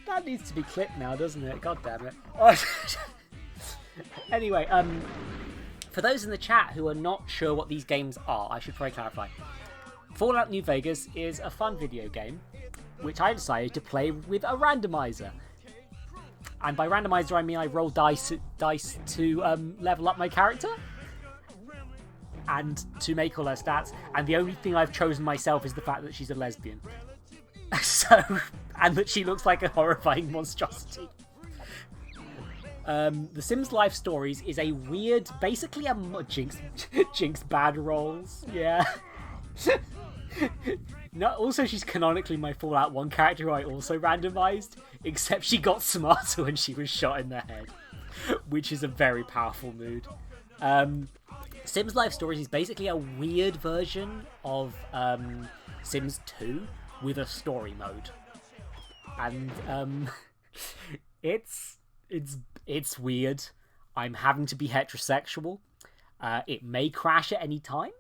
That needs to be clipped now, doesn't it? God damn it. Anyway, for those in the chat who are not sure what these games are, I should probably clarify. Fallout New Vegas is a fun video game, which I decided to play with a randomizer. And by randomizer, I mean I roll dice to level up my character and to make all her stats. And the only thing I've chosen myself is the fact that she's a lesbian. And that she looks like a horrifying monstrosity. The Sims Life Stories is a weird, basically a Jinx bad rolls. Yeah. No, also, she's canonically my Fallout 1 character who I also randomized, except she got smarter when she was shot in the head, which is a very powerful mood. Sims Life Stories is basically a weird version of Sims 2 with a story mode, and it's weird. I'm having to be heterosexual. It may crash at any time,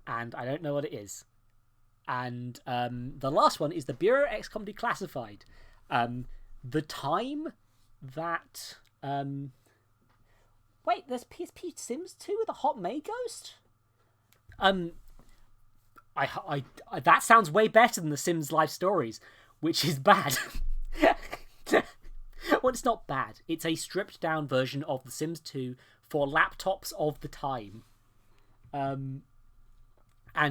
and I don't know what it is. And the last one is the Bureau Xcom Declassified. The time that wait, there's PSP Sims 2 with a hot May ghost? I that sounds way better than the Sims Life Stories, which is bad. Well, it's not bad. It's a stripped down version of The Sims 2 for laptops of the time. And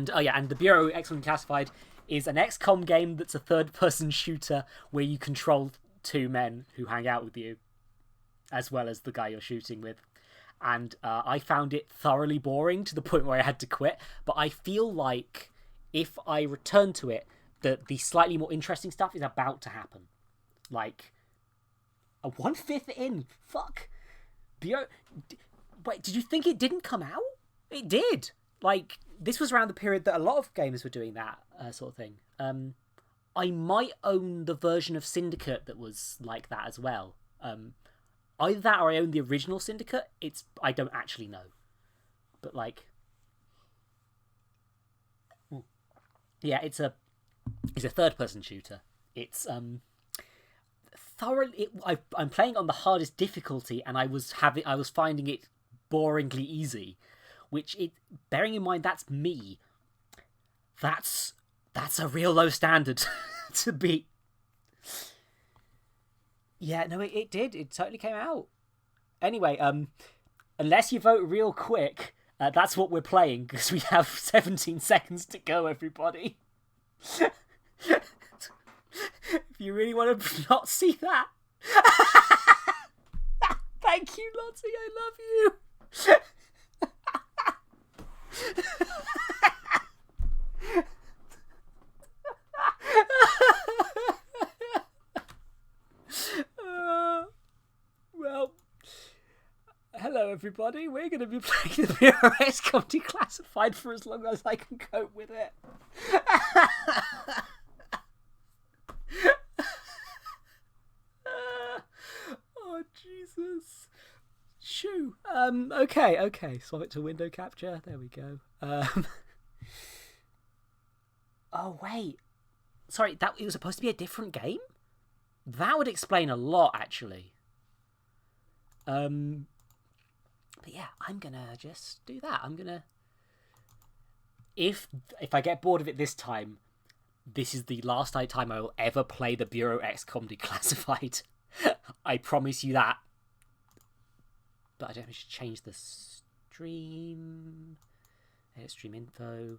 the Bureau XCOM Declassified is an XCOM game that's a third-person shooter where you control 2 men who hang out with you. as well as the guy you're shooting with. And I found it thoroughly boring to the point where I had to quit. But I feel like if I return to it, the slightly more interesting stuff is about to happen. Like, a 1/5 in. Fuck. Wait, did you think it didn't come out? It did. Like, this was around the period that a lot of gamers were doing that sort of thing. I might own the version of Syndicate that was like that as well. Either that or I own the original Syndicate. I don't actually know. But, like... yeah, it's a third-person shooter. It's, thoroughly... I'm playing on the hardest difficulty, and I was finding it boringly easy. Bearing in mind that's me, that's a real low standard to beat. Yeah, no, it did. It totally came out. Anyway, unless you vote real quick, that's what we're playing, because we have 17 seconds to go, everybody. If you really want to not see that. Thank you, Lottie, I love you. Well, hello everybody. We're going to be playing the Xcom Declassified for as long as I can cope with it. Oh Jesus! Shoo. Okay. Swap it to window capture. There we go. Oh wait, sorry. It was supposed to be a different game. That would explain a lot, actually. But yeah, I'm gonna just do that. I'm gonna... If I get bored of it this time, this is the last time I will ever play the Bureau XCOM Declassified. I promise you that. But I don't know if I should change the stream. Stream info.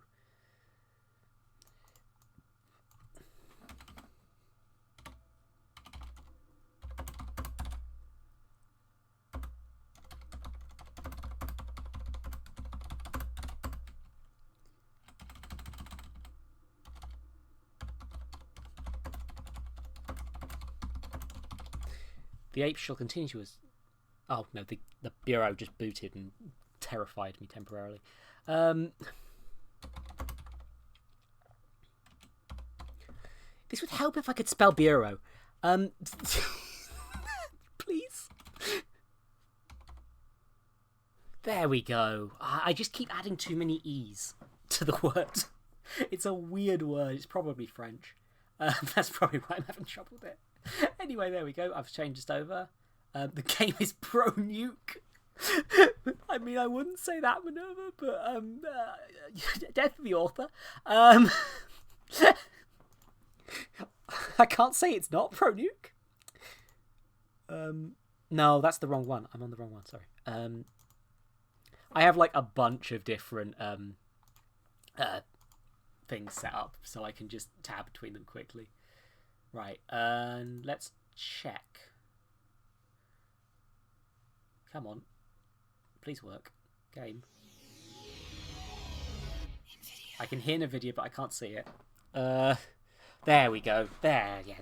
The ape shall continue to us. Oh no, the Bureau just booted and terrified me temporarily. This would help if I could spell Bureau. Please. There we go. I just keep adding too many E's to the word. It's a weird word. It's probably French. That's probably why I'm having trouble with it. Anyway, there we go. I've changed it over. The game is pro nuke. I mean, I wouldn't say that, Minerva, but death of the author. I can't say it's not pro nuke. No, that's the wrong one. I'm on the wrong one. Sorry. I have like a bunch of different things set up, so I can just tab between them quickly. Right, and let's check. Come on. Please work. Game. I can hear the video, but I can't see it. There we go. There we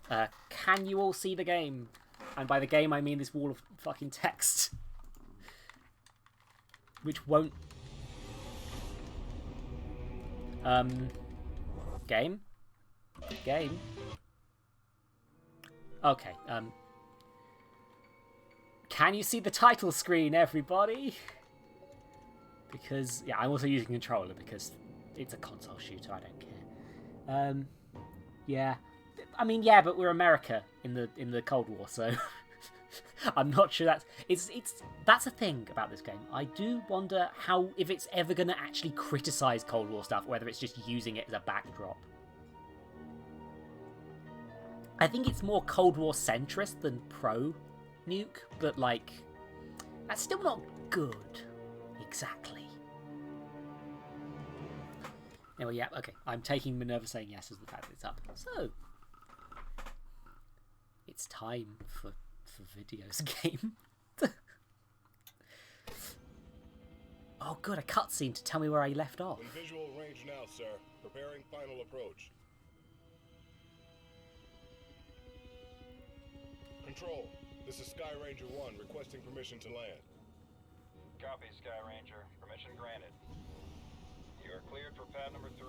are. Can you all see the game? And by the game, I mean this wall of fucking text. Which won't... Game? Game? Okay, can you see the title screen, everybody? Because, yeah, I'm also using a controller because it's a console shooter, I don't care. Yeah. I mean, yeah, but we're America in the Cold War, so... I'm not sure that's a thing about this game. I do wonder if it's ever going to actually criticise Cold War stuff, whether it's just using it as a backdrop. I think it's more Cold War centrist than pro-nuke, but, like, that's still not good. Exactly. Anyway, yeah, okay. I'm taking Minerva saying yes as the fact that it's up. So, it's time for for videos game. Oh, good, a cutscene to tell me where I left off. In visual range now, sir. Preparing final approach. Control, this is Sky Ranger 1 requesting permission to land. Copy, Sky Ranger. Permission granted. You are cleared for pad number 3.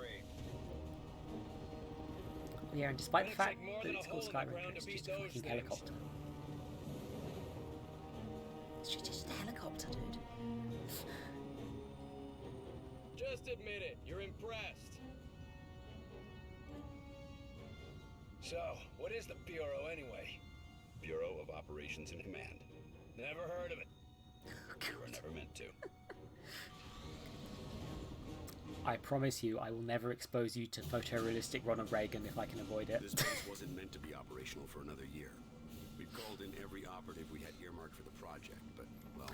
Yeah, and despite the fact that it's called Sky Ranger, it's just a fucking helicopter. It's just a helicopter, dude. Just admit it, you're impressed. So, what is the Bureau anyway? Bureau of Operations and Command. Never heard of it. You were never meant to. I promise you, I will never expose you to photorealistic Ronald Reagan if I can avoid it. This base wasn't meant to be operational for another year. We've called in every operative we had earmarked for the project, but, well,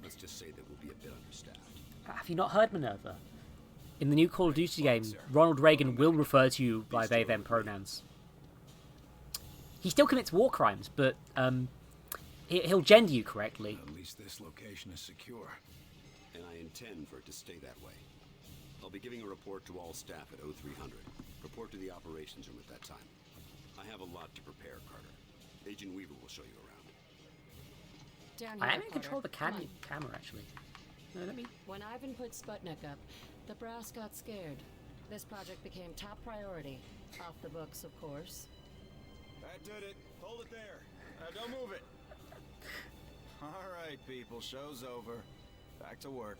let's just say that we'll be a bit understaffed. Have you not heard, Minerva? In the new Call of Duty game, Ronald Reagan will refer to you by they-them pronouns. He still commits war crimes, but he'll gender you correctly. At least this location is secure. And I intend for it to stay that way. I'll be giving a report to all staff at 0300. Report to the operations room at that time. I have a lot to prepare, Carter. Agent Weaver will show you around. Down I here, am in control of the camera, actually. No, let me... When Ivan put Sputnik up, the brass got scared. This project became top priority. Off the books, of course. That did it. Hold it there. Don't move it. All right, people. Show's over. Back to work.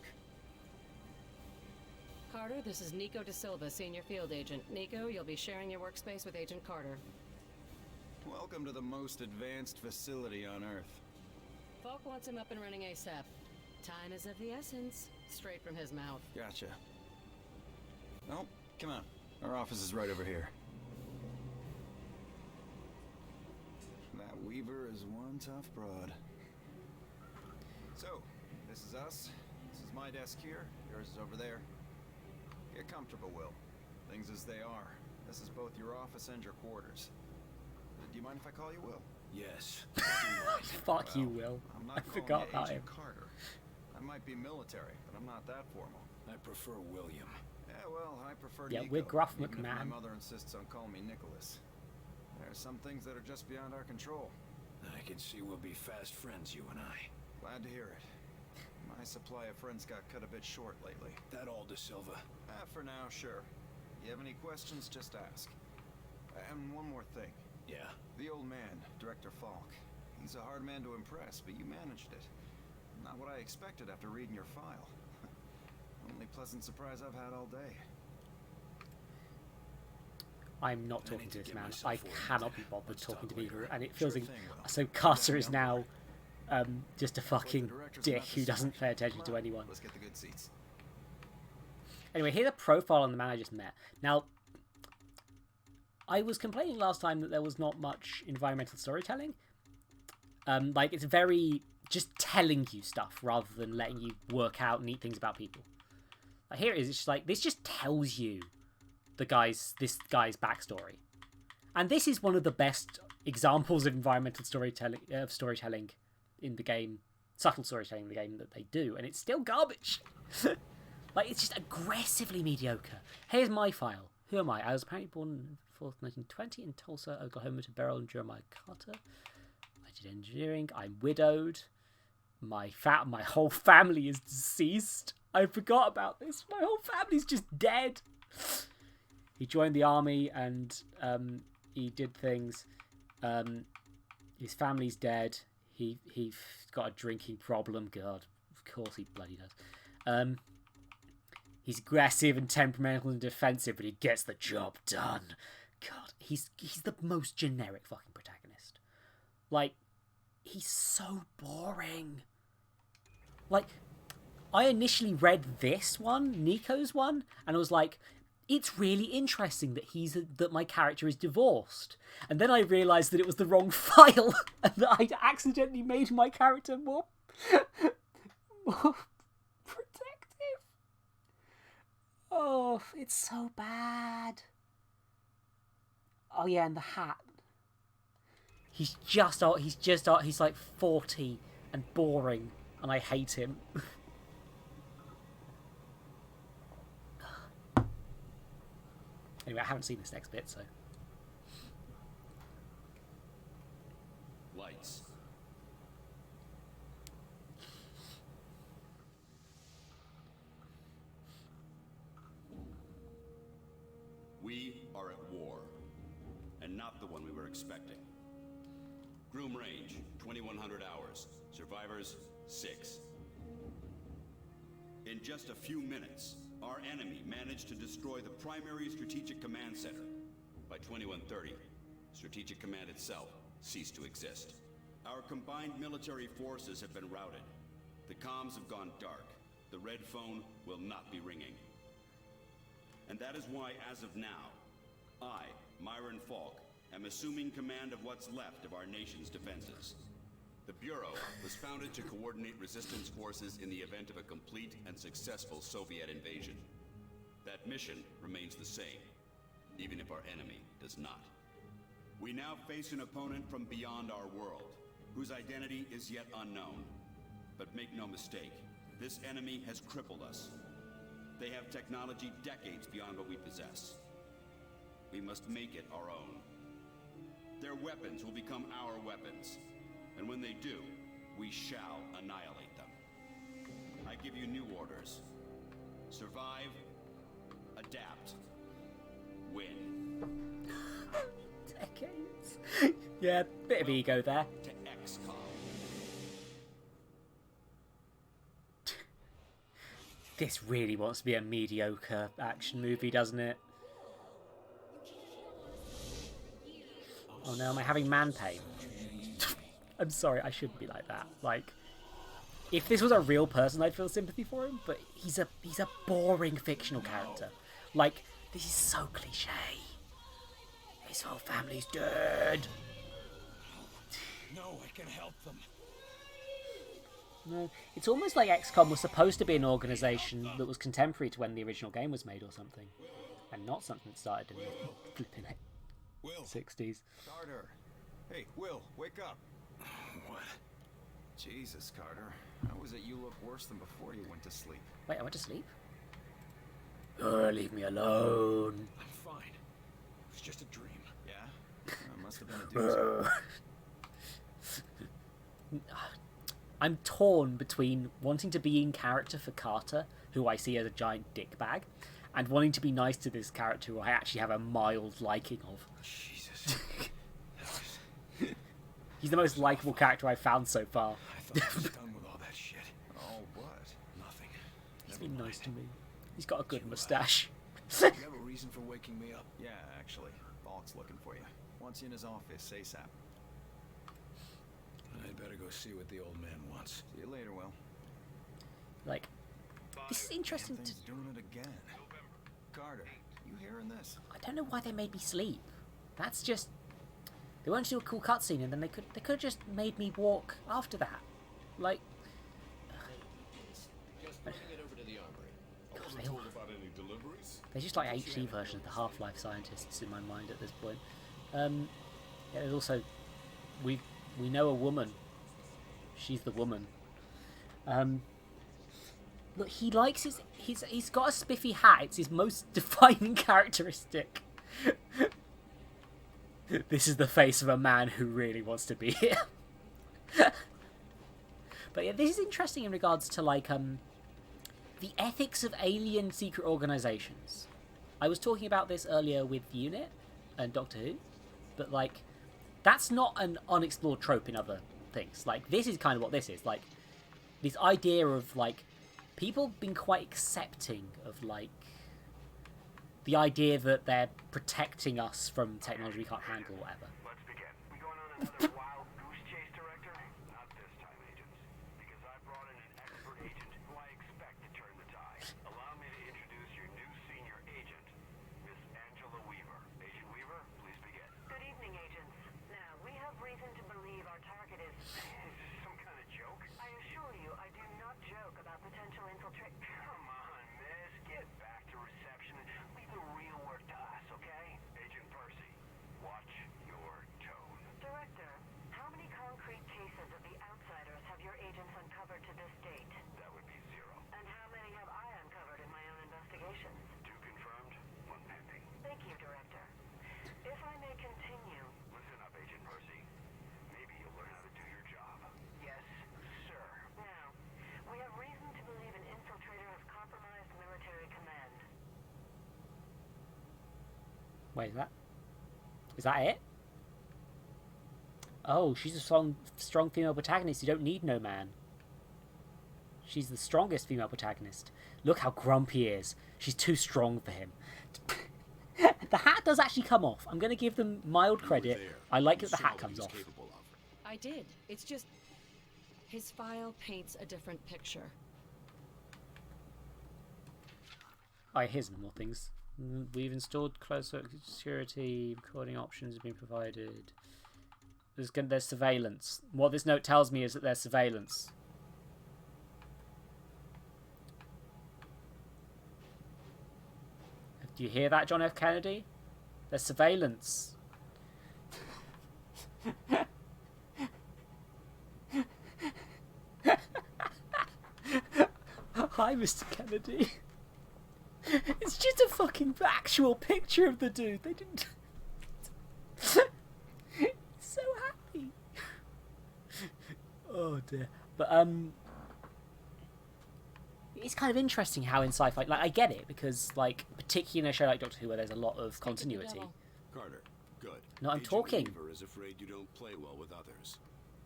Carter, this is Nico Da Silva, Senior Field Agent. Nico, you'll be sharing your workspace with Agent Carter. Welcome to the most advanced facility on Earth. Falk wants him up and running ASAP. Time is of the essence. Straight from his mouth. Gotcha. Oh, come on. Our office is right over here. That Weaver is one tough broad. So, this is us. This is my desk here. Yours is over there. Get comfortable, Will. Things as they are. This is both your office and your quarters. Do you mind if I call you Will? Yes. Fuck you, Will. I'm not I calling forgot you about Agent him. Carter. I might be military, but I'm not that formal. I prefer William. Yeah, well, I prefer Yeah, Nico, we're Gruff even if McMahon. my mother insists on calling me Nicholas. There are some things that are just beyond our control. I can see we'll be fast friends, you and I. Glad to hear it. My supply of friends got cut a bit short lately. That all, Da Silva? For now, sure. You have any questions, just ask. And one more thing. Yeah? The old man, Director Falk. He's a hard man to impress, but you managed it. Not what I expected after reading your file. Only pleasant surprise I've had all day. I'm not talking to this man. I cannot be bothered talking to Beaver, and it feels Sure like... thing, Will. So Carter is now just a fucking dick who doesn't pay attention to anyone. Let's get the good seats. Anyway, here's a profile on the man I just met. Now, I was complaining last time that there was not much environmental storytelling. Like, it's very just telling you stuff rather than letting you work out neat things about people. Like, here it is. It's just like, this just tells you this guy's backstory. And this is one of the best examples of environmental storytelling in the game, subtle storytelling in the game that they do, and it's still garbage. Like, it's just aggressively mediocre. Here's my file. Who am I? I was apparently born in 4th, 1920 in Tulsa, Oklahoma to Beryl and Jeremiah Carter. I did engineering. I'm widowed. My whole family is deceased. I forgot about this. My whole family's just dead. He joined the army and he did things. His family's dead. He's got a drinking problem. God, of course he bloody does. He's aggressive and temperamental and defensive, but he gets the job done. God, he's the most generic fucking protagonist. Like, he's so boring. Like, I initially read this one, Nico's one, and I was like, it's really interesting that that my character is divorced. And then I realised that it was the wrong file, and that I'd accidentally made my character more protective. Oh, it's so bad. Oh yeah, and the hat. He's like 40 and boring, and I hate him. Anyway, I haven't seen this next bit, so. Lights. We are at war, and not the one we were expecting. Groom range, 2100 hours. Survivors, 6. In just a few minutes, our enemy managed to destroy the primary strategic command center. By 2130, Strategic Command itself ceased to exist. Our combined military forces have been routed. The comms have gone dark. The red phone will not be ringing. And that is why, as of now, I, Myron Falk, am assuming command of what's left of our nation's defenses. The Bureau was founded to coordinate resistance forces in the event of a complete and successful Soviet invasion. That mission remains the same, even if our enemy does not. We now face an opponent from beyond our world, whose identity is yet unknown. But make no mistake, this enemy has crippled us. They have technology decades beyond what we possess. We must make it our own. Their weapons will become our weapons. And when they do, we shall annihilate them. I give you new orders. Survive, adapt, win. Decades. Yeah, bit of ego there. To Xcom. This really wants to be a mediocre action movie, doesn't it? Oh no, am I having man pain? I'm sorry, I shouldn't be like that. Like, if this was a real person, I'd feel sympathy for him, but he's a boring fictional character. Like, this is so cliche. His whole family's dead. No, I can help them. No, it's almost like XCOM was supposed to be an organisation that was contemporary to when the original game was made or something, and not something that started in the flipping Will. 60s. Carter. Hey, Will, wake up. What? Jesus, Carter. How was it you look worse than before you went to sleep? Wait, I went to sleep? Leave me alone. I'm fine. It was just a dream. Yeah? It must have been a doozy. I'm torn between wanting to be in character for Carter, who I see as a giant dickbag, and wanting to be nice to this character who I actually have a mild liking of. Jesus. He's the most likable character I've found so far. I thought I was done with all that shit. Oh, what? Nothing. He's been nice to me. He's got a good moustache. You have a reason for waking me up? Yeah, actually. Falk's looking for you. Wants you in his office ASAP. I'd better go see what the old man wants. See you later, Will. Like, this is interesting to... Thing's doing it again. Carter, you hearing this? I don't know why they made me sleep. That's just... They wanted to do a cool cutscene, and then they could have just made me walk after that. Like... Just bringing it over to the armory. I wasn't told about any deliveries. They're just like HD version of the Half-Life scientists in my mind at this point. Yeah, there's also... We know a woman. She's the woman. Look, he likes he's got a spiffy hat. It's his most defining characteristic. This is the face of a man who really wants to be here. But yeah, this is interesting in regards to like the ethics of alien secret organizations. I was talking about this earlier with Unit and Doctor Who, but like that's not an unexplored trope in other things. Like, this is kind of what this is. Like, this idea of, like, people being quite accepting of, like, the idea that they're protecting us from technology we can't handle or whatever. Let's begin. We going on another wild goose chase, Director? Not this time, agents. Because I brought in an expert agent who I expect to turn the tide. Allow me to introduce your new senior agent, Miss Angela Weaver. Agent Weaver, please begin. Good evening, agents. Now, we have reason to believe our target is... Is this some kind of joke? I assure you, I do not joke about potential infiltration. Come on, miss. Get back to reception and leave the real work to us, okay? Agent Percy, watch your tone. Director, If I may continue. Listen up, Agent Percy. Maybe you'll learn how to do your job. Yes, sir. Now, we have reason to believe an infiltrator has compromised military command. Wait, is that it? Oh, she's a strong female protagonist. You don't need no man. She's the strongest female protagonist. Look how grumpy he is. She's too strong for him. The hat does actually come off. I'm going to give them mild credit. I like that the hat comes off. I did. It's just his file paints a different picture. Alright, here's more things. We've installed close security. Recording options have been provided. There's surveillance. What this note tells me is that there's surveillance. Do you hear that, John F. Kennedy? There's surveillance. Hi, Mr. Kennedy. It's just a fucking actual picture of the dude. They didn't... He's so happy. Oh dear. But it's kind of interesting how in sci-fi, like, I get it because, like, particularly in a show like Doctor Who where there's a lot of continuity. Carter, good. No, I'm talking. Weaver is afraid you don't play well with others.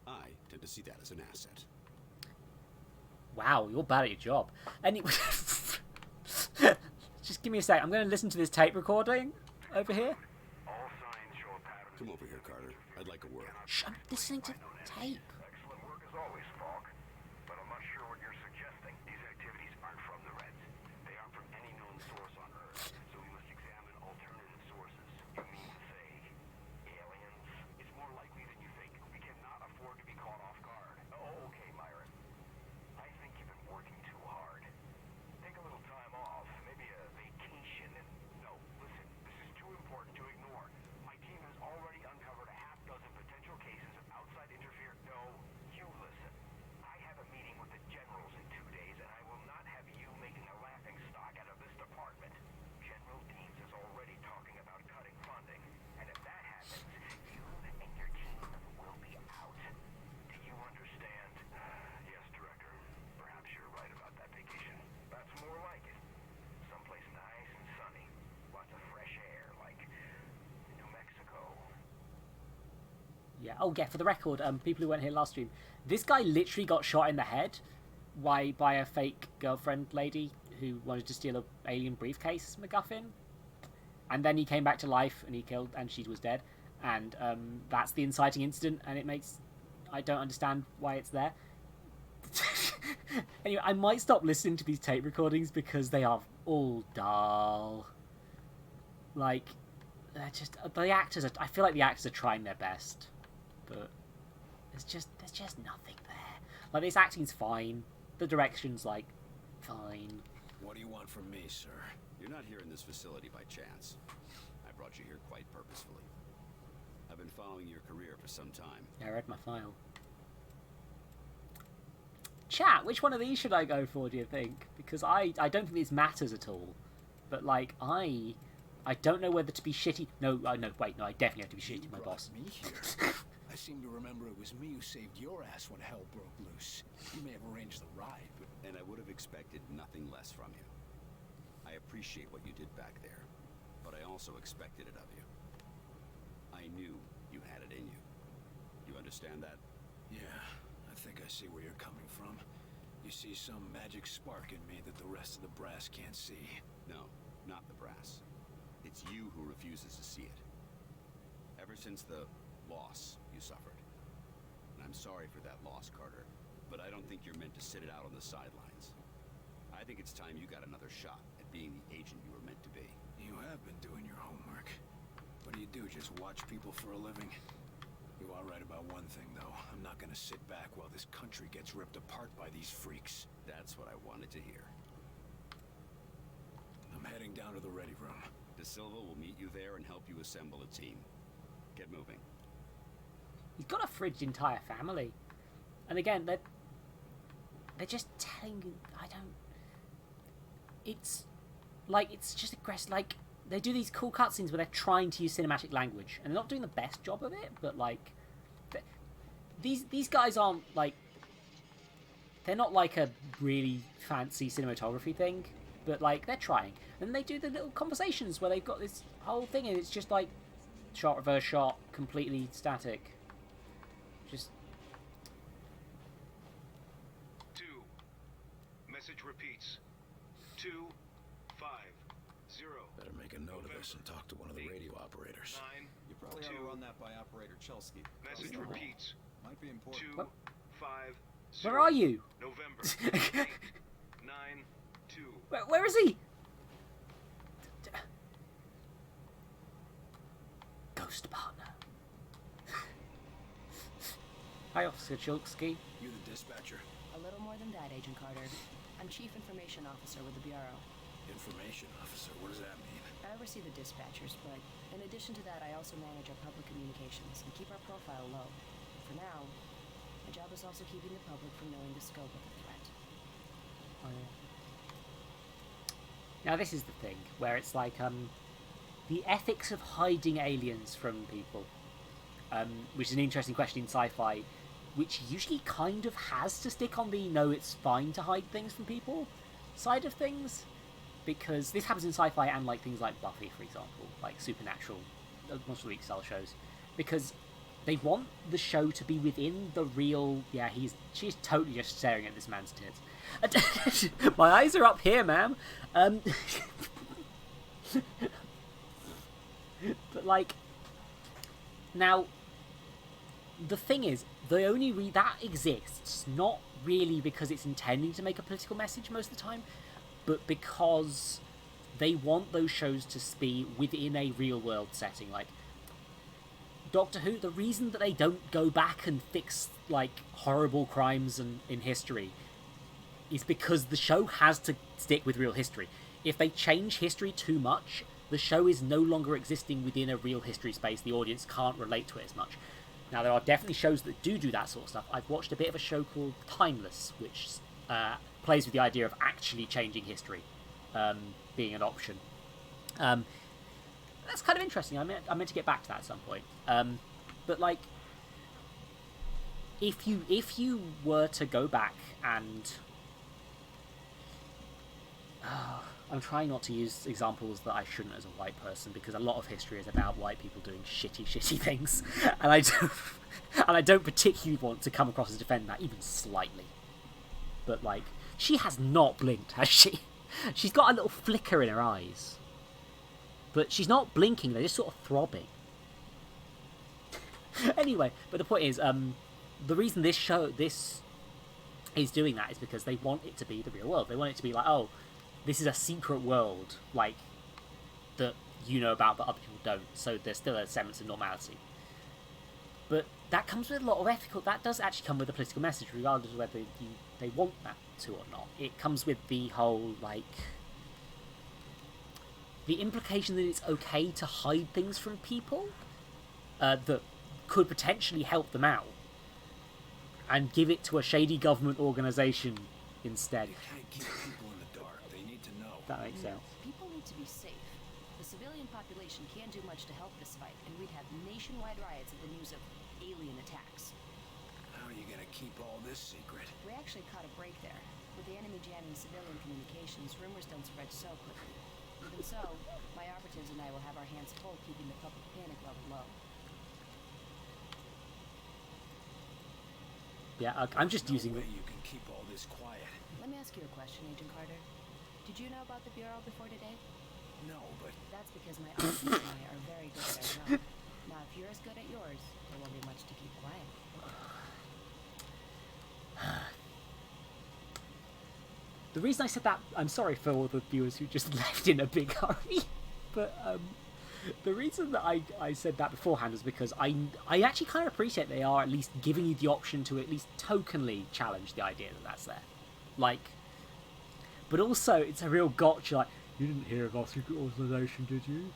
I tend to see that as an asset. Wow, you're bad at your job. Anyway, just give me a sec. I'm going to listen to this tape recording over here. All signs show a pattern. Come over here, Carter. I'd like a word. Shh, I'm listening to tape. Excellent work as always, Falk. But I'm not sure what you're suggesting. These activities aren't from the Reds. They aren't from any known source on Earth. So we must examine alternative sources. You mean to say aliens? It's more likely than you think. We cannot afford to be caught off guard. Oh, okay, Myron. I think you've been working too hard. Take a little time off, maybe a vacation, and no, listen, this is too important to ignore. My team has already uncovered a half dozen potential cases of outside interference. No, you listen. I have a meeting with the generals in 2 days, and I will not have you making a laughing stock out of this department. General Deans is already talking about cutting funding, and if that happens, you and your team will be out. Do you understand? Yes, Director. Perhaps you're right about that vacation. That's more like it. Someplace nice and sunny. Lots of fresh air, like New Mexico. Yeah. Oh, yeah. For the record, people who weren't here last stream, this guy literally got shot in the head by a fake girlfriend lady who wanted to steal a alien briefcase MacGuffin, and then he came back to life and he killed, and she was dead, and that's the inciting incident, and it makes I don't understand why it's there. Anyway, I might stop listening to these tape recordings because they are all dull. Like, they're just the actors. I feel like the actors are trying their best, but there's just nothing there. Like, this acting's fine. The direction's like fine. What do you want from me, sir? You're not here in this facility by chance. I brought you here quite purposefully. I've been following your career for some time. Yeah, I read my file. Chat, which one of these should I go for, do you think? Because I don't think this matters at all. But, like, I don't know whether to be shitty. No, wait, no, I definitely have to be shitty to my boss. Me here. I seem to remember it was me who saved your ass when hell broke loose. You may have arranged the ride, but... And I would have expected nothing less from you. I appreciate what you did back there, but I also expected it of you. I knew you had it in you. You understand that? Yeah, I think I see where you're coming from. You see some magic spark in me that the rest of the brass can't see. No, not the brass. It's you who refuses to see it. Ever since the loss you suffered. And I'm sorry for that loss, Carter, but I don't think you're meant to sit it out on the sidelines. I think it's time you got another shot at being the agent you were meant to be. You have been doing your homework. What do you do, just watch people for a living? You are right about one thing, though. I'm not gonna sit back while this country gets ripped apart by these freaks. That's what I wanted to hear. I'm heading down to the ready room. De Silva will meet you there and help you assemble a team. Get moving. He's got a fridged entire family. And again, they're just telling you, I don't... It's like, it's just aggressive. Like, they do these cool cutscenes where they're trying to use cinematic language, and they're not doing the best job of it. But like, these guys aren't like, they're not like a really fancy cinematography thing, but like they're trying. And they do the little conversations where they've got this whole thing, and it's just like shot, reverse shot, completely static. Just 2. Message repeats. 2 5 0. Better make a note of this and talk to one of the radio operators. 9 You probably ought to run that by Operator Chelsky. Message repeats. Might be important. 2 What? 5 where are you? November 8 9 2. Where is he? Ghost partner. Hi, Officer Chilksky. You the dispatcher? A little more than that, Agent Carter. I'm Chief Information Officer with the Bureau. Information officer, what does that mean? I oversee the dispatchers, but in addition to that, I also manage our public communications and keep our profile low. For now, my job is also keeping the public from knowing the scope of the threat. Oh, yeah. Now this is the thing where it's like the ethics of hiding aliens from people, which is an interesting question in sci-fi, which usually kind of has to stick on the no, it's fine to hide things from people side of things, because this happens in sci-fi and like things like Buffy, for example, like Supernatural, Monster Week style shows, because they want the show to be within the real. Yeah, she's totally just staring at this man's tits. My eyes are up here, ma'am. But like, now the thing is, the only that exists not really because it's intending to make a political message most of the time, but because they want those shows to be within a real world setting. Like Doctor Who, the reason that they don't go back and fix like horrible crimes in history is because the show has to stick with real history. If they change history too much, the show is no longer existing within a real history space. The audience can't relate to it as much. Now, there are definitely shows that do that sort of stuff. I've watched a bit of a show called Timeless, which plays with the idea of actually changing history being an option. That's kind of interesting. I meant to get back to that at some point. But like, if you were to go back and I'm trying not to use examples that I shouldn't as a white person, because a lot of history is about white people doing shitty things, and I don't particularly want to come across as defending that even slightly. But like, she has not blinked, has she? She's got a little flicker in her eyes, but she's not blinking. They're just sort of throbbing. Anyway, but the point is, the reason this is doing that is because they want it to be the real world. They want it to be like, oh, this is a secret world, like, that you know about but other people don't, so there's still a semblance of normality. But that comes with a lot of ethical... That does actually come with a political message, regardless of whether they want that to or not. It comes with the whole, like... the implication that it's okay to hide things from people that could potentially help them out, and give it to a shady government organisation instead. You can't keep people in the dark. They need to know. That makes sense. People need to be safe. The civilian population can't do much to help this fight, and we'd have nationwide riots at the news of alien attacks. How are you gonna keep all this secret? We actually caught a break there. With the enemy jamming civilian communications, rumors don't spread so quickly. Even so, my operatives and I will have our hands full keeping the public panic level low. Yeah, I'm just using... No way you can keep all this quiet. Let me ask you a question, Agent Carter. Did you know about the Bureau before today? No, but That's because my operatives and I are very good at our job. Now, if you're as good at yours, there won't be much to keep quiet. The reason I said that, I'm sorry for all the viewers who just left in a big hurry, but the reason that I said that beforehand is because I actually kind of appreciate they are at least giving you the option to at least tokenly challenge the idea that that's there. Like, but also it's a real gotcha, like, you didn't hear of our secret organisation, did you?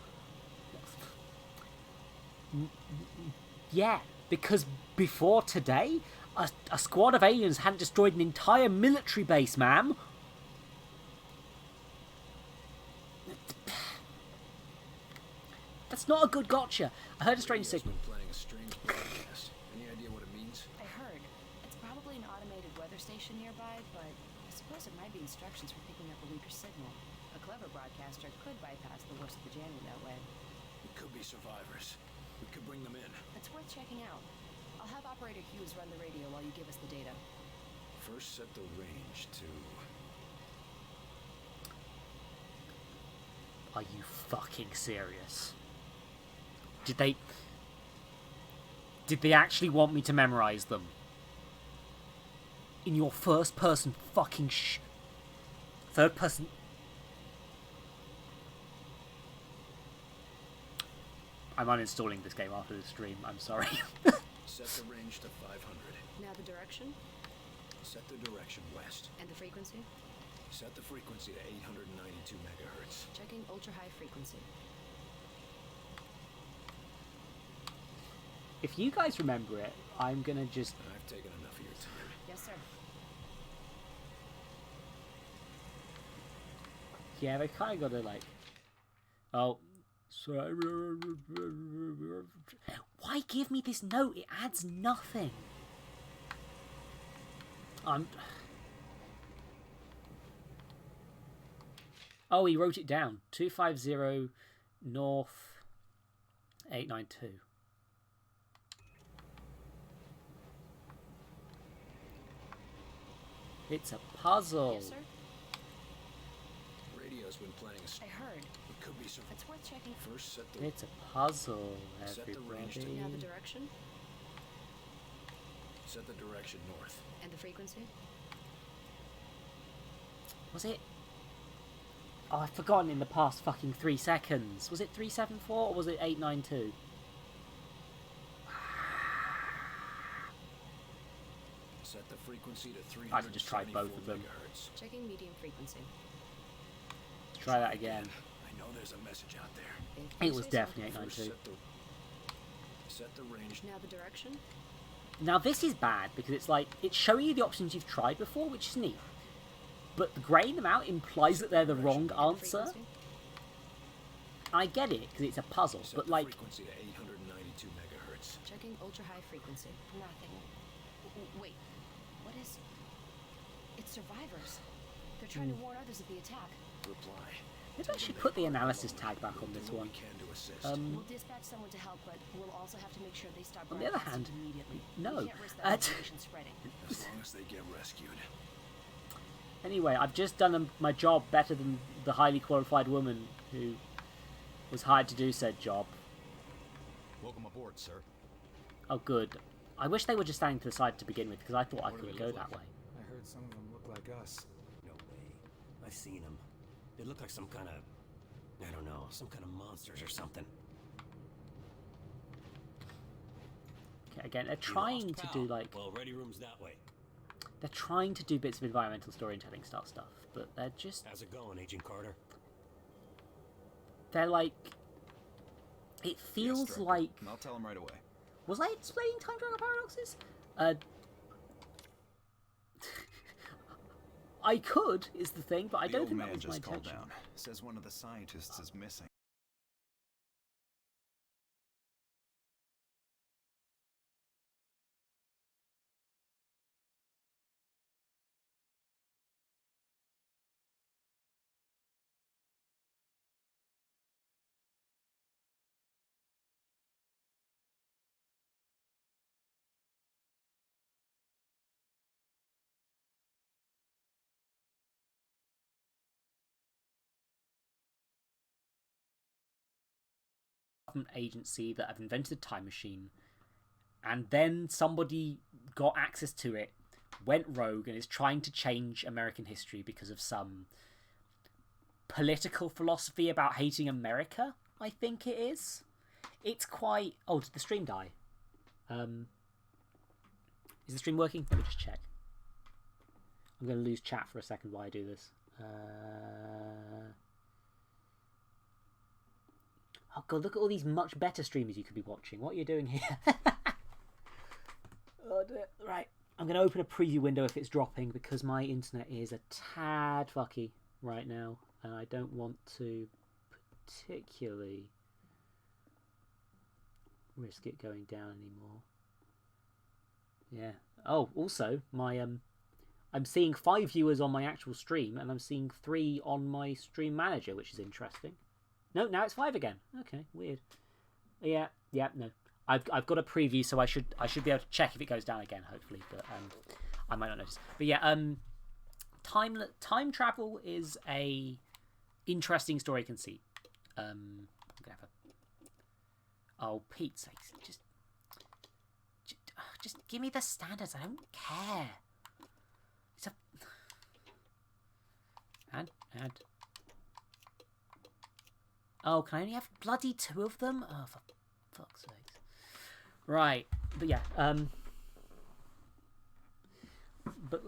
Yeah, because before today, a squad of aliens hadn't destroyed an entire military base, ma'am. not a good gotcha. I heard a strange signal. Playing a strange broadcast. Any idea what it means? I heard. It's probably an automated weather station nearby, but I suppose it might be instructions for picking up a weaker signal. A clever broadcaster could bypass the worst of the jamming that way. It could be survivors. We could bring them in. It's worth checking out. I'll have Operator Hughes run the radio while you give us the data. First set the range to... Are you fucking serious? Did they actually want me to memorize them? In your first person fucking third person... I'm uninstalling this game after the stream, I'm sorry. Set the range to 500. Now the direction? Set the direction west. And the frequency? Set the frequency to 892 megahertz. Checking ultra-high frequency. If you guys remember it, I'm gonna just... I've taken enough of your time. Yes, sir. Yeah, they kind of gotta like... Oh... Sorry. Why give me this note? It adds nothing. Oh, he wrote it down. 250 North 892. It's a puzzle. Yes, sir. Radio's been playing a... I heard. It could be survivors. It's worth checking. First set the... It's a puzzle, Set the range to- everybody. Now the direction? Set the direction north. And the frequency? Was it? Oh, I've forgotten in the past fucking 3 seconds. Was it 374 or was it 892? Set the frequency to 374 I could just try both of them. megahertz. Checking medium frequency. Try that again. I know there's a message out there. If It you was say so. definitely First 892. set the range. Now the direction? Now this is bad because it's like, it's showing you the options you've tried before, which is neat. But graying them out implies that they're the wrong And the answer. frequency? I get it, because it's a puzzle, Set but the like, frequency to 892 megahertz. Checking ultra-high frequency. Nothing. Wait. What is... It's survivors. They're trying to warn others of the attack. Reply. maybe I should put the analysis tag back on this Do what one. we can to assist. We'll dispatch someone to help, but we'll also have to make sure they stop On the other broadcasting hand, immediately. no. We can't risk that information spreading. As long as they get rescued. Anyway, I've just done my job better than the highly qualified woman who was hired to do said job. Welcome aboard, sir. Oh, good. I wish they were just standing to the side to begin with, because I thought I What do couldn't they go look that like? way. I heard some of them look like us. No way. I've seen them. They look like some kind of... I don't know, some kind of monsters or something. Okay, again, they're You trying lost, to pal? do, like... Well, ready room's that way. They're trying to do bits of environmental storytelling style stuff, but they're just... How's it going, Agent Carter? They're like... It Yes, feels Director. like... I'll tell him right away. Was I explaining time travel paradoxes? I could, is the thing, but I The don't old think that man was my just called intention. down. Says one of the scientists is missing. Government agency that have invented a time machine, and then somebody got access to it, went rogue, and is trying to change American history because of some political philosophy about hating America, I think it is. It's quite... Oh, did the stream die? Is the stream working? Let me just check. I'm going to lose chat for a second while I do this. Oh god, look at all these much better streamers you could be watching. What are you doing here? Oh, right, I'm going to open a preview window if it's dropping, because my internet is a tad fucky right now, and I don't want to particularly risk it going down anymore. Yeah. Oh, also, my I'm seeing 5 viewers on my actual stream, and I'm seeing 3 on my stream manager, which is interesting. No, now it's 5 again. Okay, weird. Yeah, no. I've got a preview, so I should be able to check if it goes down again, hopefully, but I might not notice. But yeah, time travel is a interesting story conceit. I'm gonna have a... Oh, Pete's sakes, just give me the standards. I don't care. It's a... Add. Oh, can I only have bloody 2 of them? Oh, for fuck's sakes. Right, but yeah, but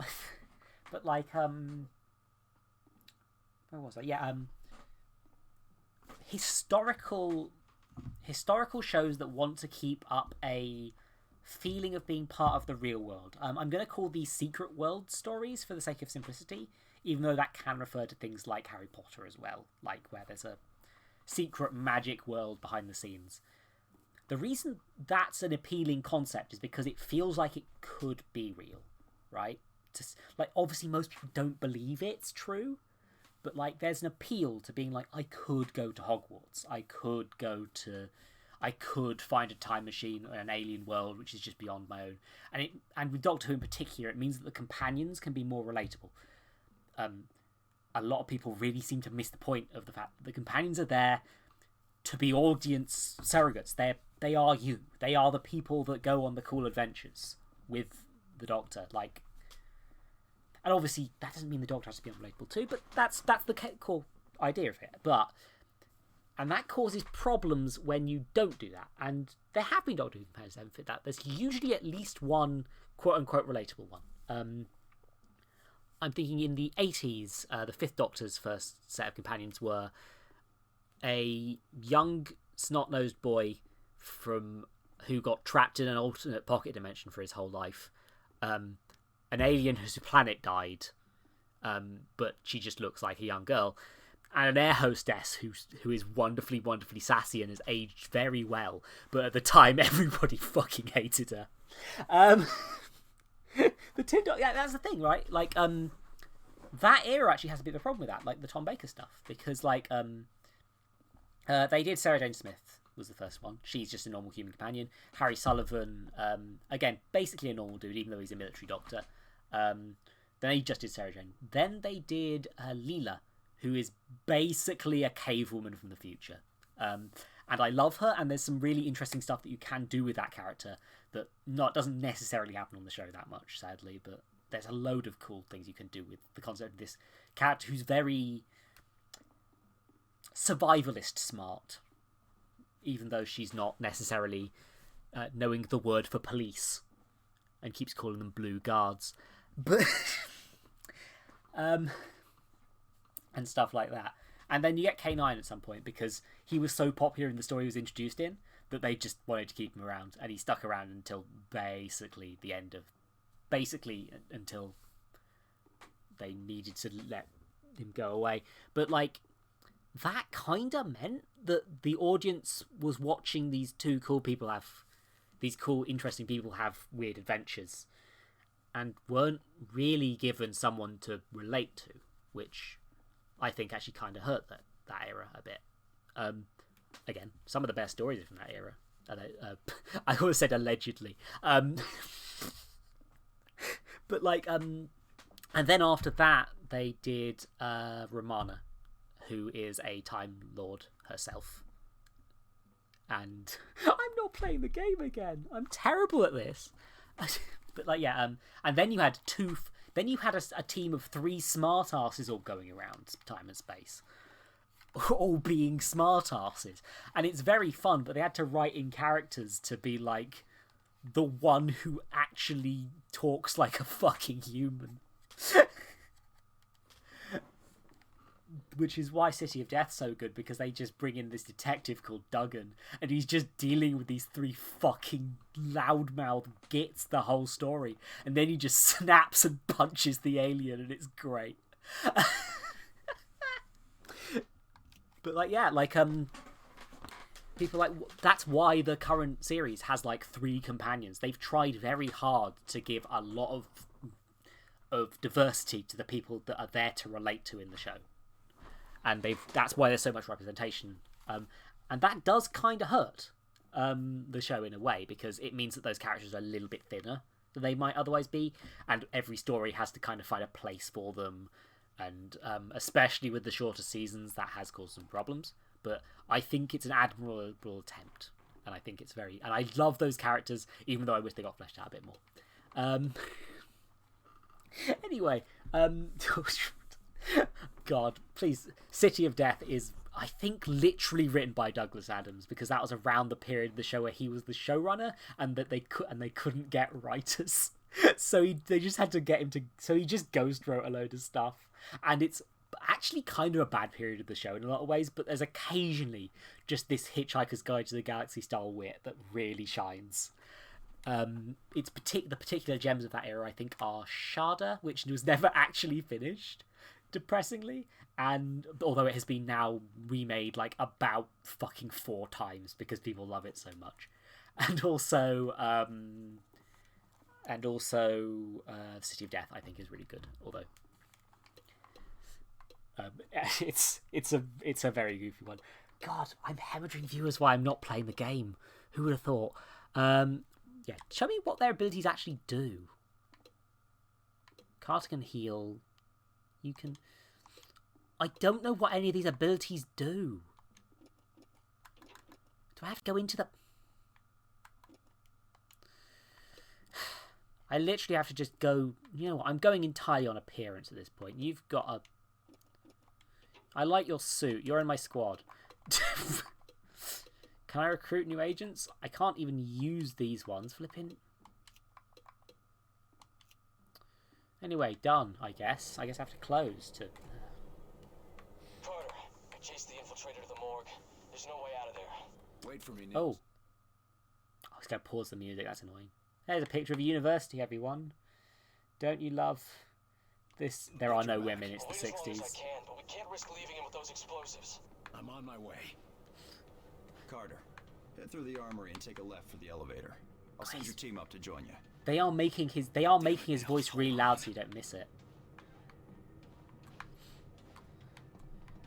like, where was I? Yeah, historical shows that want to keep up a feeling of being part of the real world. I'm going to call these secret world stories for the sake of simplicity, even though that can refer to things like Harry Potter as well, like where there's a secret magic world behind the scenes. The reason that's an appealing concept is because it feels like it could be real, right? Like, obviously most people don't believe it's true, but like there's an appeal to being like, I could go to Hogwarts, I could find a time machine or an alien world which is just beyond my own. And with Doctor Who in particular, it means that the companions can be more relatable. A lot of people really seem to miss the point of the fact that the companions are there to be audience surrogates. They are you. They are the people that go on the cool adventures with the Doctor. Like, and obviously that doesn't mean the Doctor has to be unrelatable too, but that's the core idea of it. And that causes problems when you don't do that. And there have been Doctor Who companions that haven't fit that. There's usually at least one quote-unquote relatable one. I'm thinking in the 80s, the Fifth Doctor's first set of companions were a young, snot-nosed boy who got trapped in an alternate pocket dimension for his whole life, an alien whose planet died, but she just looks like a young girl, and an air hostess who is wonderfully, wonderfully sassy and has aged very well, but at the time everybody fucking hated her. The Tin Doctor, yeah, that's the thing, right? Like, that era actually has a bit of a problem with that, like the Tom Baker stuff, because like they did Sarah Jane Smith was the first one. She's just a normal human companion. Harry Sullivan, again, basically a normal dude, even though he's a military doctor. Then they just did Sarah Jane. Then they did Leela, who is basically a cave woman from the future. And I love her, and there's some really interesting stuff that you can do with that character that doesn't necessarily happen on the show that much, sadly, but there's a load of cool things you can do with the concept of this character who's very survivalist smart, even though she's not necessarily knowing the word for police and keeps calling them blue guards, but and stuff like that. And then you get K9 at some point because he was so popular in the story he was introduced in that they just wanted to keep him around, and he stuck around until basically the end of until they needed to let him go away. But like, that kind of meant that the audience was watching these cool, interesting people have weird adventures and weren't really given someone to relate to, which I think actually kind of hurt that era a bit. Again, some of the best stories are from that era. I always said allegedly. But like, and then after that, they did Romana, who is a Time Lord herself. And I'm not playing the game again. I'm terrible at this. But like, yeah, and then you had a team of 3 smartasses all going around time and space, all being smartasses, and it's very fun. But they had to write in characters to be like the one who actually talks like a fucking human. Which is why City of Death's so good, because they just bring in this detective called Duggan, and he's just dealing with these 3 fucking loudmouth gits the whole story, and then he just snaps and punches the alien, and it's great. But like, yeah, like, people like that's why the current series has like 3 companions. They've tried very hard to give a lot of diversity to the people that are there to relate to in the show, and that's why there's so much representation. And that does kind of hurt the show in a way, because it means that those characters are a little bit thinner than they might otherwise be, and every story has to kind of find a place for them, and especially with the shorter seasons, that has caused some problems. But I think it's an admirable attempt, and I think it's and I love those characters, even though I wish they got fleshed out a bit more. Anyway, God, please, City of Death is, I think, literally written by Douglas Adams, because that was around the period of the show where he was the showrunner, and that they couldn't get writers, so they just had to get him to. So he just ghost wrote a load of stuff, and it's actually kind of a bad period of the show in a lot of ways. But there's occasionally just this Hitchhiker's Guide to the Galaxy style wit that really shines. The particular gems of that era, I think, are Shada, which was never actually finished, depressingly, and although it has been now remade like about fucking 4 times because people love it so much, and also City of Death, I think, is really good, although it's a very goofy one. God, I'm hemorrhaging viewers while I'm not playing the game. Who would have thought? Yeah, show me what their abilities actually do. Carter can heal. You can... I don't know what any of these abilities do. Do I have to go into the... I literally have to just go... You know what? I'm going entirely on appearance at this point. You've got a... I like your suit. You're in my squad. Can I recruit new agents? I can't even use these ones. Flipping. Anyway, done, I guess. I have to close to... Carter, I chased the infiltrator to the morgue. There's no way out of there. Wait for me, Nils. Oh. I was going to pause the music. That's annoying. There's a picture of a university, everyone. Don't you love this? There are no women. It's the 60s. As long as I can, but we can't risk leaving him with those explosives. I'm on my way. Carter, head through the armory and take a left for the elevator. I'll send your team up to join you. They are making his voice really loud so you don't miss it.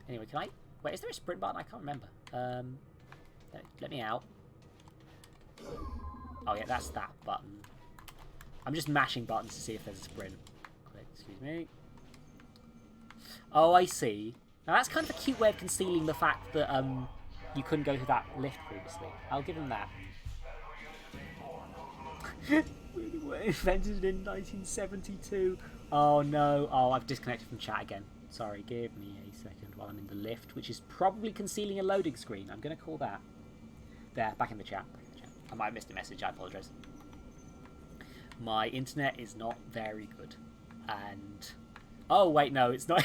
Anyway, can I... Wait, is there a sprint button? I can't remember. Let me out. Oh yeah, that's that button. I'm just mashing buttons to see if there's a sprint. Quick, excuse me. Oh, I see. Now that's kind of a cute way of concealing the fact that you couldn't go through that lift previously. I'll give him that. Invented in 1972. Oh no. Oh, I've disconnected from chat again. Sorry, give me a second while I'm in the lift, which is probably concealing a loading screen. I'm going to call that. There, back in the chat. I might have missed a message. I apologise. My internet is not very good. And... Oh, wait, no, it's not.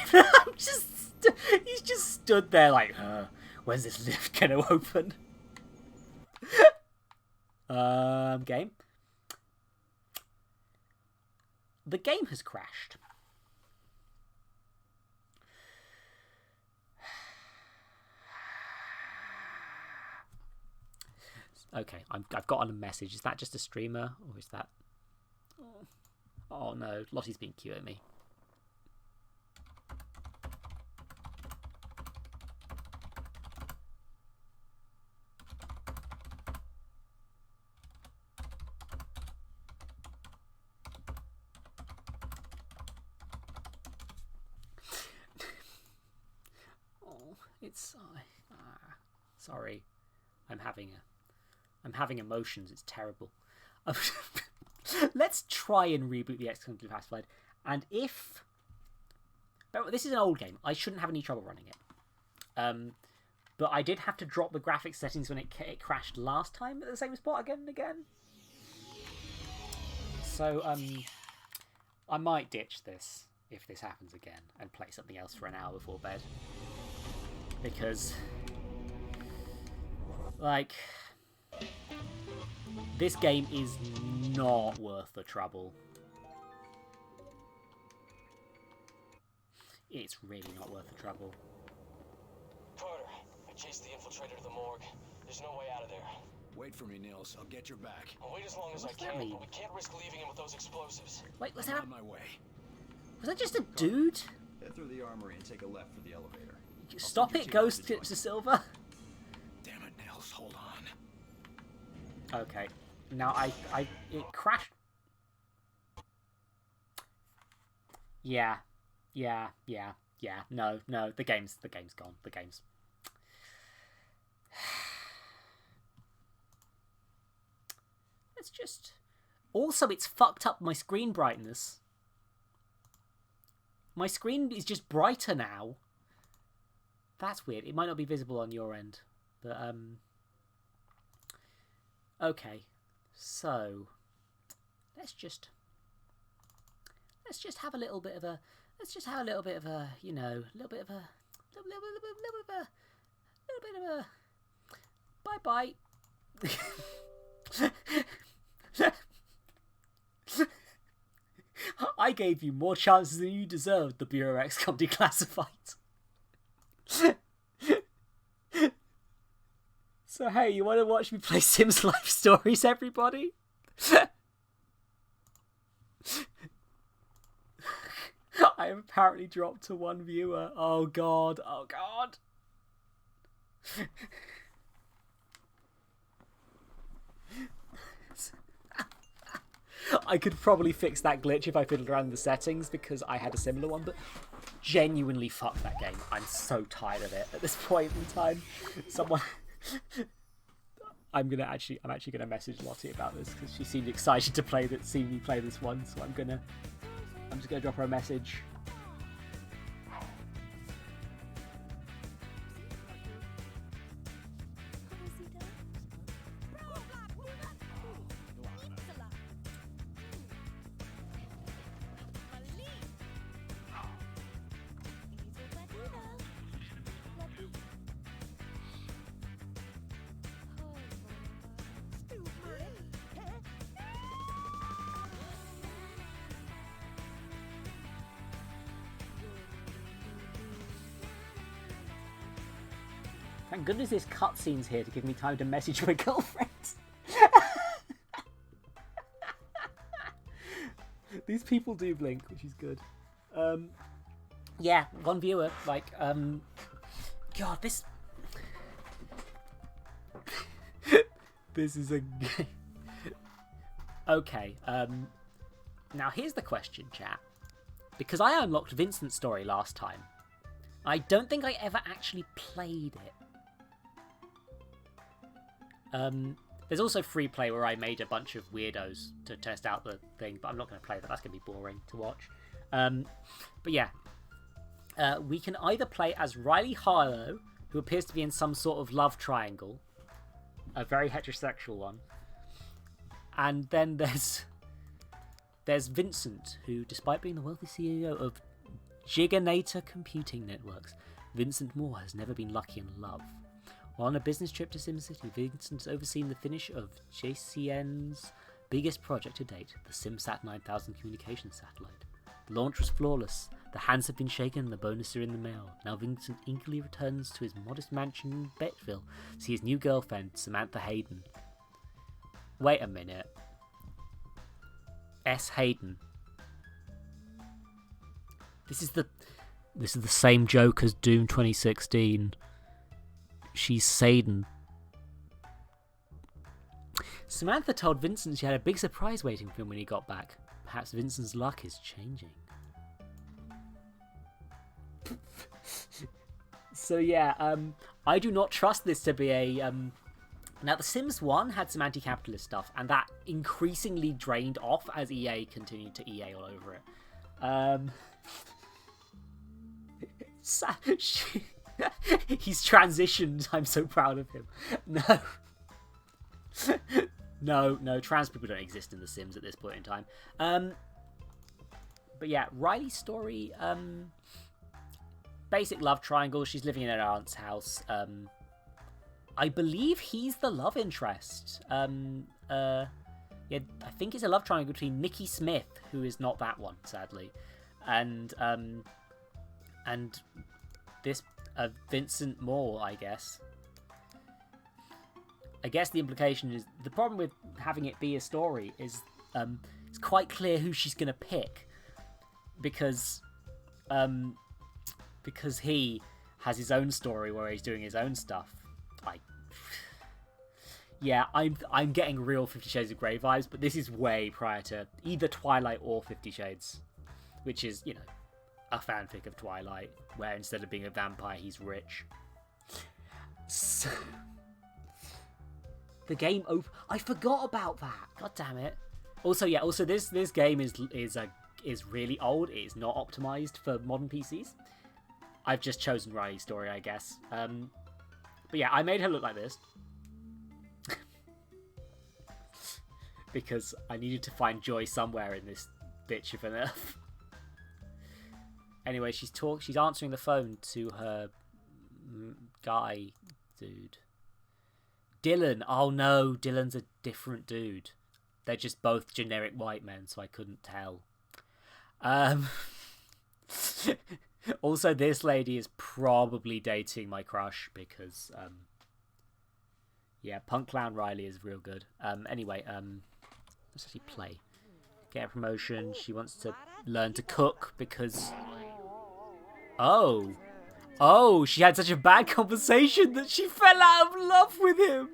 He's just stood there like, when's this lift going to open? Game. The game has crashed. Okay, I've gotten a message. Is that just a streamer, or is that... Oh no, Lottie's being cute at me. It's sorry. I'm having emotions. It's terrible. Let's try and reboot the Xcom Declassified. And if this is an old game, I shouldn't have any trouble running it. But I did have to drop the graphics settings when it crashed last time at the same spot again and again. So I might ditch this if this happens again and play something else for an hour before bed. Because, like, this game is not worth the trouble. It's really not worth the trouble. Carter, I chased the infiltrator to the morgue. There's no way out of there. Wait for me, Nils. I'll get your back. I'll wait as long as I What's that can, mean? but we can't risk leaving him with those explosives. Wait, was I'm that on my way. just a dude? Head through the armory and take a left for the elevator. Stop it, Ghost to Silver. Damn it, Nils. Hold on. Okay. Now it crashed. Yeah. No. The game's gone. The game's. Let's just. Also, it's fucked up my screen brightness. My screen is just brighter now. That's weird. It might not be visible on your end, but okay. So let's just have a little bit of a you know, little bit of a bye. I gave you more chances than you deserved, the Bureau XCOM Declassified. So hey, you want to watch me play Sims Life Stories, everybody? I have apparently dropped to 1 viewer. Oh god. I could probably fix that glitch if I fiddled around in the settings, because I had a similar one, but genuinely fuck that game. I'm so tired of it at this point in time. Someone... I'm actually gonna message Lottie about this, because she seemed excited to see me play this one, so I'm just gonna drop her a message. Thank goodness there's cutscenes here to give me time to message my girlfriend. These people do blink, which is good. Yeah, 1 viewer. Like, God, this... This is a... Okay, now here's the question, chat. Because I unlocked Vincent's story last time, I don't think I ever actually played it. There's also free play where I made a bunch of weirdos to test out the thing, but I'm not going to play that. That's going to be boring to watch. But yeah, we can either play as Riley Harlow, who appears to be in some sort of love triangle, a very heterosexual one, and then there's Vincent, who, despite being the wealthy CEO of Giganator Computing Networks, Vincent Moore has never been lucky in love. While on a business trip to SimCity, Vincent's overseen the finish of JCN's biggest project to date, the SimSat 9000 communication satellite. The launch was flawless, the hands have been shaken and the bonus are in the mail. Now Vincent eagerly returns to his modest mansion in Bettville to see his new girlfriend, Samantha Hayden. Wait a minute. S. Hayden. This is the same joke as Doom 2016. She's Satan. Samantha told Vincent she had a big surprise waiting for him when he got back. Perhaps Vincent's luck is changing. So yeah, I do not trust this to be a... Now, The Sims 1 had some anti-capitalist stuff, and that increasingly drained off as EA continued to EA all over it. He's transitioned. I'm so proud of him. No, trans people don't exist in The Sims at this point in time. But yeah, Riley's story, basic love triangle. She's living in her aunt's house. I believe he's the love interest. Yeah, I think it's a love triangle between Nikki Smith, who is not that one, sadly, and this Vincent Moore, I guess. I guess the implication is the problem with having it be a story is it's quite clear who she's gonna pick because he has his own story where he's doing his own stuff. Like, yeah, I'm getting real 50 Shades of Grey vibes, but this is way prior to either Twilight or 50 Shades, which is, you know, a fanfic of Twilight where instead of being a vampire, he's rich. So, the game I forgot about that. God damn it. Also, yeah. Also, this game is really old. It is not optimized for modern PCs. I've just chosen Riley's story, I guess. But yeah, I made her look like this because I needed to find joy somewhere in this bitch of an earth. Anyway, she's answering the phone to her guy dude. Dylan. Oh no, Dylan's a different dude. They're just both generic white men, so I couldn't tell. Also, this lady is probably dating my crush because, yeah, Punk Clown Riley is real good. Anyway, let's actually play. Get a promotion. She wants to learn to cook because... Oh, she had such a bad conversation that she fell out of love with him.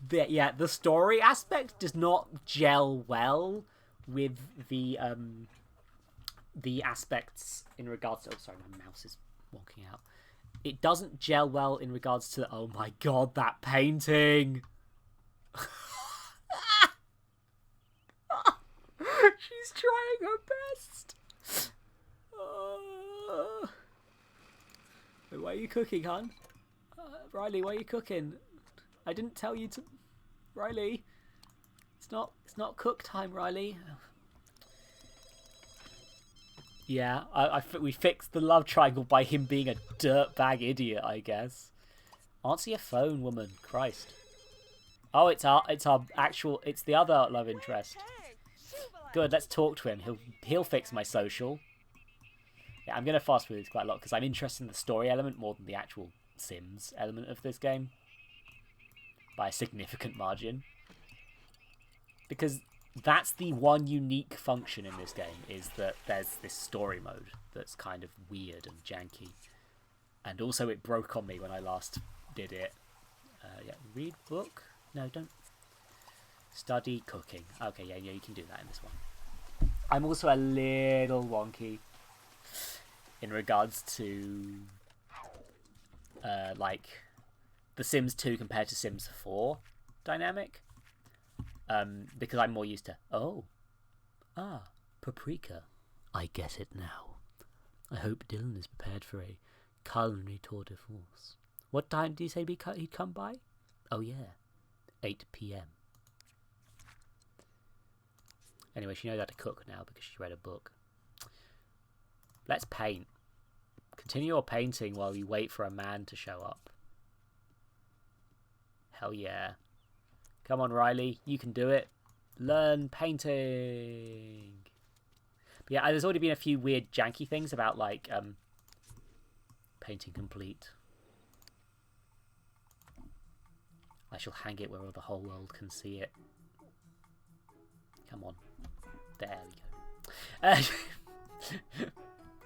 Yeah, the story aspect does not gel well with the aspects in regards to... Oh, sorry, my mouse is walking out. It doesn't gel well in regards to... Oh my god, that painting! She's trying her best. Why are you cooking, hon? Riley, why are you cooking? I didn't tell you to... Riley, it's not cook time, Riley. Yeah, we fixed the love triangle by him being a dirtbag idiot, I guess. Answer your phone, woman. Christ. Oh, it's the other love interest. Good, let's talk to him. He'll fix my social. Yeah, I'm gonna fast through this quite a lot because I'm interested in the story element more than the actual Sims element of this game. By a significant margin. Because that's the one unique function in this game, is that there's this story mode that's kind of weird and janky. And also it broke on me when I last did it. Yeah, read book? No, don't. Study cooking. Okay, yeah, you can do that in this one. I'm also a little wonky in regards to like the Sims 2 compared to Sims 4 dynamic. Because I'm more used to paprika. I get it now. I hope Dylan is prepared for a culinary tour de force. What time did you say he'd come by? Oh yeah, 8 p.m. Anyway, she knows how to cook now because she read a book. Let's paint. Continue your painting while we wait for a man to show up. Hell yeah. Come on, Riley. You can do it. Learn painting. But yeah, there's already been a few weird janky things about, like, painting complete. I shall hang it where the whole world can see it. Come on. There we go.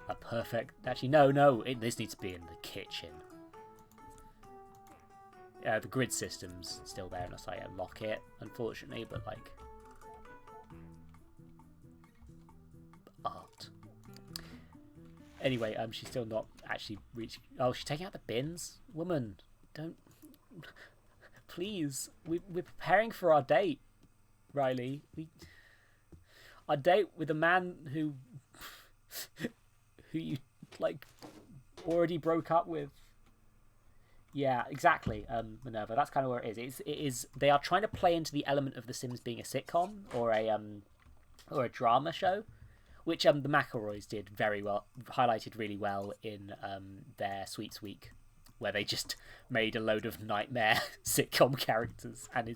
A perfect... Actually, no. This needs to be in the kitchen. The grid system's still there unless I unlock it, unfortunately, but, like... Art. Anyway, she's still not actually reaching... Oh, she's taking out the bins? Woman, don't... Please. We're preparing for our date, Riley. Our date with a man who you, like, already broke up with. Yeah, exactly, Minerva. That's kind of where it is. It is. They are trying to play into the element of The Sims being a sitcom or a drama show, which the McElroys did very well, highlighted really well in their Sweets Week, where they just made a load of nightmare sitcom characters, and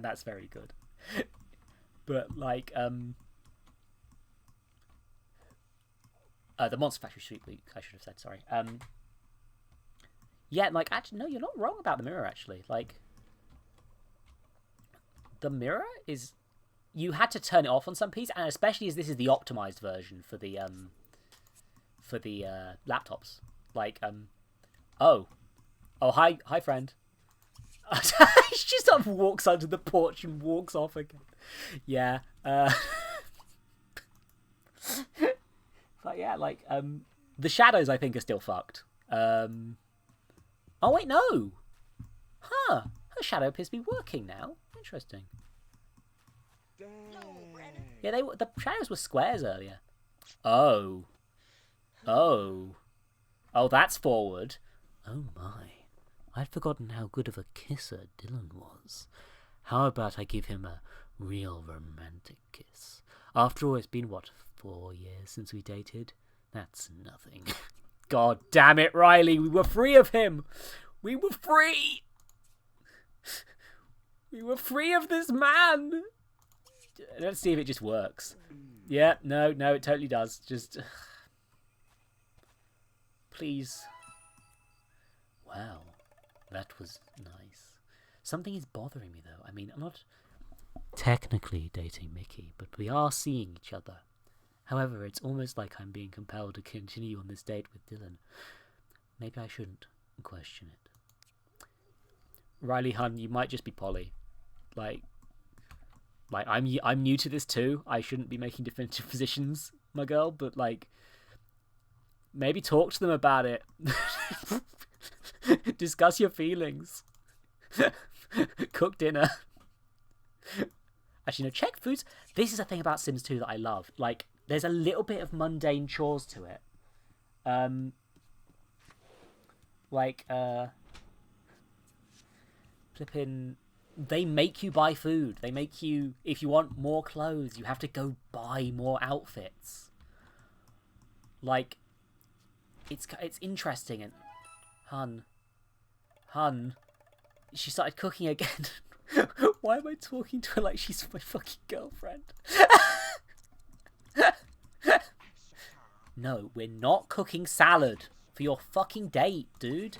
that's very good. But like the Monster Factory Sweet Week, I should have said, sorry. Yeah, like, actually, no, you're not wrong about the mirror, actually. Like, the mirror is... You had to turn it off on some piece, and especially as this is the optimized version for the laptops. Like, oh, hi, friend. She sort of walks onto the porch and walks off again. Yeah. But yeah, like, the shadows I think are still fucked. Oh wait, no. Huh. Her shadow appears to be working now. Interesting. Yeah, the shadows were squares earlier. Oh. Oh. Oh, that's forward. Oh my. I'd forgotten how good of a kisser Dylan was. How about I give him a real romantic kiss? After all, it's been, what, 4 years since we dated? That's nothing. God damn it, Riley, we were free of him! We were free! We were free of this man! Let's see if it just works. Yeah, no, it totally does. Just... Please. Wow. That was nice. Something is bothering me, though. I mean, I'm not technically dating Mickey, but we are seeing each other. However, it's almost like I'm being compelled to continue on this date with Dylan. Maybe I shouldn't question it. Riley, hun, you might just be poly. Like I'm new to this too. I shouldn't be making definitive positions, my girl, but like, maybe talk to them about it. Discuss your feelings. Cook dinner. Actually, no, check foods. This is a thing about Sims 2 that I love. Like, there's a little bit of mundane chores to it. Flipping... They make you buy food. They make you... If you want more clothes, you have to go buy more outfits. Like, it's interesting. And Hun, she started cooking again. Why am I talking to her like she's my fucking girlfriend? No, we're not cooking salad for your fucking date, dude.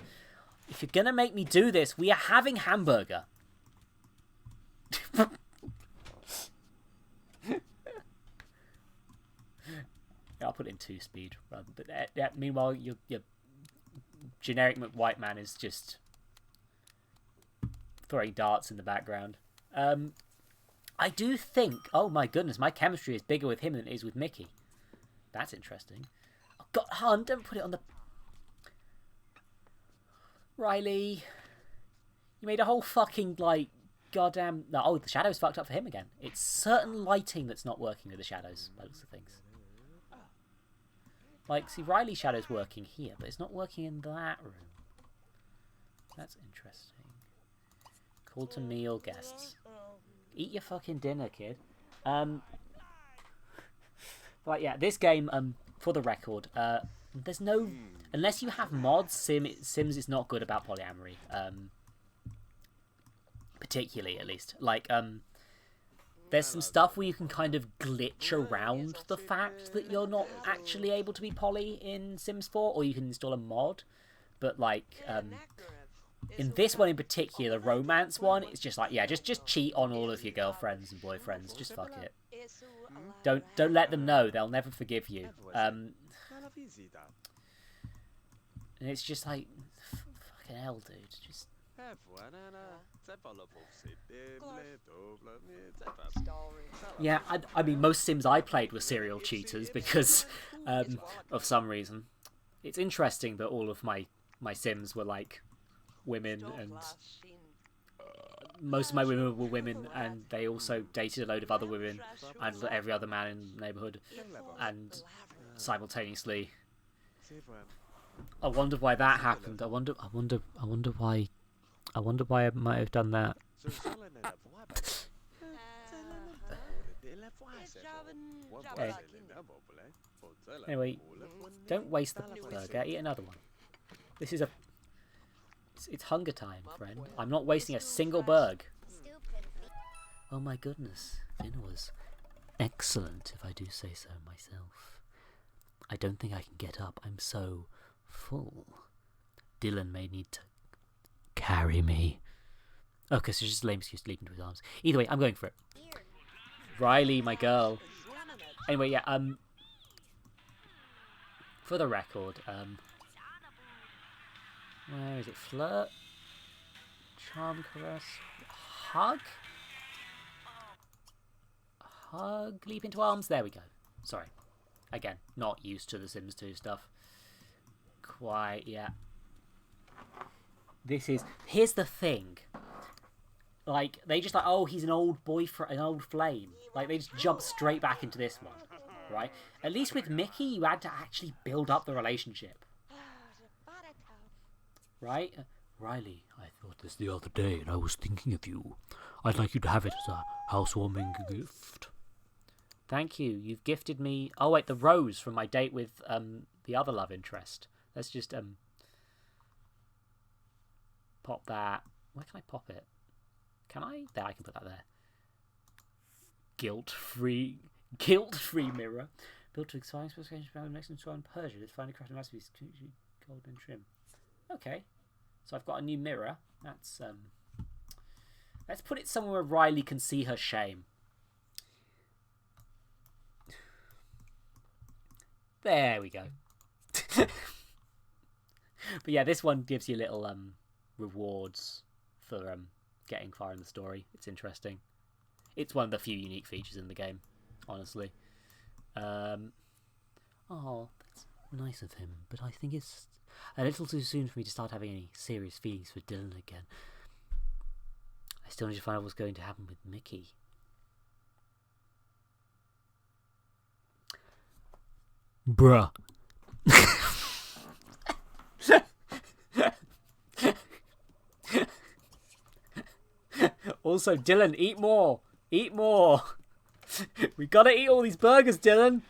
If you're gonna make me do this, we are having hamburger. Yeah, I'll put it in 2-speed. But meanwhile, your generic white man is just throwing darts in the background. I do think... Oh my goodness, my chemistry is bigger with him than it is with Mickey. That's interesting. Oh God, Han, don't put it on the... Riley. You made a whole fucking, like, goddamn... No, oh, the shadow's fucked up for him again. It's certain lighting that's not working with the shadows, by the looks of things. Like, see, Riley's shadow's working here, but it's not working in that room. That's interesting. Call to meal guests. Eat your fucking dinner, kid. But yeah, this game, for the record, there's no... Unless you have mods, Sims is not good about polyamory. Particularly, at least. Like, there's some stuff where you can kind of glitch around the fact that you're not actually able to be poly in Sims 4, or you can install a mod. But, like, in this one in particular, the romance one, it's just like, yeah, just cheat on all of your girlfriends and boyfriends. Just fuck it. Don't let them know. They'll never forgive you. And it's just like, fucking hell, dude. Just... Yeah, I mean, most Sims I played were serial cheaters because of some reason. It's interesting that all of my Sims were like women, and most of my women were women, and they also dated a load of other women and every other man in the neighborhood, and simultaneously. I wonder why that happened. I wonder why I might have done that. Okay. Anyway, don't waste the burger. Eat another one. This is it's hunger time, friend. I'm not wasting a single burg. Oh my goodness, dinner was excellent, if I do say so myself. I don't think I can get up. I'm so full. Dylan may need to carry me. Okay, so just a lame excuse to leap into his arms. Either way, I'm going for it. Riley, my girl. Anyway, yeah, for the record, where is it? Flirt? Charm, caress, hug? Hug, leap into arms. There we go. Sorry. Again, not used to the Sims 2 stuff. Quite, yeah. Here's the thing. Like, they just like, oh, he's an old boyfriend, an old flame. Like, they just jump straight back into this one, right? At least with Mickey, you had to actually build up the relationship. Right? Riley, I thought this the other day, and I was thinking of you. I'd like you to have it as a housewarming gift. Thank you. You've gifted me... Oh, wait, the rose from my date with the other love interest. Let's just pop that. Where can I pop it? Can I? There, I can put that there. Guilt-free mirror. Built to exciting specifications for next to in Persia. It's finally crafted masterpiece. Golden trim. Okay. So I've got a new mirror. That's let's put it somewhere where Riley can see her shame. There we go. But yeah, this one gives you little rewards for getting far in the story. It's interesting. It's one of the few unique features in the game, honestly. Oh, that's nice of him, but I think it's a little too soon for me to start having any serious feelings for Dylan again. I still need to find out what's going to happen with Mickey. Bruh. Also, Dylan, eat more. Eat more. We gotta eat all these burgers, Dylan.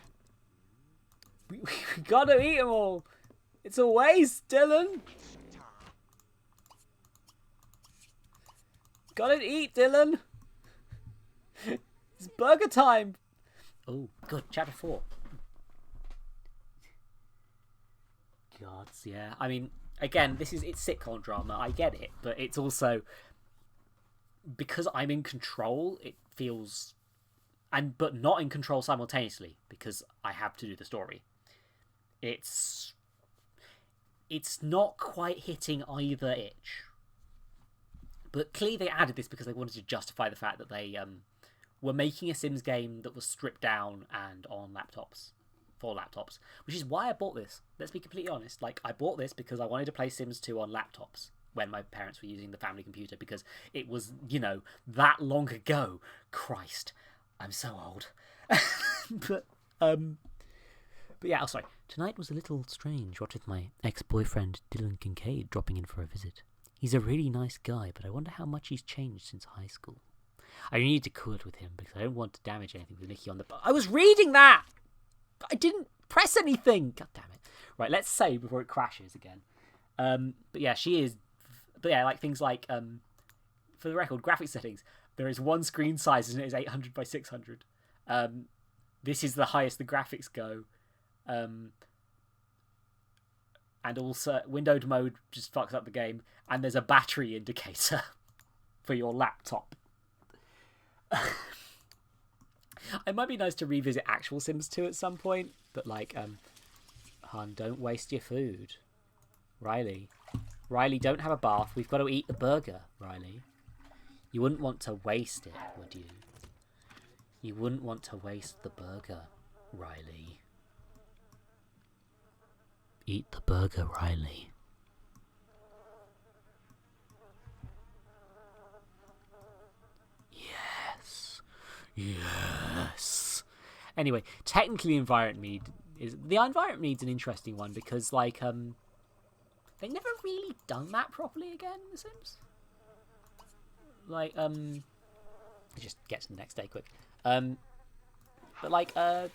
We gotta eat them all. It's a waste, Dylan. Gotta eat, Dylan. It's burger time. Oh, good. Chapter 4. Gods, yeah. I mean, again, it's sitcom drama. I get it, but it's also because I'm in control. It feels, but not in control simultaneously because I have to do the story. It's not quite hitting either itch. But clearly they added this because they wanted to justify the fact that they were making a Sims game that was stripped down and on laptops. For laptops. Which is why I bought this. Let's be completely honest. Like, I bought this because I wanted to play Sims 2 on laptops when my parents were using the family computer because it was, that long ago. Christ. I'm so old. But yeah, oh, sorry. Tonight was a little strange, what with my ex-boyfriend Dylan Kincaid dropping in for a visit. He's a really nice guy, but I wonder how much he's changed since high school. I need to cool it with him because I don't want to damage anything with Mickey on the... I was reading that! I didn't press anything! God damn it. Right, let's save before it crashes again. But yeah, she is... But yeah, like things like... for the record, graphic settings. There is one screen size and it is 800 by 600. This is the highest the graphics go. And also, windowed mode just fucks up the game. And there's a battery indicator for your laptop. It might be nice to revisit actual Sims 2 at some point. But like, hon, don't waste your food. Riley, don't have a bath. We've got to eat the burger, Riley. You wouldn't want to waste it, would you? You wouldn't want to waste the burger, Riley. Eat the burger, Riley. Yes. Anyway, technically, the environment needs an interesting one because, like, they never really done that properly again in The Sims. Like, just get to the next day quick. But like, I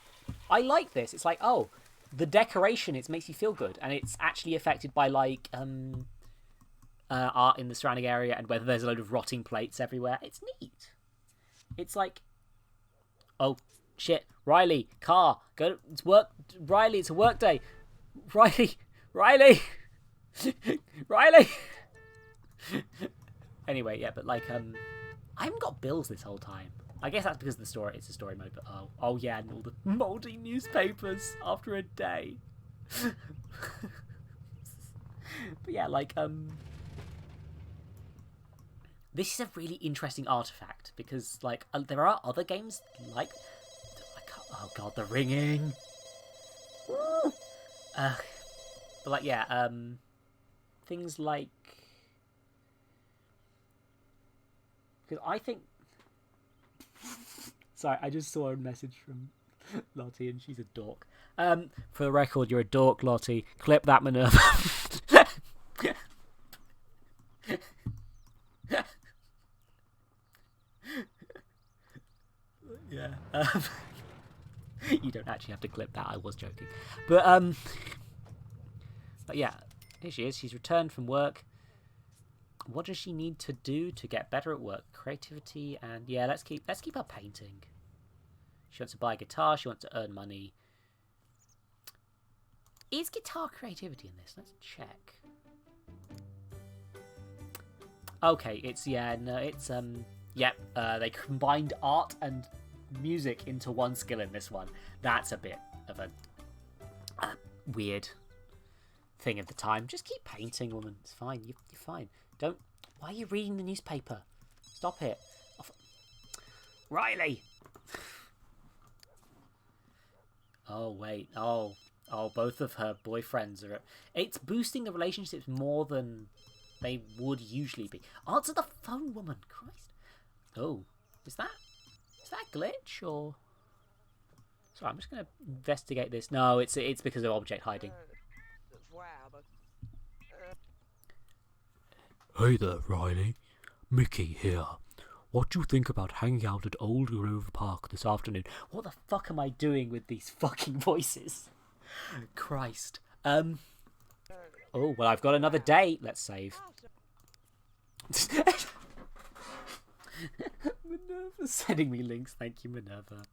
like this. It's like, oh, the decoration, it makes you feel good, and it's actually affected by like art in the surrounding area and whether there's a load of rotting plates everywhere. It's neat. It's like, oh shit, Riley, car, go. It's work, Riley. It's a work day. Riley. Riley. Anyway, yeah, but like I haven't got bills this whole time. I guess that's because of the story. It's a story mode, but oh yeah, and all the mouldy newspapers after a day. But yeah, like this is a really interesting artifact because like there are other games like oh god, the ringing. But like yeah, things like because I think. Sorry, I just saw a message from Lottie and she's a dork. For the record, you're a dork, Lottie. Clip that, Minerva. Yeah. You don't actually have to clip that. I was joking. But yeah, here she is. She's returned from work. What does she need to do to get better at work? Creativity and yeah, let's keep her painting. She wants to buy a guitar. She wants to earn money. Is guitar creativity in this? Let's check. Okay, it's they combined art and music into one skill in this one. That's a bit of a weird thing of the time. Just keep painting, woman. It's fine. You're fine. Don't. Why are you reading the newspaper? Stop it. Riley! Oh, wait. Oh, both of her boyfriends are... It's boosting the relationships more than they would usually be. Answer the phone, woman. Christ. Oh, is that a glitch, or... Sorry, I'm just going to investigate this. No, it's because of object hiding. Hey there, Riley. Mickey here. What do you think about hanging out at Old Grove Park this afternoon? What the fuck am I doing with these fucking voices? Christ. Oh, well, I've got another date. Let's save. Minerva's sending me links. Thank you, Minerva.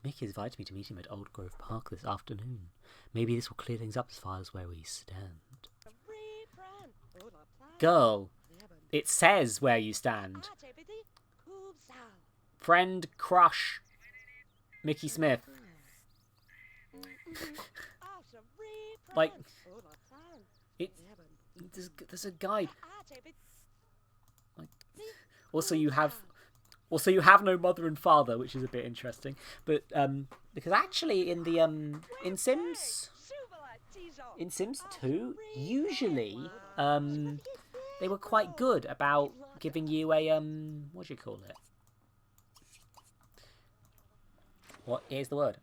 Mickey has invited me to meet him at Old Grove Park this afternoon. Maybe this will clear things up as far as where we stand. Girl, it says where you stand. Friend, crush, Mickey Smith. Like, there's a guide. Like, also you have no mother and father, which is a bit interesting. But because actually in the in Sims 2, usually they were quite good about giving you a what do you call it? What is the word?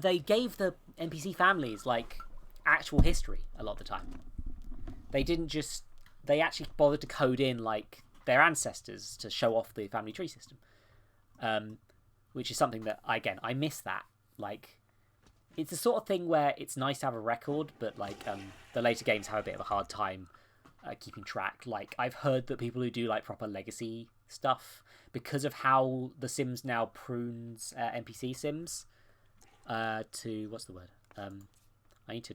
They gave the NPC families like actual history a lot of the time. They didn't just... They actually bothered to code in like their ancestors to show off the family tree system, which is something that I miss that. Like, it's the sort of thing where it's nice to have a record, but like the later games have a bit of a hard time keeping track. Like, I've heard that people who do like proper legacy stuff, because of how the Sims now prunes NPC Sims to what's the word? I need to.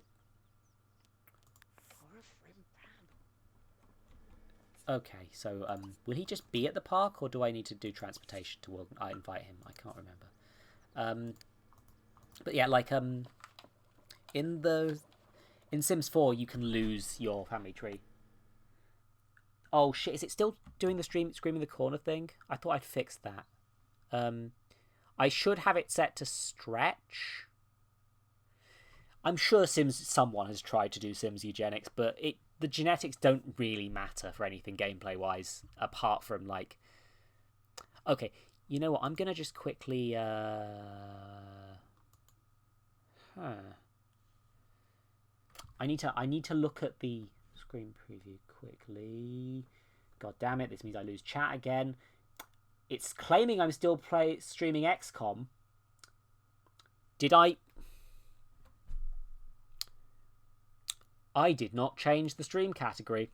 Okay, so will he just be at the park, or do I need to do transportation to invite him? I can't remember. But yeah, like in Sims 4, you can lose your family tree. Oh shit! Is it still doing the scream in the corner thing? I thought I'd fixed that. I should have it set to stretch. I'm sure someone has tried to do Sims eugenics, but the genetics don't really matter for anything gameplay-wise, apart from, like... Okay, you know what? I'm going to just quickly... I need to look at the screen preview quickly. God damn it, this means I lose chat again. It's claiming I'm still streaming XCOM. Did I... I did not change the stream category.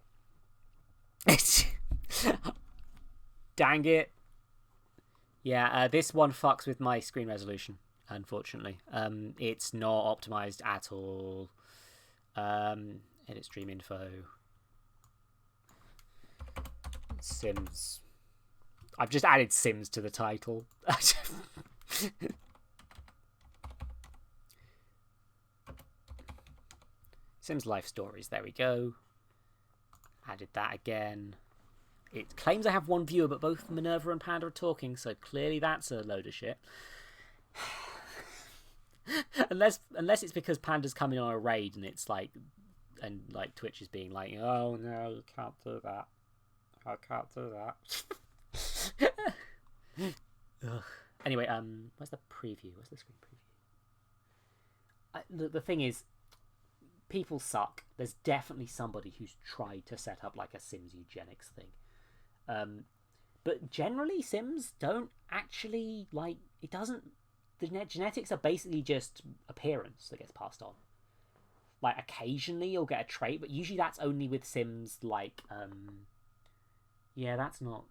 Dang it. Yeah, this one fucks with my screen resolution. unfortunately. It's not optimized at all. Edit stream info. Sims. I've just added Sims to the title. Sims Life Stories, there we go. Added that again. It claims I have one viewer, but both Minerva and Panda are talking, so clearly that's a load of shit. unless it's because Panda's coming on a raid and it's like, and like Twitch is being like, oh no, you can't do that. I can't do that. Ugh. Anyway, where's the preview? Where's the screen preview? The thing is, people suck. There's definitely somebody who's tried to set up like a Sims eugenics thing. But generally, Sims don't actually, like, it doesn't, the genetics are basically just appearance that gets passed on. Like, occasionally you'll get a trait, but usually that's only with Sims like, yeah, that's not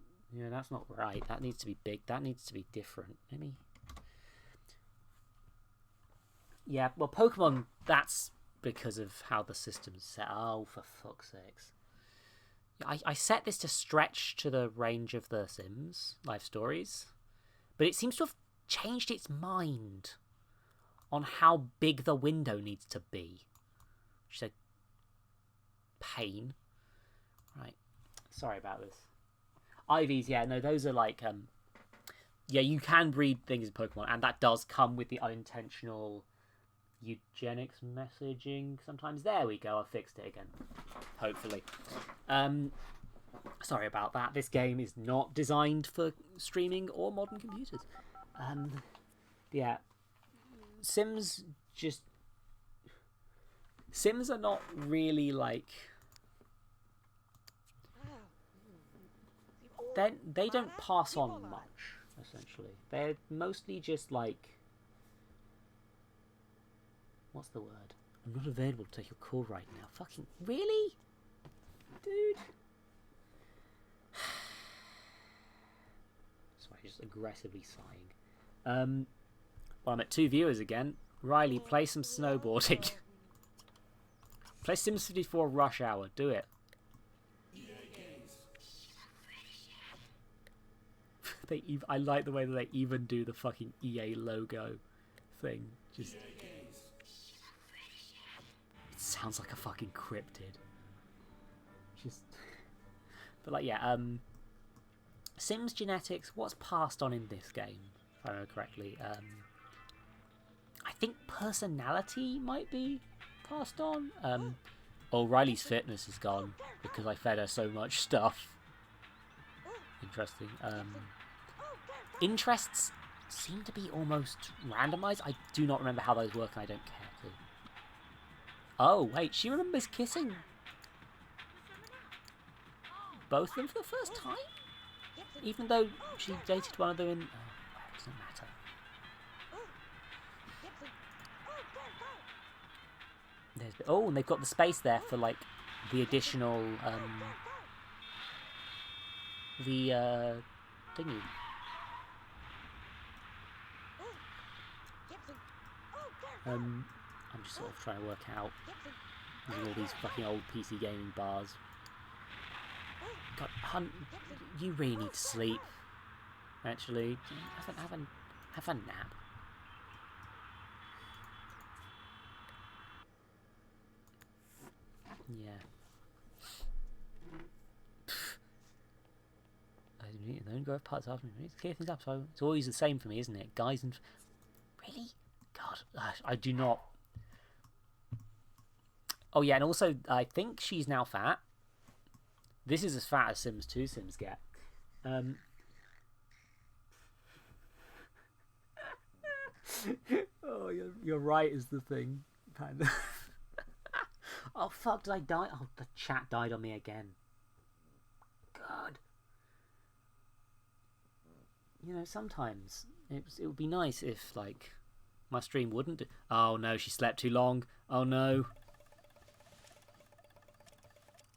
right. That needs to be big. That needs to be different. Let me, yeah, well, Pokemon, that's because of how the system's set. Oh, for fuck's sakes. I set this to stretch to the range of the Sims Life Stories, but it seems to have changed its mind on how big the window needs to be. Which is a pain. Right. Sorry about this. IVs, yeah, no, those are like, yeah, you can breed things in Pokemon, and that does come with the unintentional eugenics messaging sometimes. There we go, I fixed it again, hopefully. Sorry about that. This game is not designed for streaming or modern computers. Yeah, Sims are not really like, they don't pass on much, essentially. They're mostly just like, what's the word? I'm not available to take your call right now. Fucking, really? Dude. Sorry, just aggressively sighing. Well, I'm at 2 viewers again. Riley, play some snowboarding. Play Sims 54 Rush Hour. Do it. I like the way that they even do the fucking EA logo thing. Just, it sounds like a fucking cryptid. Just, but like, yeah, Sims genetics, what's passed on in this game, if I remember correctly? I think personality might be passed on. Oh, Riley's fitness is gone because I fed her so much stuff. Interesting. Interests seem to be almost randomized. I do not remember how those work, and I don't care to. Oh, wait, she remembers kissing both of them for the first time? Even though she dated one of them in... Oh, it doesn't matter. Oh, and they've got the space there for, like, the additional, thingy. I'm just sort of trying to work out all these fucking old PC gaming bars. God, Hunt, you really need to sleep. Actually, have a nap. Yeah. I don't go parts after me. Clear things up. So it's always the same for me, isn't it, guys? And really, God, I do not. Oh yeah, and also I think she's now fat. This is as fat as Sims 2 Sims get. Oh, you're right is the thing, Panda. Oh fuck, did I die? Oh, the chat died on me again. God. You know, sometimes it would be nice if, like, my stream wouldn't do... Oh no, she slept too long. Oh no.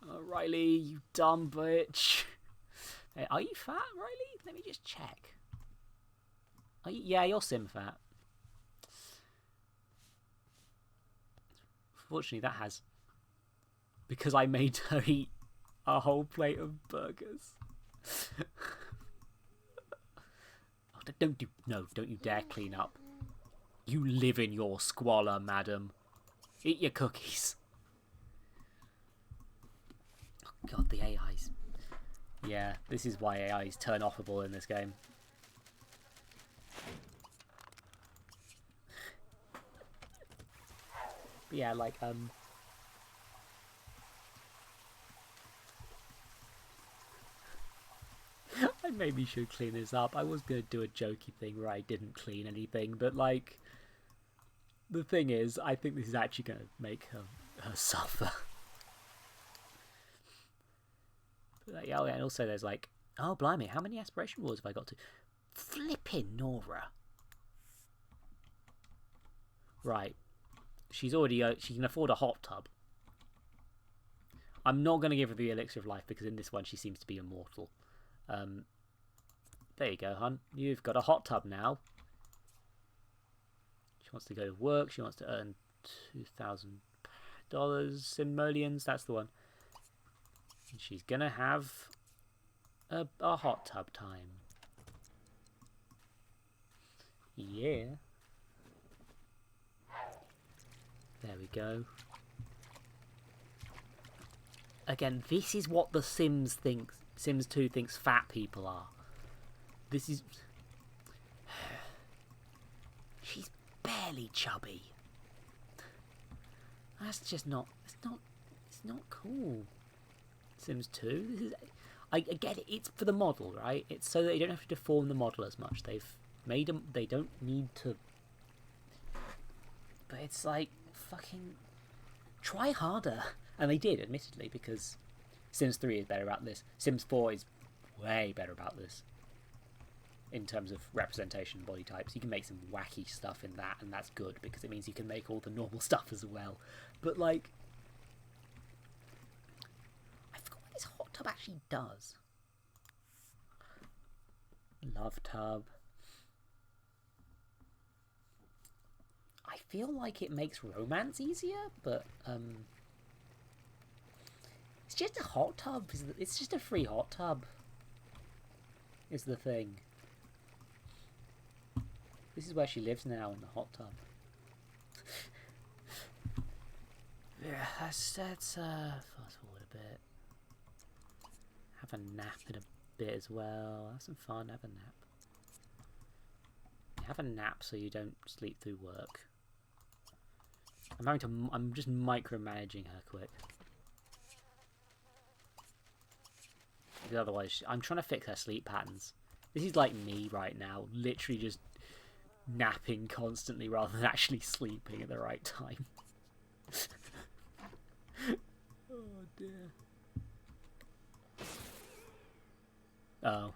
Oh, Riley, you dumb bitch. Hey, are you fat, Riley? Let me just check. Are you... Yeah, you're sim fat. Fortunately, that has. Because I made her eat a whole plate of burgers. Oh, don't you dare clean up. You live in your squalor, madam. Eat your cookies. Oh god, the AIs. Yeah, this is why AIs turn offable in this game. But yeah, like, I maybe should clean this up. I was going to do a jokey thing where I didn't clean anything, but like, the thing is, I think this is actually going to make her suffer. But, yeah, and also there's like, oh blimey, how many aspiration wars have I got to? Flipping Nora. Right. She's already, she can afford a hot tub. I'm not going to give her the elixir of life because in this one she seems to be immortal. There you go, hun. You've got a hot tub now. She wants to go to work. She wants to earn $2,000 simoleons. That's the one. And she's going to have a hot tub time. Yeah. There we go. Again, this is what the Sims 2 thinks fat people are. This is... She's barely chubby. That's just not... It's not cool. Sims 2? This is... I get it, it's for the model, right? It's so that you don't have to deform the model as much. They've made them... They don't need to... But it's like... Fucking... Try harder. And they did, admittedly, because Sims 3 is better about this. Sims 4 is way better about this. In terms of representation and body types. You can make some wacky stuff in that, and that's good, because it means you can make all the normal stuff as well. But, like... I forgot what this hot tub actually does. Love tub. I feel like it makes romance easier, but, it's just a hot tub. It's just a free hot tub. Is the thing. This is where she lives now, in the hot tub. Yeah, let's fast forward a bit. Have a nap in a bit as well. Have some fun, have a nap. Have a nap so you don't sleep through work. I'm just micromanaging her quick. Because otherwise, I'm trying to fix her sleep patterns. This is like me right now, literally just napping constantly rather than actually sleeping at the right time. Oh dear. Oh.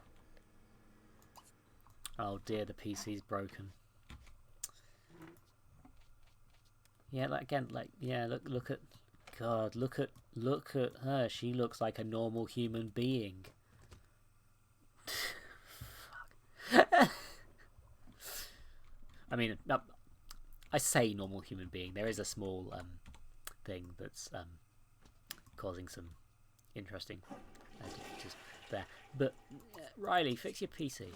Oh dear, the PC's broken. Yeah, like, again, like, yeah, look at, God, look at her. She looks like a normal human being. Fuck. I mean, I say normal human being. There is a small thing that's causing some interesting just there. But Riley, fix your PC.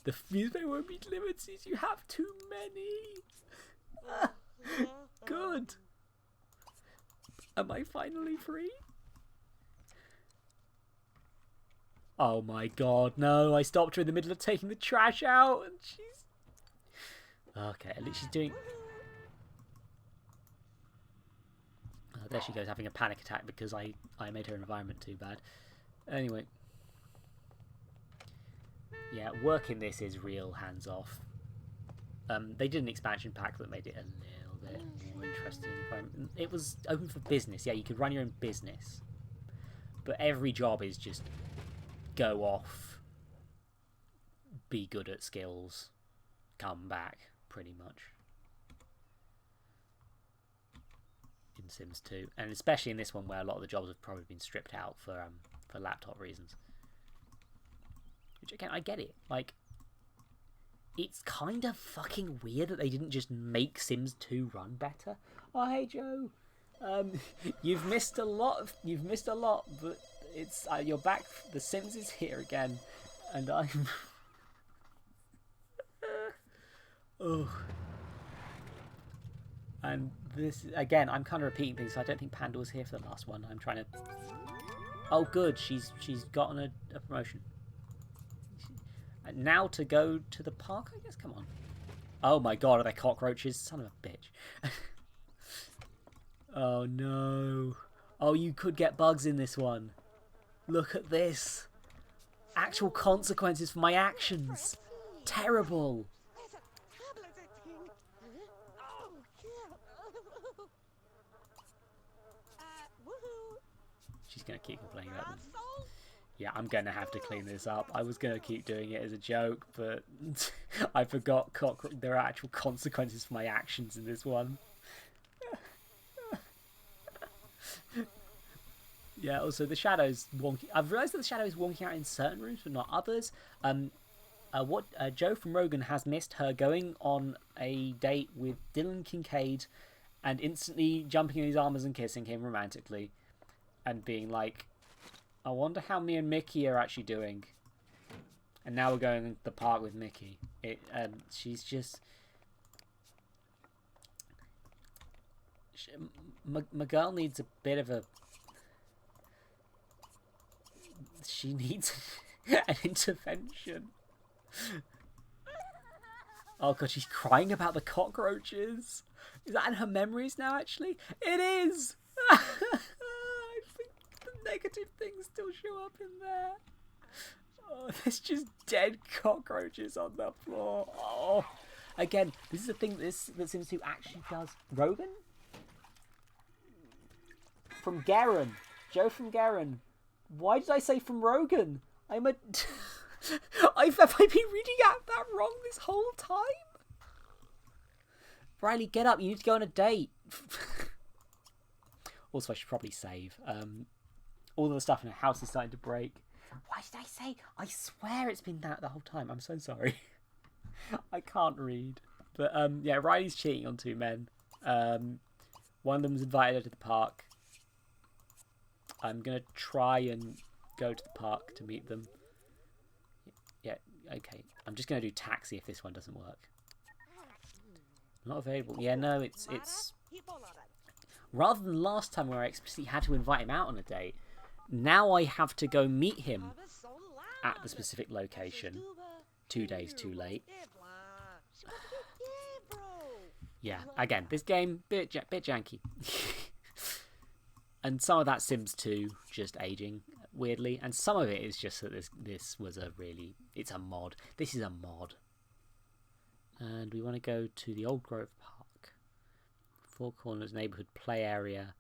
The newspaper won't be delivered since you have too many. Good. Am I finally free? Oh my god, no. I stopped her in the middle of taking the trash out and she's... Okay, at least she's doing... there she goes, having a panic attack because I made her environment too bad. Anyway. Yeah, working this is real hands-off. They did an expansion pack that made it a little bit more interesting. It was open for business. Yeah, you could run your own business. But every job is just go off, be good at skills, come back, pretty much. In Sims 2. And especially in this one where a lot of the jobs have probably been stripped out for laptop reasons. Which, again, I get it. Like, it's kind of fucking weird that they didn't just make Sims 2 run better. Oh, hey, Joe. You've missed a lot, but it's you're back. The Sims is here again, and I'm... oh. And this, again, I'm kind of repeating things, so I don't think Panda was here for the last one. I'm trying to... Oh, good, she's gotten a promotion. And now to go to the park, I guess? Come on. Oh my god, are they cockroaches? Son of a bitch. Oh no. Oh, you could get bugs in this one. Look at this. Actual consequences for my actions. Terrible. She's going to keep complaining about them. Yeah, I'm going to have to clean this up. I was going to keep doing it as a joke, but I forgot there are actual consequences for my actions in this one. Yeah, also the shadow's wonky. I've realised that the shadow is wonky out in certain rooms, but not others. Joe from Rogan has missed her going on a date with Dylan Kincaid and instantly jumping in his arms and kissing him romantically. And being like, I wonder how me and Mickey are actually doing. And now we're going to the park with Mickey. She's just... My girl needs a bit of a... She needs an intervention. Oh god, she's crying about the cockroaches. Is that in her memories now, actually? It is! I think the negative things still show up in there. Oh, there's just dead cockroaches on the floor. Oh, again, this is a thing that Sims 2 actually does. Rogan? From Garen. Joe from Garen. Why did I say from Rogan? I'm a... have I been reading out that wrong this whole time? Riley, get up. You need to go on a date. Also, I should probably save. All of the stuff in her house is starting to break. Why did I say? I swear it's been that the whole time. I'm so sorry. I can't read. But yeah, Riley's cheating on two men. One of them's invited her to the park. I'm going to try and go to the park to meet them. Yeah, okay. I'm just going to do taxi if this one doesn't work. Not available. Yeah, no, it's... Rather than last time where I explicitly had to invite him out on a date, now I have to go meet him at the specific location 2 days too late. Yeah, again, this game, bit janky. And some of that Sims 2 just aging weirdly, and some of it is just that this was a really... It's a mod. This is a mod. And we want to go to the Old Grove Park. Four Corners Neighborhood Play Area.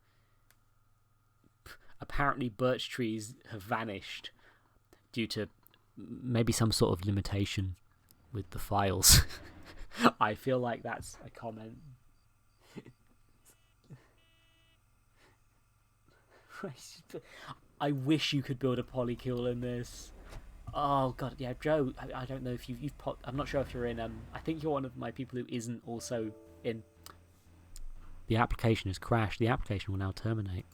Apparently birch trees have vanished due to maybe some sort of limitation with the files. I feel like that's a comment. I wish you could build a polykill in this. Oh god, yeah, Joe. I don't know if you've I'm not sure if you're in. I think you're one of my people who isn't also in. The application has crashed. The application will now terminate.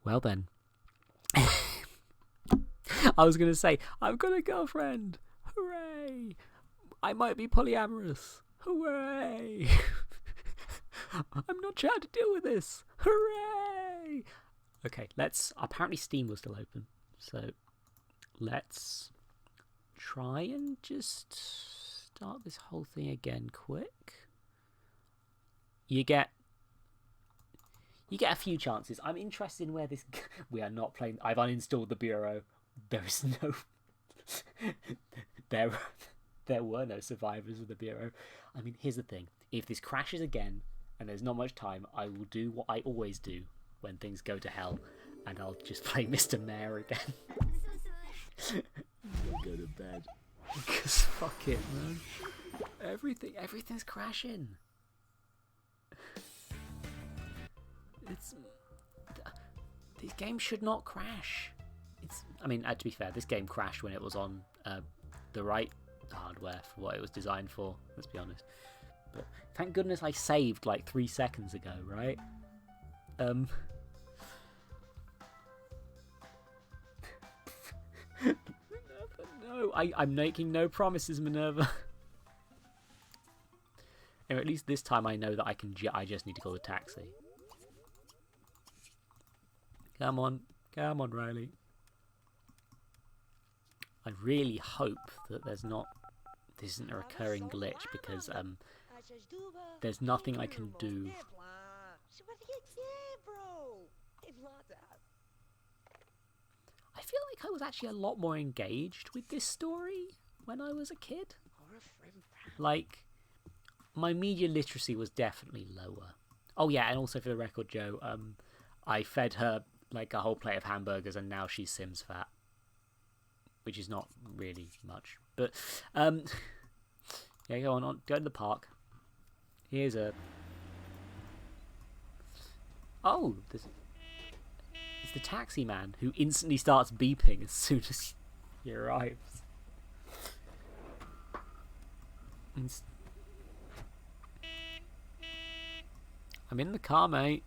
Well then. I was going to say, I've got a girlfriend. Hooray. I might be polyamorous. Hooray. I'm not trying to deal with this. Hooray. Okay, apparently Steam was still open. So let's try and just start this whole thing again quick. You get a few chances. I'm interested in where this... We are not playing... I've uninstalled the Bureau. There is no... there were no survivors of the Bureau. I mean, here's the thing. If this crashes again, and there's not much time, I will do what I always do when things go to hell, and I'll just play Mr. Mayor again. I'll go to bed. Because fuck it, man. Everything's crashing. These games should not crash. I mean, to be fair, this game crashed when it was on the right hardware for what it was designed for, let's be honest. But thank goodness I saved like 3 seconds ago, right? No, I'm making no promises, Minerva. Anyway, at least this time I know that I just need to call a taxi. Come on, Riley. I really hope that this isn't a recurring glitch, because there's nothing I can do. I feel like I was actually a lot more engaged with this story when I was a kid. Like, my media literacy was definitely lower. Oh yeah, and also for the record, Joe, I fed her like a whole plate of hamburgers and now she's Sims fat. Which is not really much. But, yeah, go to the park. Here's a... Oh, it's the taxi man who instantly starts beeping as soon as he arrives. I'm in the car, mate.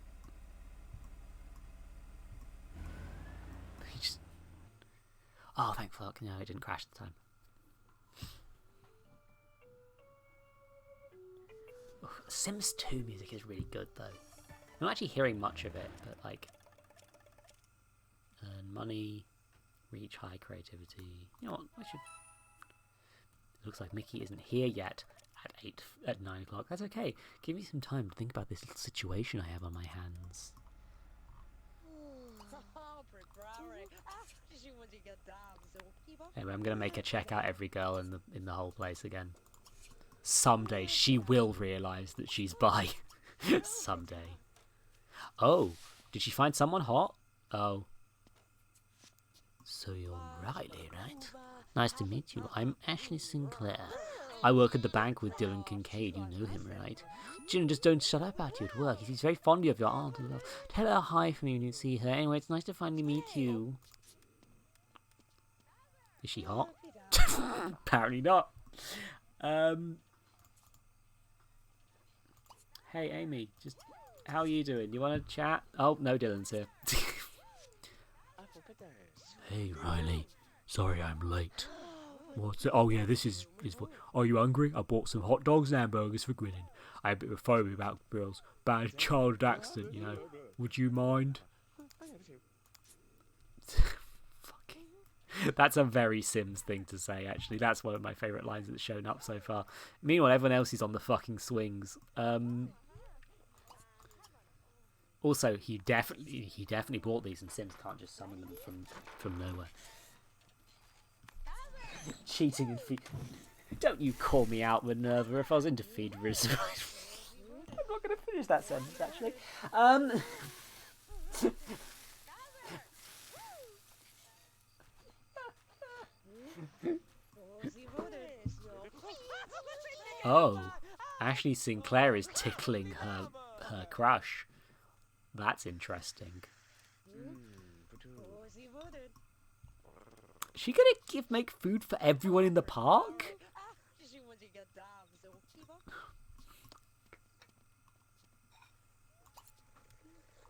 Oh, thank fuck. No, it didn't crash at the time. Sims 2 music is really good, though. I'm not actually hearing much of it, but, like... Earn money, reach high creativity... You know what, I should... It looks like Mickey isn't here yet at 9 o'clock. That's okay. Give me some time to think about this little situation I have on my hands. Anyway, I'm gonna make her check out every girl in the whole place again. Someday she will realise that she's bi. Someday. Oh, did she find someone hot? Oh. So you're Riley, right? Nice to meet you. I'm Ashley Sinclair. I work at the bank with Dylan Kincaid. You know him, right? Jim, just don't shut up about you at work. He's very fond of your aunt as well. Tell her hi for me when you see her. Anyway, it's nice to finally meet you. Is she hot? Apparently not. Hey, Amy. Just how are you doing? You want to chat? Oh, no, Dylan's here. Hey, Riley. Sorry I'm late. What's it? Oh yeah, this is Are you hungry? I bought some hot dogs and hamburgers for grinning. I had a bit of a phobia about girls. Bad childhood accident, you know. Would you mind? Fucking. That's a very Sims thing to say, actually. That's one of my favourite lines that's shown up so far. Meanwhile, everyone else is on the fucking swings. Also, he definitely bought these, and Sims can't just summon them from nowhere. Cheating and feed. Don't you call me out, Minerva. If I was into feederism, I'm not going to finish that sentence, actually. Oh, Ashley Sinclair is tickling her crush. That's interesting. Is she gonna make food for everyone in the park?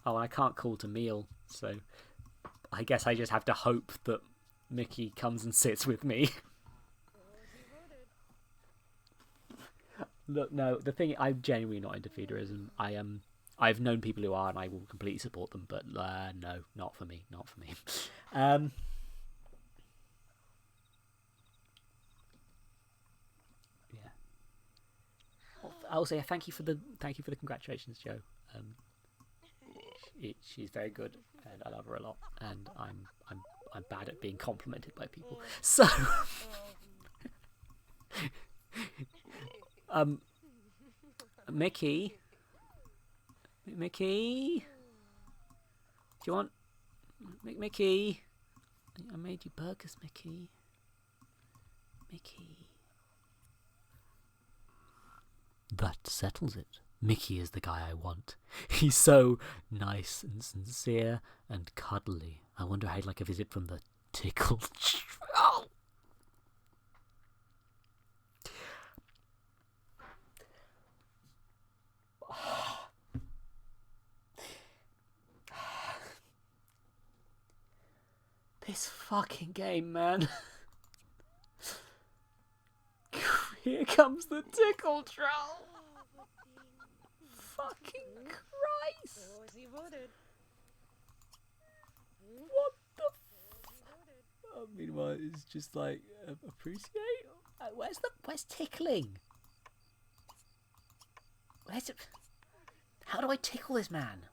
Oh, I can't call to meal, so I guess I just have to hope that Mickey comes and sits with me. Look, no, the thing, I'm genuinely not into feederism. I've known people who are, and I will completely support them, but no, not for me, not for me. Yeah. I'll say thank you for the congratulations, Joe. She's very good, and I love her a lot, and I'm bad at being complimented by people. So, Mickey, do you want Mickey? I made you burgers, Mickey. That settles it. Mickey is the guy I want. He's so nice and sincere and cuddly. I wonder how he'd like a visit from the tickle troll. This fucking game, man. Here comes the tickle troll. Fucking Christ. What the meanwhile, it's just like, appreciate? Where's tickling? Where's it? How do I tickle this man?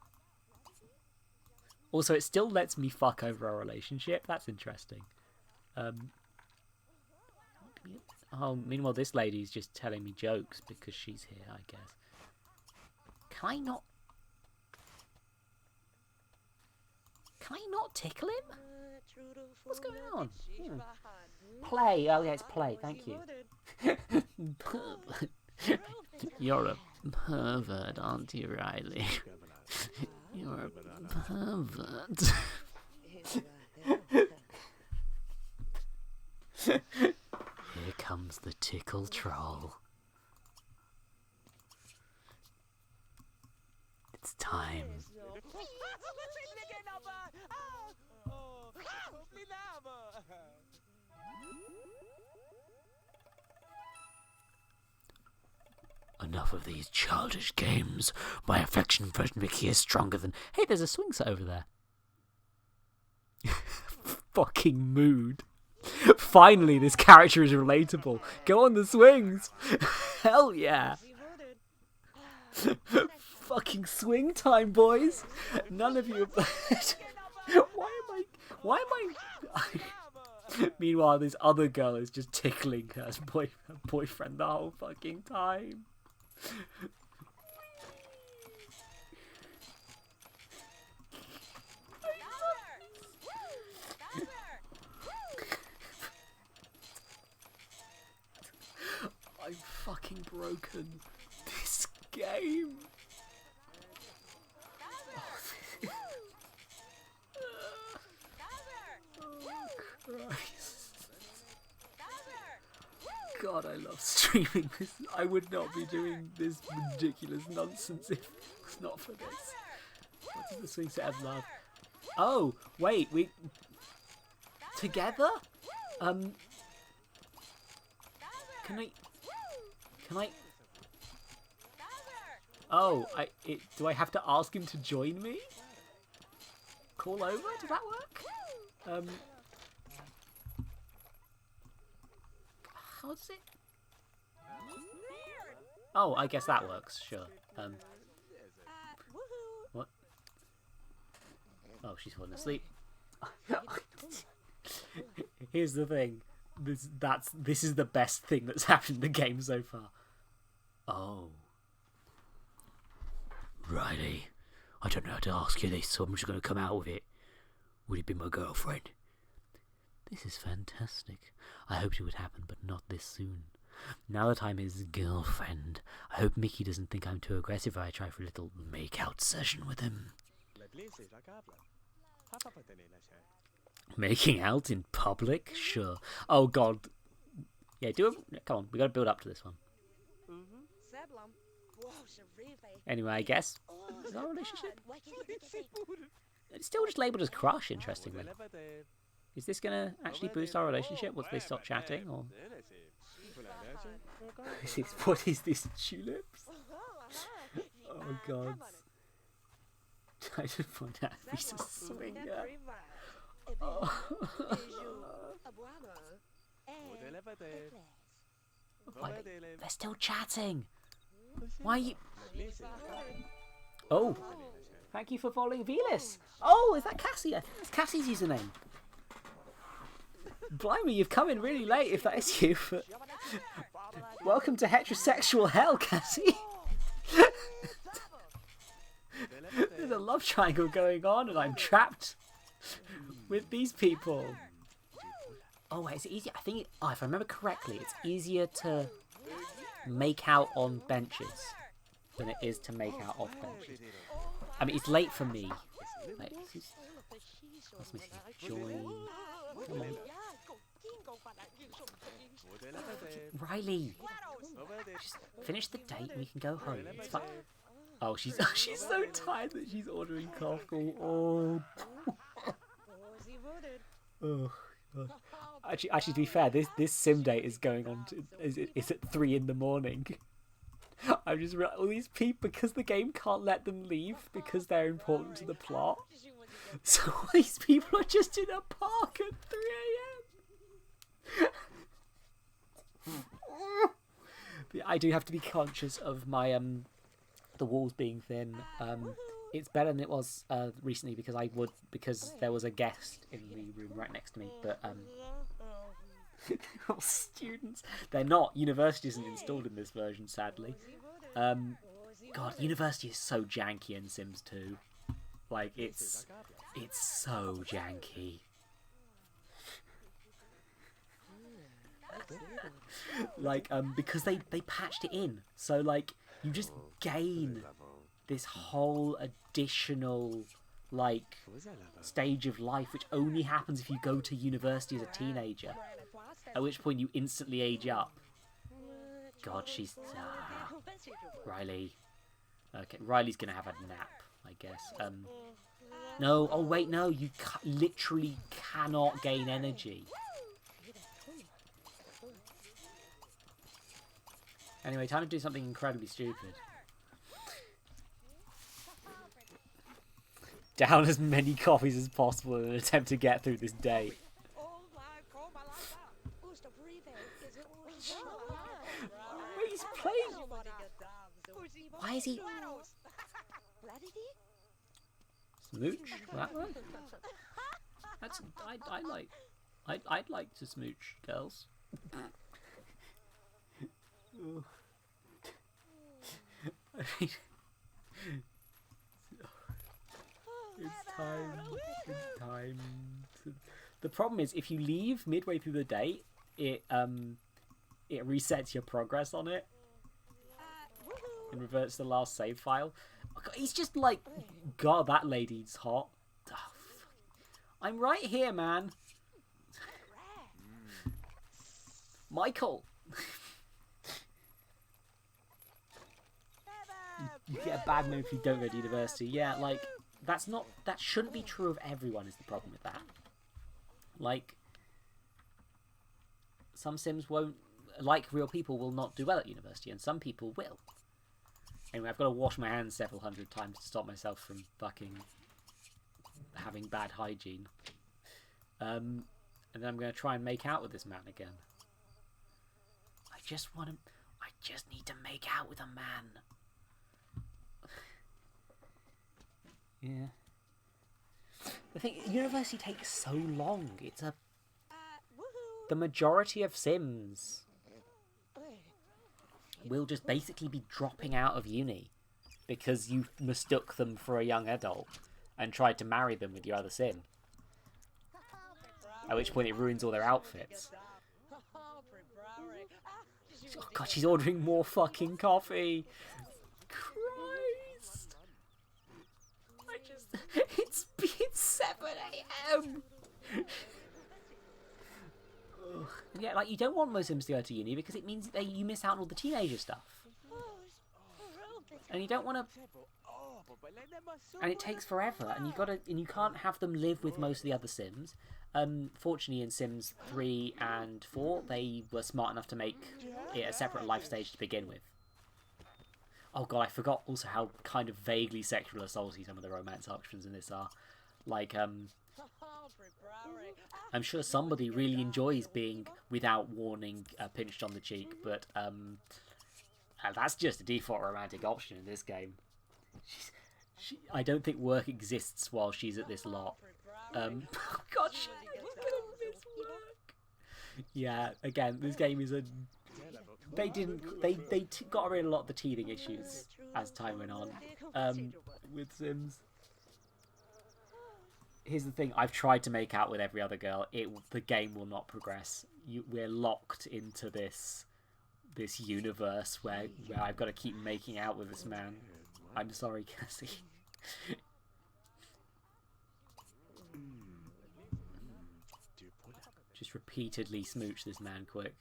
Also, it still lets me fuck over our relationship. That's interesting. Oh, meanwhile, this lady's just telling me jokes because she's here, I guess. Can I not tickle him? What's going on? Play. Oh, yeah, it's play. Thank you. You're a pervert, aren't you, Riley? You're a pervert. Here comes the tickle troll. It's time. Enough of these childish games. My affection for Mickey is stronger than... Hey, there's a swing set over there. Fucking mood. Finally, this character is relatable. Go on the swings. Hell yeah. Fucking swing time, boys. None of you... Why am I... Meanwhile, this other girl is just tickling her boyfriend the whole fucking time. I'm fucking broken. This game. Oh, Christ. God, I love streaming this. I would not be doing this ridiculous nonsense if it was not for this. What is the swing set of love? Oh, wait, we... Together? Can I... Oh, do I have to ask him to join me? Call over? Does that work? How does it? Oh, I guess that works, sure. What? Oh, she's falling asleep. Here's the thing. This is the best thing that's happened in the game so far. Oh. Riley, I don't know how to ask you this, so I'm just going to come out with it. Would you be my girlfriend? This is fantastic. I hoped it would happen, but not this soon. Now that I'm his girlfriend, I hope Mickey doesn't think I'm too aggressive if I try for a little make-out session with him. Making out in public? Sure. Oh, God. Yeah, do it. Come on, we got to build up to this one. Anyway, I guess. Is our relationship? It's still just labelled as crush, interestingly. Is this going to actually boost our relationship once they stop chatting? Or what is this, tulips? Oh, God. I just find out if he's a swinger. Oh. They're still chatting. Why are you... Oh, thank you for following Velis. Oh, is that Cassie? I think that's Cassie's username. Blimey, you've come in really late if that is you. But... Welcome to heterosexual hell, Cassie. There's a love triangle going on and I'm trapped with these people. Oh, wait, is it easier? I think, if I remember correctly, it's easier to make out on benches than it is to make out off benches. I mean, it's late for me, Wait, what's missing? Joy. Come on. Riley! Just finish the date and we can go home. It's fine. Oh, she's so tired that she's ordering coffee. Oh. Oh. God. Actually, to be fair, this sim date is going on. It's at 3 in the morning. I've just realized all these people, because the game can't let them leave because they're important to the plot. So all these people are just in a park at 3 a.m. I do have to be conscious of my the walls being thin. It's better than it was recently because there was a guest in the room right next to me. But they're all students. They're not. University isn't installed in this version, sadly. God, University is so janky in Sims 2. Like it's so janky. Like because they patched it in, so like you just gain this whole additional like stage of life which only happens if you go to university as a teenager, at which point you instantly age up. God, she's Riley. Okay, Riley's gonna have a nap, I guess. No, oh wait, no, you literally cannot gain energy. Anyway, time to do something incredibly stupid. Down as many coffees as possible in an attempt to get through this day. Wait, he's playing. Why is he? Smooch? That one? That's I'd like to smooch, girls. I mean, it's time. The problem is, if you leave midway through the date, it resets your progress on it and reverts to the last save file. Oh God, he's just like, God, that lady's hot. Oh, I'm right here, man. Michael. You get a bad mood if you don't go to university. Yeah, like that shouldn't be true of everyone, is the problem with that. Like some Sims won't, like real people, will not do well at university, and some people will. Anyway, I've got to wash my hands several hundred times to stop myself from fucking having bad hygiene. And then I'm going to try and make out with this man again. I just need to make out with a man. Yeah. The thing, university takes so long. It's the majority of Sims will just basically be dropping out of uni because you mistook them for a young adult and tried to marry them with your other Sim. At which point it ruins all their outfits. Oh God, she's ordering more fucking coffee. Christ. It's 7 a.m. Yeah, like you don't want most Sims to go to uni because it means that you miss out on all the teenager stuff, and you don't want to. And it takes forever, and you can't have them live with most of the other Sims. Fortunately, in Sims 3 and 4, they were smart enough to make it a separate life stage to begin with. Oh God, I forgot also how kind of vaguely sexual assaulty some of the romance options in this are. Like, I'm sure somebody really enjoys being, without warning, pinched on the cheek, but that's just a default romantic option in this game. I don't think work exists while she's at this lot. Oh God, she's gonna miss work. Yeah, again, this game is a. They got rid of a lot of the teething issues as time went on with Sims. Here's the thing: I've tried to make out with every other girl. The game will not progress. We're locked into this universe where I've got to keep making out with this man. I'm sorry, Cassie. Just repeatedly smooch this man quick.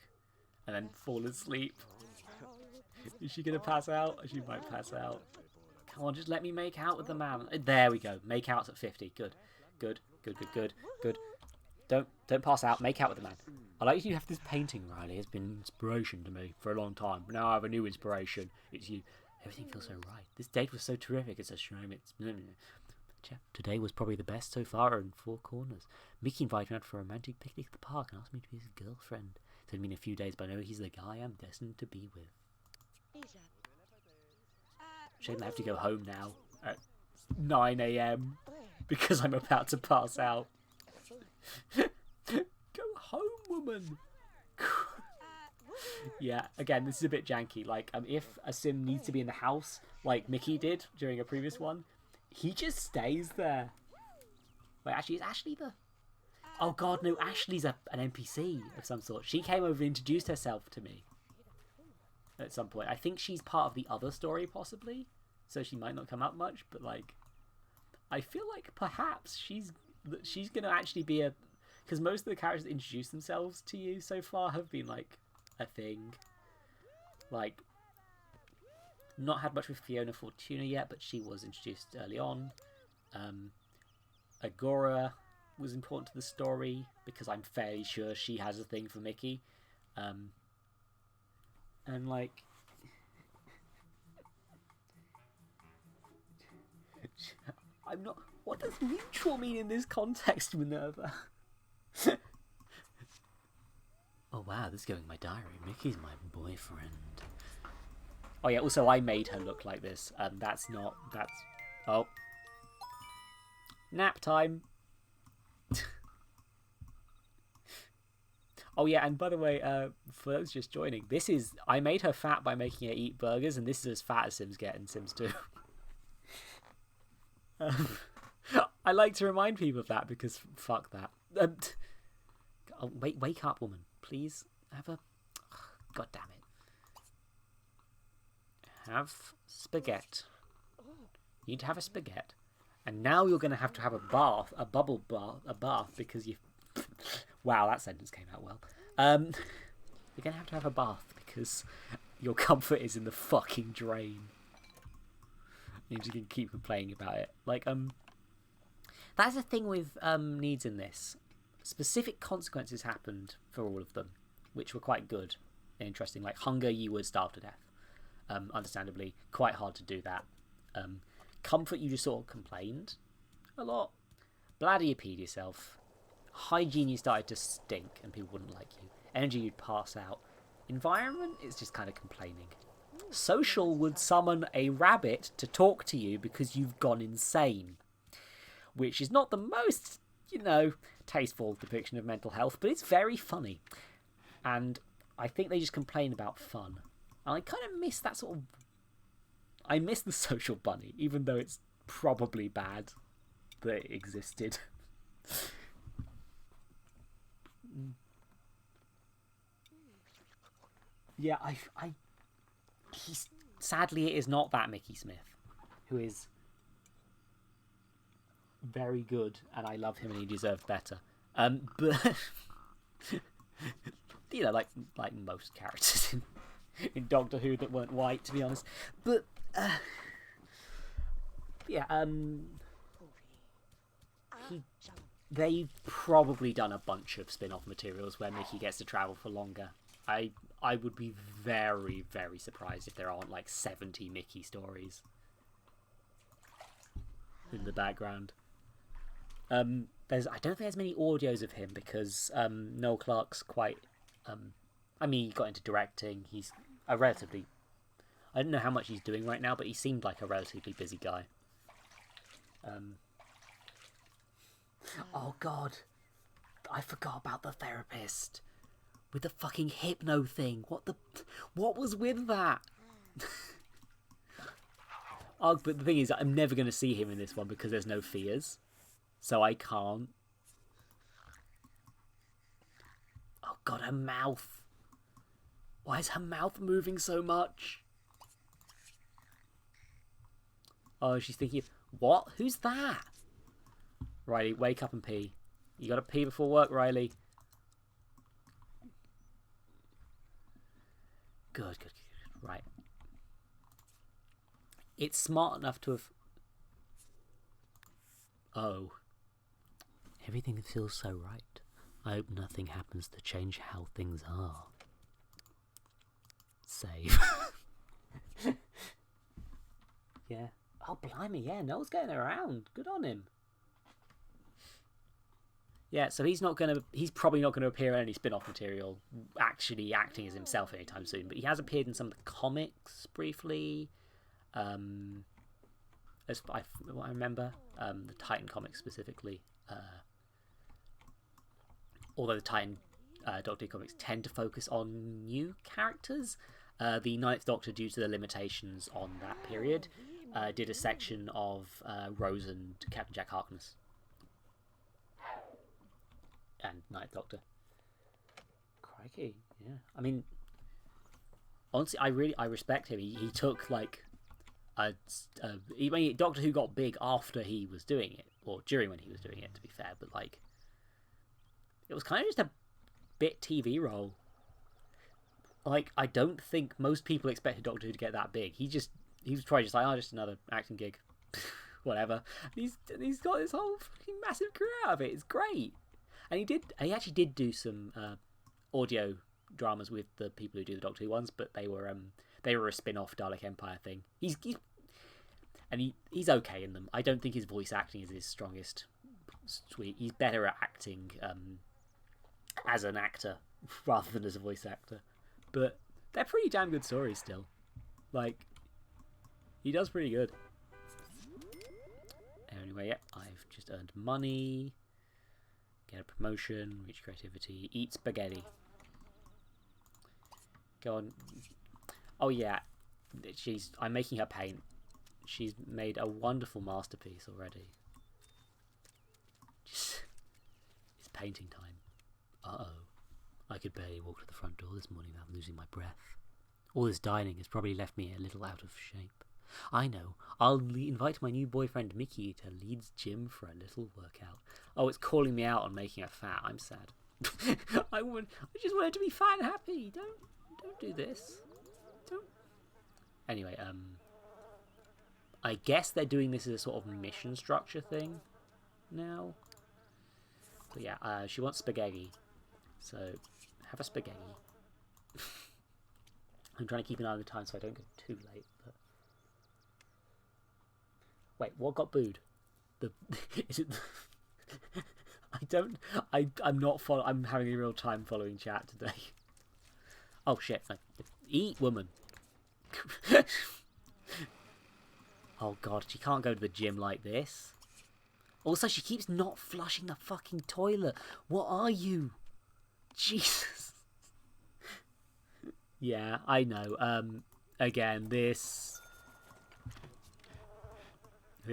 And then fall asleep. Is she gonna pass out? She might pass out. Come on, just let me make out with the man. There we go. Make out's at 50. Good. Good. Good, good, good, good. Don't pass out. Make out with the man. I like you have this painting, Riley. It's been inspiration to me for a long time. Now I have a new inspiration. It's you. Everything feels so right. This date was so terrific. It's a shame. Today was probably the best so far in Four Corners. Mickey invited me out for a romantic picnic at the park and asked me to be his girlfriend. It's only been a few days, but I know he's the guy I'm destined to be with. Shame I have to go home now at 9 AM because I'm about to pass out. Go home, woman. Yeah, again, this is a bit janky. Like, if a sim needs to be in the house, like Mickey did during a previous one, he just stays there. Wait, actually, is Ashley the... Oh god, no, Ashley's an NPC of some sort. She came over and introduced herself to me at some point. I think she's part of the other story, possibly, so she might not come up much, but, like, I feel like perhaps she's gonna actually be a... Because most of the characters that introduce themselves to you so far have been, like, a thing. Like, not had much with Fiona Fortuna yet, but she was introduced early on. Agora was important to the story because I'm fairly sure she has a thing for Mickey. And, like... I'm not... What does mutual mean in this context, Minerva? Oh wow, this is going in my diary. Mickey's my boyfriend. Oh yeah, also I made her look like this. That's... Oh. Nap time. Oh yeah, and by the way, for those just joining, this is... I made her fat by making her eat burgers, and this is as fat as Sims get in Sims 2. I like to remind people of that because fuck that. Oh, wake up, woman. Please have a... God damn it. Have spaghetti. You need to have a spaghetti. And now you're going to have a bath, a bubble bath, because you... Wow, that sentence came out well. You're going to have a bath because your comfort is in the fucking drain. You're just going to keep complaining about it. Like, that's the thing with needs in this. Specific consequences happened for all of them, which were quite good and interesting. Like hunger, you would starve to death. Understandably, quite hard to do that. Comfort, you just sort of complained a lot. Bladder, you peed yourself. Hygiene, you started to stink and people wouldn't like you. Energy, you'd pass out. Environment, it's just kind of complaining. Social would summon a rabbit to talk to you because you've gone insane. Which is not the most, tasteful depiction of mental health, but it's very funny. And I think they just complain about fun. And I kind of miss that sort of... I miss the social bunny, even though it's probably bad that it existed. Yeah, sadly, it is not that Mickey Smith, who is very good, and I love him, and he deserves better. But like most characters in Doctor Who that weren't white, to be honest. But they've probably done a bunch of spin-off materials where Mickey gets to travel for longer. I would be very, very surprised if there aren't like 70 Mickey stories in the background. I don't think there's many audios of him because Noel Clarke's quite... he got into directing. He's a relatively... I don't know how much he's doing right now, but he seemed like a relatively busy guy. Oh god, I forgot about the therapist with the fucking hypno thing. What was with that? Oh, but the thing is, I'm never going to see him in this one because there's no fears, so I can't. Oh god, her mouth. Why is her mouth moving so much? Oh, she's thinking, what? Who's that? Riley, wake up and pee. You gotta pee before work, Riley. Good. Right. It's smart enough to have... Oh. Everything feels so right. I hope nothing happens to change how things are. Save. Yeah. Oh, blimey, yeah. Noel's getting around. Good on him. Yeah, so he's probably not gonna appear in any spin-off material actually acting as himself anytime soon, but he has appeared in some of the comics briefly. As I remember, the Titan comics specifically. Although the Titan Doctor Who comics tend to focus on new characters, the Ninth Doctor, due to the limitations on that period, did a section of Rose and Captain Jack Harkness. And Ninth Doctor. Crikey, yeah. I mean, honestly, I respect him. He took like Doctor Who got big after he was doing it, or during when he was doing it, to be fair. But like, it was kind of just a bit TV role. Like, I don't think most people expected Doctor Who to get that big. He was probably just like, oh, just another acting gig, whatever. And he's got this whole fucking massive career out of it. It's great. And he actually did do some audio dramas with the people who do the Doctor Who ones, but they were a spin-off Dalek Empire thing. He's okay in them. I don't think his voice acting is his strongest suite. He's better at acting as an actor rather than as a voice actor. But they're pretty damn good stories still. Like, he does pretty good. Anyway, yep, I've just earned money. Get a promotion, reach creativity, eat spaghetti. Go on. Oh yeah, I'm making her paint. She's made a wonderful masterpiece already. It's painting time. Uh-oh. I could barely walk to the front door this morning without losing my breath. All this dining has probably left me a little out of shape. I know. I'll invite my new boyfriend Mickey to Leeds Gym for a little workout. Oh, it's calling me out on making her fat. I'm sad. I just want her to be fat and happy. Don't do this. Don't. Anyway, I guess they're doing this as a sort of mission structure thing now. So yeah, she wants spaghetti. So have a spaghetti. I'm trying to keep an eye on the time so I don't get too late. But wait, what got booed? Is it? I'm not I'm having a real time following chat today. Oh shit! No. Eat, woman. Oh god, she can't go to the gym like this. Also, she keeps not flushing the fucking toilet. What are you? Jesus. Yeah, I know. Again, this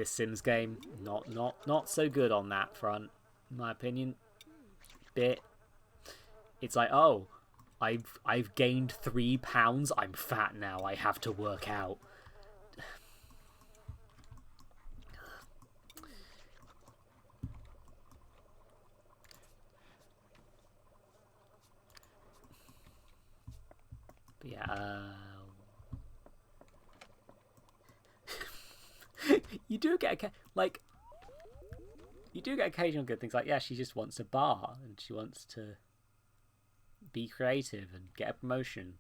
Sims game, not so good on that front, in my opinion. It's like, oh, I've gained 3 pounds. I'm fat now. I have to work out. But yeah, you do get occasional good things. Like, yeah, she just wants a bar and she wants to be creative and get a promotion.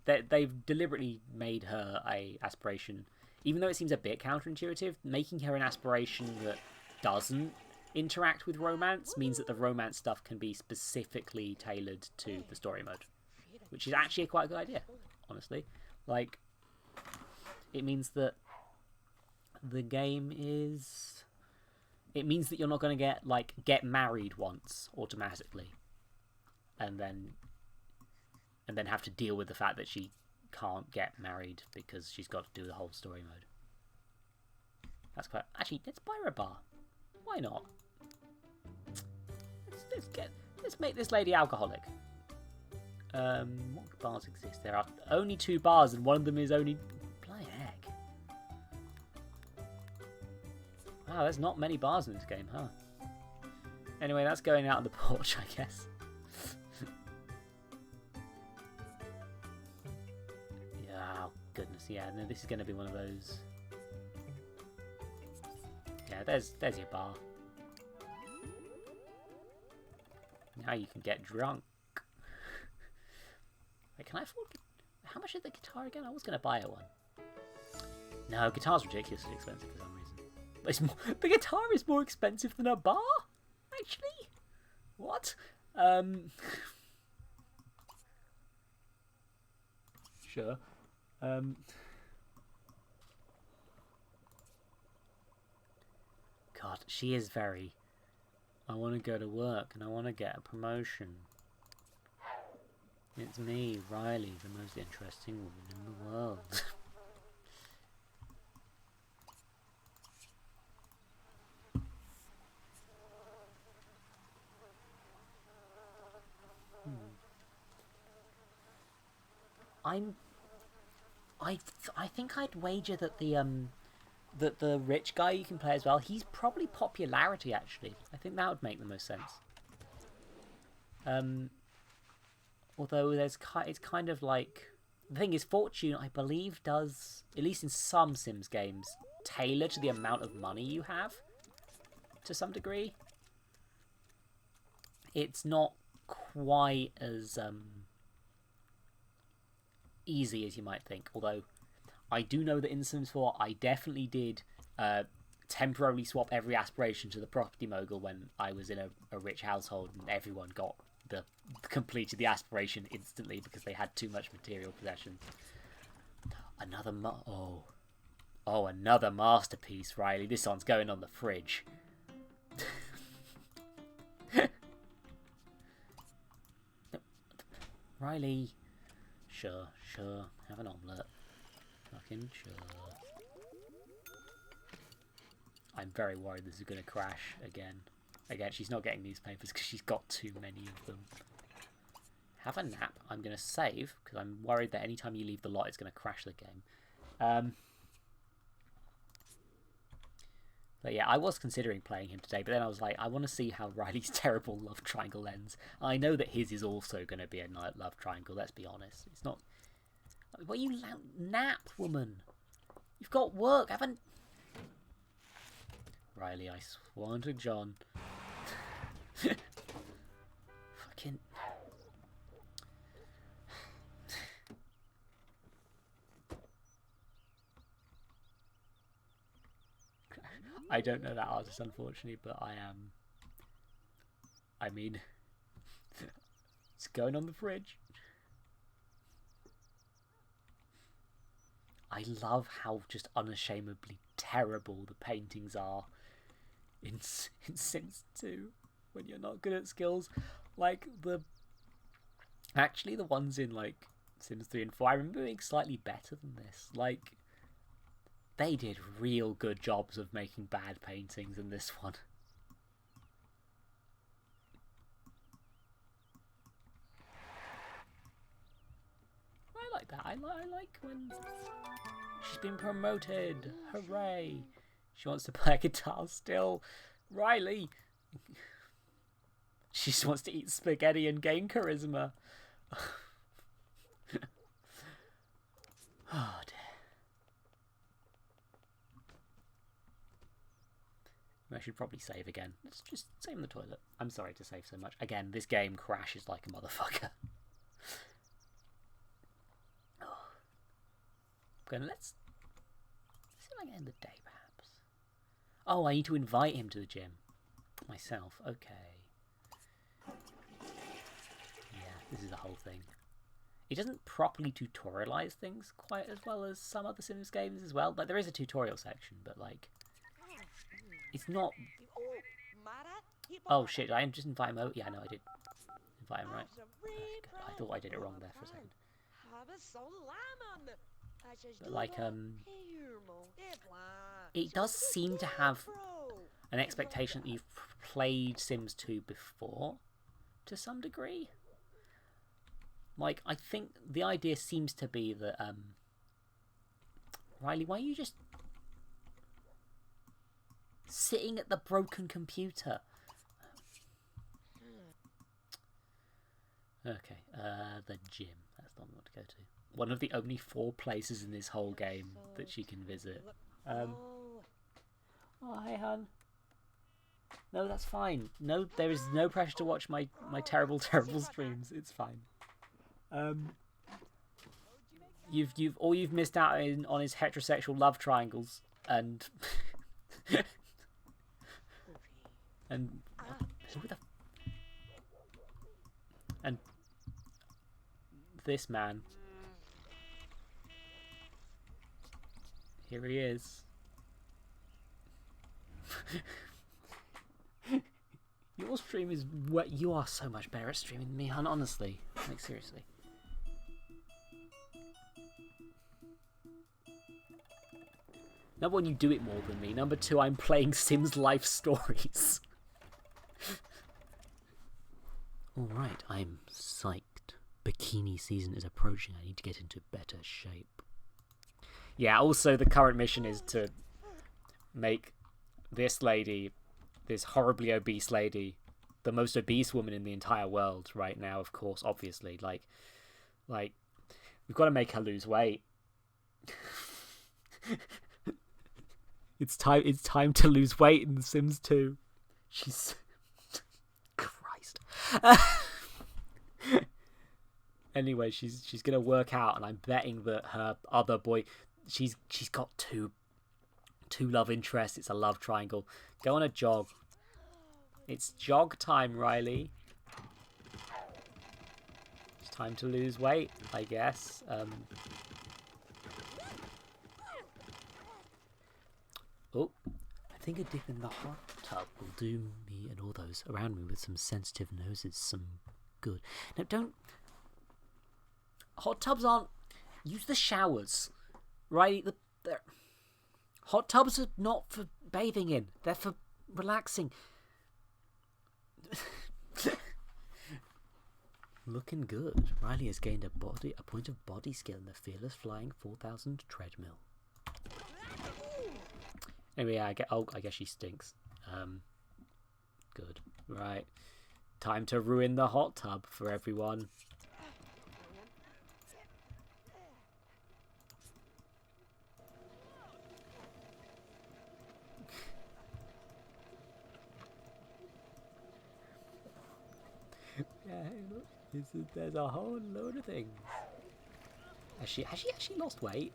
They've deliberately made her a aspiration, even though it seems a bit counterintuitive. Making her an aspiration that doesn't interact with romance means that the romance stuff can be specifically tailored to the story mode, which is actually quite a good idea, honestly. Like, it means that the game is... It means that you're not going to get married once automatically, and then have to deal with the fact that she can't get married because she's got to do the whole story mode. That's quite... Actually, let's buy her a bar. Why not? Let's make this lady alcoholic. What bars exist? There are only 2 bars, and one of them is only... Bloody heck. Wow, there's not many bars in this game, huh? Anyway, that's going out on the porch, I guess. Yeah, oh goodness, yeah. No, this is going to be one of those. Yeah, there's your bar. Now you can get drunk. Wait, can I afford? How much is the guitar again? I was going to buy one. No, guitar's ridiculously expensive for some reason. But it's more, the guitar is more expensive than a bar? Actually? What? Sure. God, she is very... I want to go to work and I want to get a promotion. It's me, Riley, the most interesting woman in the world. I think I'd wager that the rich guy you can play as well, he's probably popularity actually. I think that would make the most sense. Although it's kind of like, the thing is, fortune I believe does, at least in some Sims games, tailor to the amount of money you have to some degree. It's not quite as easy as you might think, although I do know that in Sims 4 I definitely did temporarily swap every aspiration to the property mogul when I was in a rich household and everyone got completed the aspiration instantly because they had too much material possessions. Another another masterpiece, Riley. This one's going on the fridge. Riley. Sure. Have an omelette. Fucking sure. I'm very worried this is going to crash again. Again, she's not getting newspapers because she's got too many of them. Have a nap. I'm going to save because I'm worried that anytime you leave the lot, it's going to crash the game. But yeah, I was considering playing him today, but then I was like, I want to see how Riley's terrible love triangle ends. I know that his is also going to be a love triangle, let's be honest. It's not... What are you... Nap, woman! You've got work, haven't... Riley, I sworn to John. Fucking... I don't know that artist, unfortunately, but I am... I mean... It's going on the fridge. I love how just unashamedly terrible the paintings are in Sims 2 when you're not good at skills. Like, actually, the ones in, like, Sims 3 and 4, I remember being slightly better than this. Like... They did real good jobs of making bad paintings in this one. I like that. I like when she's been promoted. Hooray! She wants to play guitar still. Riley! She just wants to eat spaghetti and gain charisma. Oh dear. I should probably save again. Let's just save in the toilet. I'm sorry to save so much. Again, this game crashes like a motherfucker. Let's see if I can end the day, perhaps. Oh, I need to invite him to the gym. Myself. Okay. Yeah, this is the whole thing. It doesn't properly tutorialize things quite as well as some other Sims games as well. Like, there is a tutorial section, but, like... It's not... Oh shit, I just invite him out. Yeah, no, I did invite him, right? I thought I did it wrong there for a second. But like, it does seem to have an expectation that you've played Sims 2 before, to some degree. Like, I think the idea seems to be that, Riley, why are you just... sitting at the broken computer? Okay, the gym. That's not what to go to. One of the only 4 places in this whole game that she can visit. Oh, hi, hun. No, that's fine. No, there is no pressure to watch my terrible, terrible streams. It's fine. You've missed out on his heterosexual love triangles and and who the and this man. Here he is. Your stream is what you are so much better at streaming than me, hun, honestly. Like, seriously. Number 1, you do it more than me. Number 2, I'm playing Sims Life Stories. Alright, I'm psyched. Bikini season is approaching. I need to get into better shape. Yeah, also the current mission is to make this lady, this horribly obese lady, the most obese woman in the entire world right now, of course, obviously. Like we've got to make her lose weight. It's time to lose weight in The Sims 2. She's Christ. Anyway, she's gonna work out, and I'm betting that her other boy, she's got two love interests. It's a love triangle. Go on a jog. It's jog time, Riley. It's time to lose weight, I guess. Oh, I think a dip in the hot tub will do me and all those around me with some sensitive noses some good. Now, don't... Hot tubs aren't... Use the showers, right? Hot tubs are not for bathing in. They're for relaxing. Looking good. Riley has gained a point of body skill in the Fearless Flying 4000 treadmill. Anyway, I guess she stinks. Good. Right. Time to ruin the hot tub for everyone. Yeah, look, there's a whole load of things. Has she actually lost weight?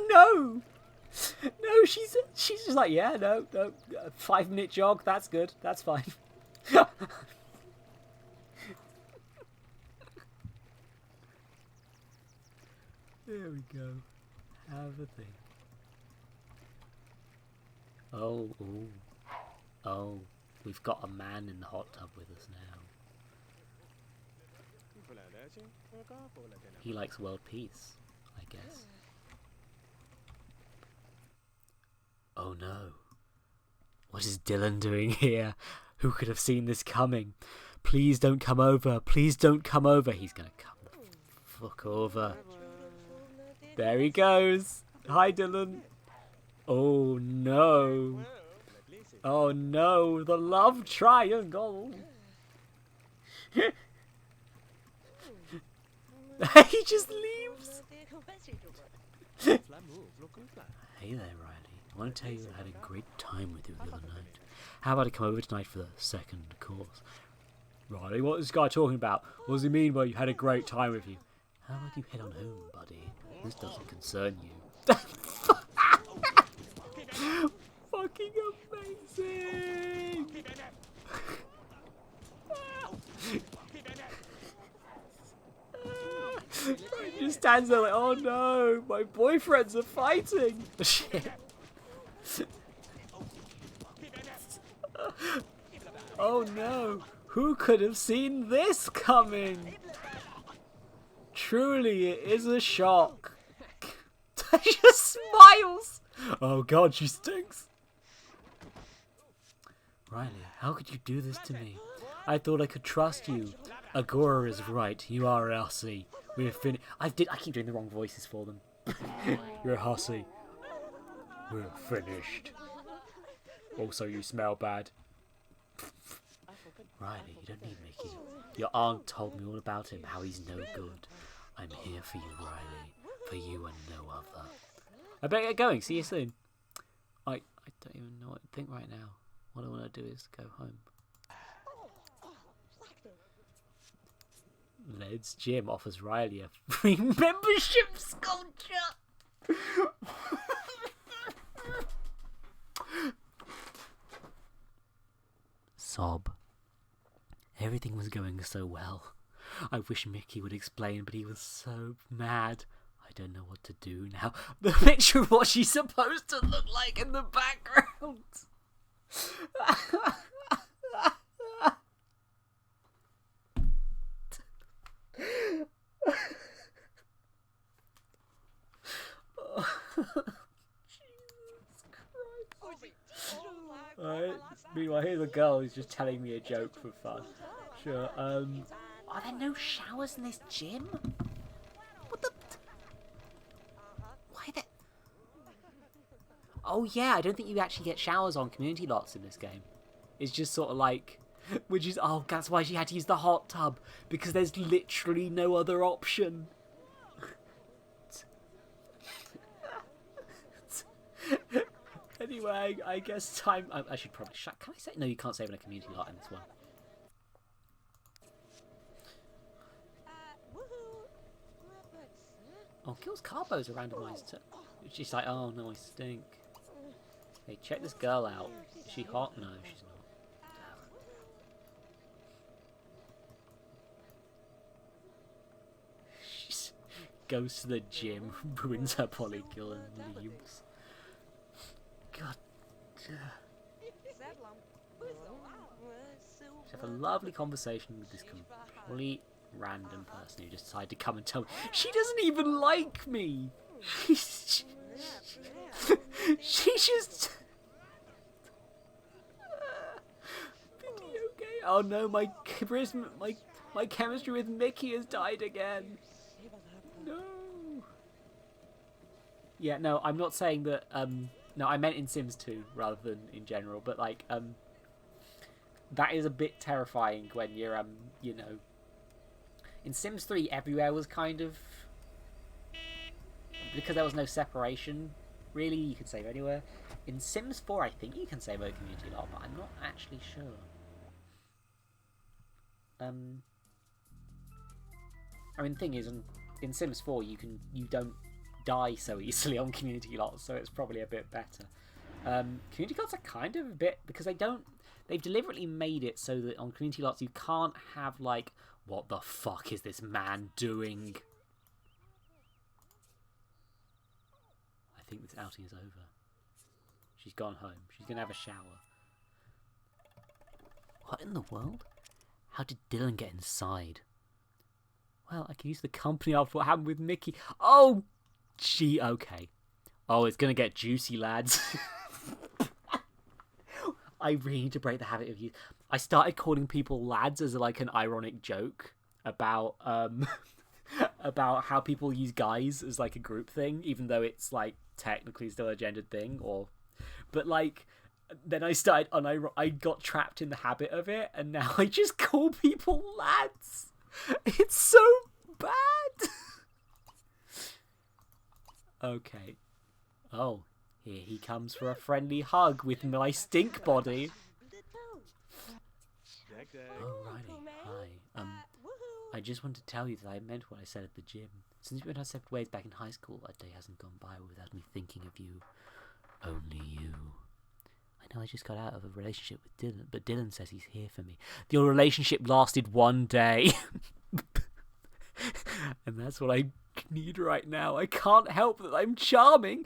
No! No, she's just like, yeah, no, 5-minute jog, that's good, that's fine. There we go. Have a thing. Oh, we've got a man in the hot tub with us now. He likes world peace, I guess. Oh no. What is Dylan doing here? Who could have seen this coming? Please don't come over. Please don't come over. He's gonna come the fuck over. There he goes. Hi, Dylan. Oh no. Oh no. The love triangle. He just leaves. Hey there, Riley. I want to tell you I had a great time with you the other night. How about I come over tonight for the second course? Riley, what is this guy talking about? What does he mean by you had a great time with you? How about you head on home, buddy? This doesn't concern you. Fucking amazing! He just stands there like, oh no, my boyfriends are fighting! Shit. Oh no, who could have seen this coming? Truly, it is a shock. She just smiles. Oh god, she stinks. Riley, how could you do this to me? I thought I could trust you. Agora is right. You are a hussy. We're finished. I keep doing the wrong voices for them. You're a hussy. We're finished. Also, you smell bad. Riley, you don't need Mickey. Your aunt told me all about him, how he's no good. I'm here for you, Riley. For you and no other. I better get going. See you soon. I don't even know what to think right now. What I want to do is go home. Led's Gym offers Riley a free membership sculpture. Sob. Everything was going so well. I wish Mickey would explain, but he was so mad. I don't know what to do now. The picture of what she's supposed to look like in the background. Alright, meanwhile here's a girl who's just telling me a joke for fun. Sure, Are there no showers in this gym? What the... Why the... Oh yeah, I don't think you actually get showers on community lots in this game. It's just sort of like... Which is... Oh, that's why she had to use the hot tub. Because there's literally no other option. Anyway, I guess time... I should probably... Can I say... No, you can't save in a community lot in this one. Oh, Gil's carbos are randomised too. She's like, oh no, I stink. Hey, check this girl out. Is she hot? No, she's not. She goes to the gym, ruins her polykill and leaves. God. She have a lovely conversation with this complete random person who just decided to come and tell me she doesn't even like me. She just video game. Oh no, my charisma, my chemistry with Mickey has died again. No. Yeah, no, I'm not saying that. No, I meant in Sims 2 rather than in general. But like, that is a bit terrifying when you're you know. In Sims 3, everywhere was kind of... Because there was no separation, really, you could save anywhere. In Sims 4, I think you can save a community lot, but I'm not actually sure. I mean, the thing is, in Sims 4, you don't die so easily on community lots, so it's probably a bit better. Community lots are kind of a bit... Because they've deliberately made it so that on community lots you can't have, like... What the fuck is this man doing? I think this outing is over. She's gone home. She's going to have a shower. What in the world? How did Dylan get inside? Well, I can use the company after what happened with Mickey. Oh, gee, okay. Oh, it's going to get juicy, lads. I really need to break the habit of use. I started calling people lads as like an ironic joke about about how people use guys as like a group thing, even though it's like technically still a gendered thing. But like then I got trapped in the habit of it, and now I just call people lads. It's so bad. Okay. Oh. Here he comes for a friendly hug with my stink body. Oh, Riley, hi. I just wanted to tell you that I meant what I said at the gym. Since we went our separate ways back in high school, a day hasn't gone by without me thinking of you. Only you. I know I just got out of a relationship with Dylan, but Dylan says he's here for me. Your relationship lasted one day. And that's what I need right now. I can't help that I'm charming.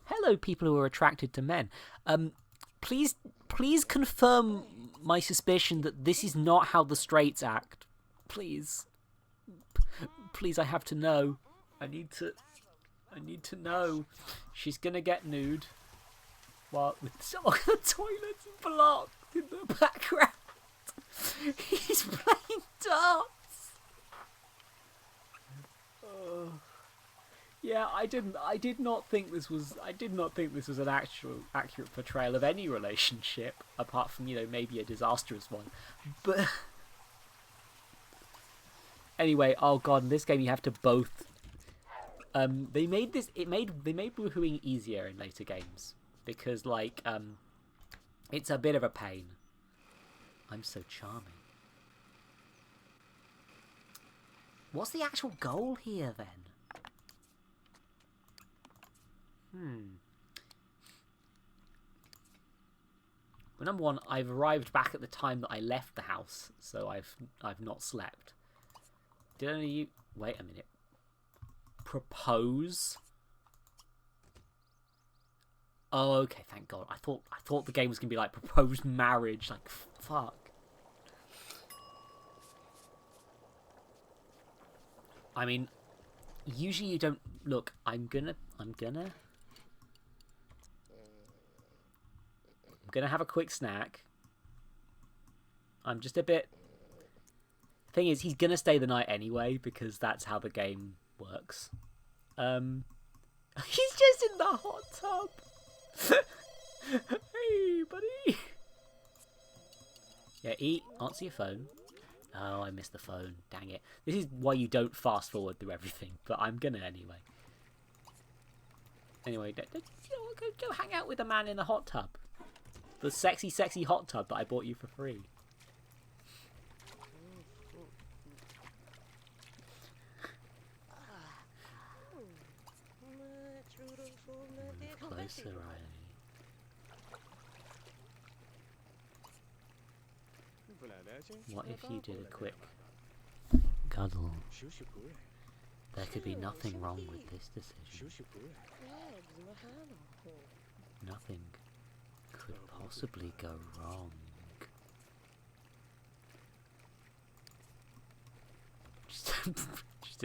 Hello, people who are attracted to men. Please confirm my suspicion that this is not how the straights act. Please. Please, I have to know. I need to know. She's gonna get nude. What? With the toilet's blocked in the background. He's playing darts. Oh. Yeah, I did not think this was an accurate portrayal of any relationship, apart from, you know, maybe a disastrous one. But anyway, oh god, in this game you have to both. They made woohooing easier in later games because, like, it's a bit of a pain. I'm so charming. What's the actual goal here then? Well, number one, I've arrived back at the time that I left the house, so I've not slept. Did any of you... Wait a minute. Propose? Oh, okay, thank God. I thought the game was gonna be like proposed marriage. Like, fuck. I mean, usually you don't... Look, I'm gonna have a quick snack. I'm just a bit... Thing is, he's gonna stay the night anyway, because that's how the game works. He's just in the hot tub. Hey, buddy. Yeah, eat. Answer your phone. Oh, I missed the phone. Dang it. This is why you don't fast forward through everything, but I'm gonna anyway. Anyway, go hang out with the man in the hot tub. The sexy, sexy hot tub that I bought you for free. Closer, Riley. What if you did a quick cuddle? There could be nothing wrong with this decision. Nothing could possibly go wrong. Just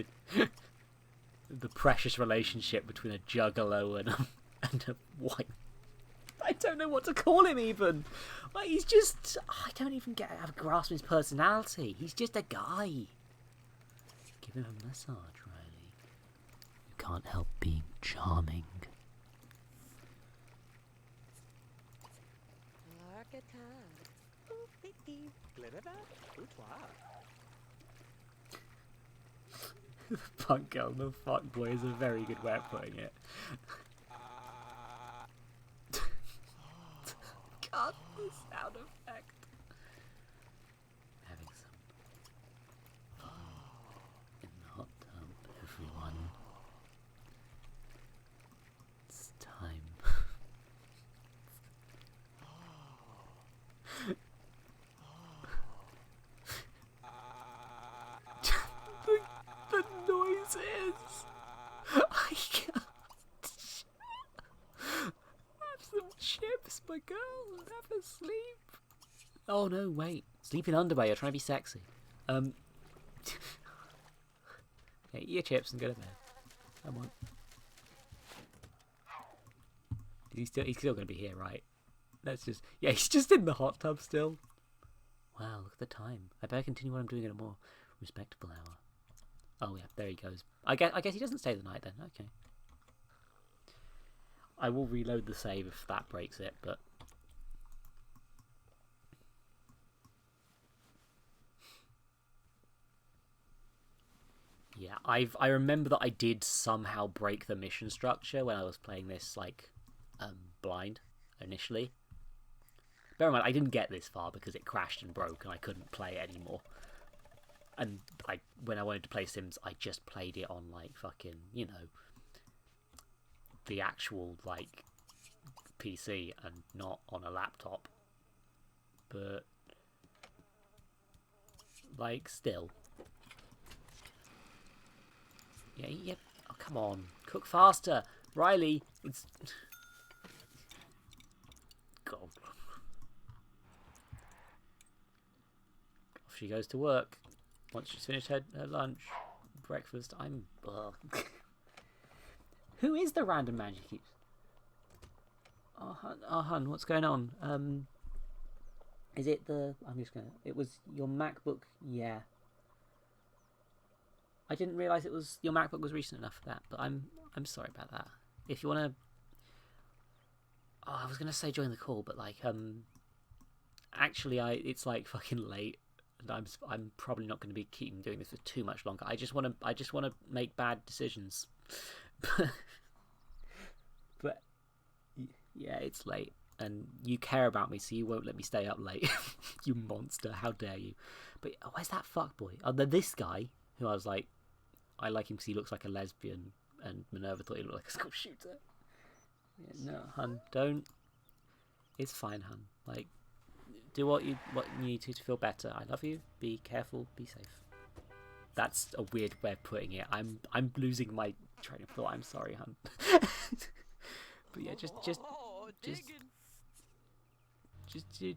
the precious relationship between a juggalo and a white... I don't know what to call him even. Like, he's just... I don't even have a grasp of his personality. He's just a guy. Give him a massage, Riley. You can't help being charming. The punk girl, the fuck boy is a very good way of putting it. God, the sound effect. Having some fun in the hot tub, everyone. It's time. the noises. I can't. Have some chips, my girl, and have a sleep. Oh no, wait. Sleep in underwear, you're trying to be sexy. Yeah, eat your chips and go to bed. Come on. He's still gonna be here, right? Let's just... Yeah, he's just in the hot tub still. Wow, look at the time. I better continue what I'm doing at a more respectable hour. Oh yeah, there he goes. I guess he doesn't stay the night then. Okay. I will reload the save if that breaks it, but... Yeah, I remember that I did somehow break the mission structure when I was playing this, like, blind, initially. Bear in mind, I didn't get this far because it crashed and broke and I couldn't play it anymore. And when I wanted to play Sims, I just played it on, like, fucking, you know, the actual, like, PC and not on a laptop. But, like, still. Yeah. Oh, come on. Cook faster. Riley, it's... God. Off she goes to work. Once she's finished her lunch, breakfast, I'm... Who is the random man she keeps... Oh, hun, what's going on? Is it the... I'm just gonna... It was your MacBook? Yeah. I didn't realise it was your MacBook was recent enough for that, but I'm sorry about that. If you want to, I was gonna say join the call, but like actually it's like fucking late, and I'm probably not going to be keeping doing this for too much longer. I just want to make bad decisions, but yeah, it's late, and you care about me, so you won't let me stay up late. You monster! How dare you? But where's that fuckboy? Oh, this guy who I was like, I like him because he looks like a lesbian, and Minerva thought he looked like a school shooter. Yeah, no, hun, don't. It's fine, hun. Like, do what you need to feel better. I love you. Be careful. Be safe. That's a weird way of putting it. I'm losing my train of thought. I'm sorry, hun. But yeah, just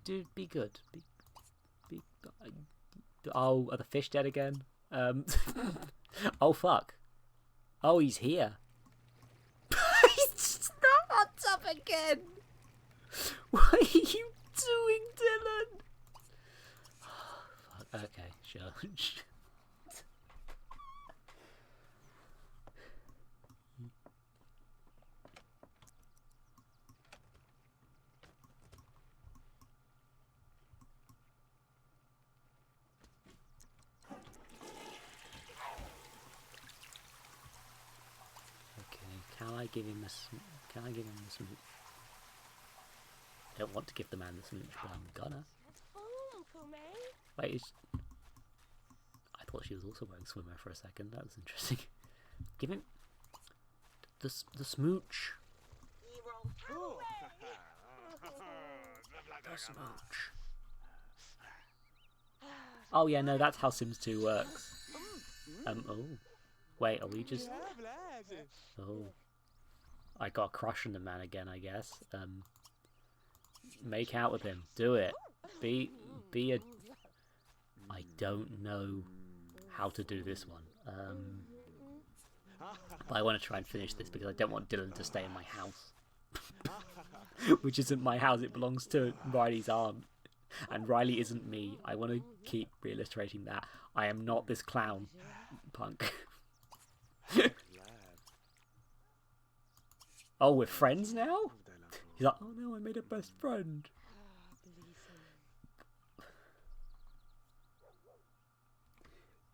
do be good. Be. Oh, are the fish dead again? Oh fuck. Oh, he's here. He's just not on top again. What are you doing, Dylan? Oh, fuck. Okay, sure. Can I give him a Can I give him a smooch? I don't want to give the man the smooch, but I'm gonna. Wait, I thought she was also wearing swimwear for a second. That was interesting. Give him the smooch. The smooch. Oh yeah, no, that's how Sims 2 works. Oh. Wait, are we just... Oh. I got a crush on the man again, I guess. Make out with him. Do it. Be a... I don't know how to do this one. But I want to try and finish this because I don't want Dylan to stay in my house. Which isn't my house, it belongs to Riley's aunt. And Riley isn't me. I want to keep reiterating that. I am not this clown punk. Oh, we're friends now? He's like, oh no, I made a best friend.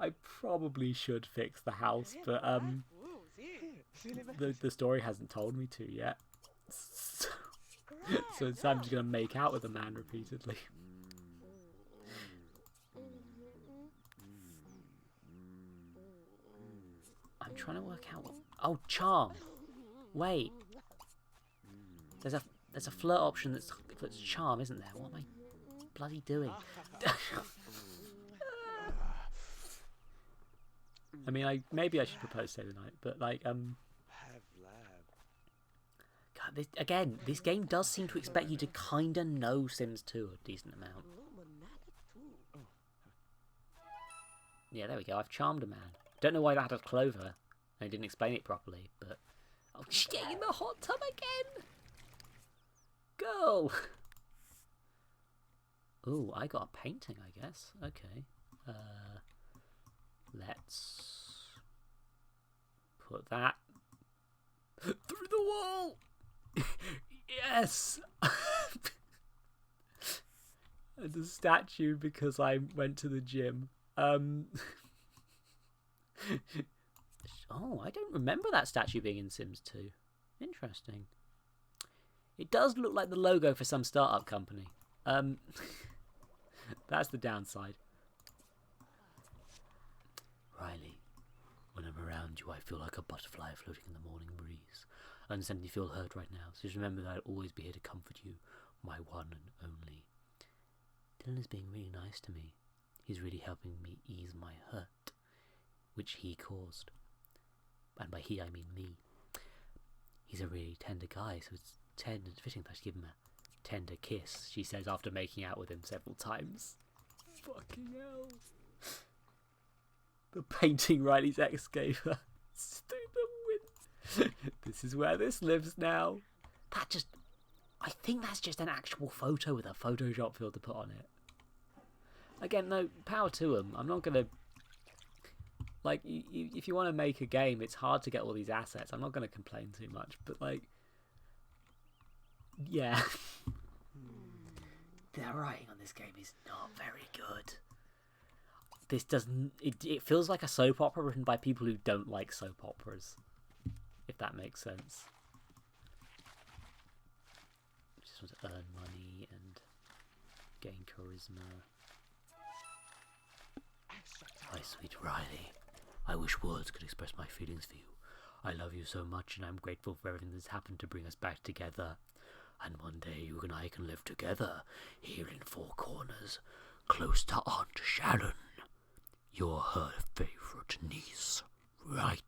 I probably should fix the house, but the story hasn't told me to yet. So I'm just gonna make out with the man repeatedly. I'm trying to work out what... Oh, charm. Wait. There's a flirt option that's charm, isn't there? What am I bloody doing? I mean, maybe I should propose stay the night, but like God, this game does seem to expect you to kinda know Sims 2 a decent amount. Yeah, there we go. I've charmed a man. Don't know why that had a clover. I didn't explain it properly, but... Oh, she's getting in the hot tub again! Girl! Ooh, I got a painting, I guess. Okay. Let's... put that... through the wall! Yes! And a statue because I went to the gym. Oh, I don't remember that statue being in Sims 2. Interesting. It does look like the logo for some startup company. That's the downside. Riley, when I'm around you, I feel like a butterfly floating in the morning breeze. I understand you feel hurt right now, so just remember that I'll always be here to comfort you, my one and only. Dylan is being really nice to me. He's really helping me ease my hurt, which he caused. And by he, I mean me. He's a really tender guy, so it's tender and fitting that I should give him a tender kiss, she says after making out with him several times. Fucking hell. The painting Riley's ex gave her. Through the wind. This is where this lives now. I think that's just an actual photo with a Photoshop filter put on it. Again, no, power to him. I'm not gonna... like, if you want to make a game, it's hard to get all these assets. I'm not going to complain too much, but like, yeah, the writing on this game is not very good. This doesn't. It feels like a soap opera written by people who don't like soap operas, if that makes sense. Just want to earn money and gain charisma. My sweet Riley, I wish words could express my feelings for you. I love you so much, and I'm grateful for everything that's happened to bring us back together. And one day you and I can live together, here in Four Corners, close to Aunt Sharon. You're her favourite niece, right?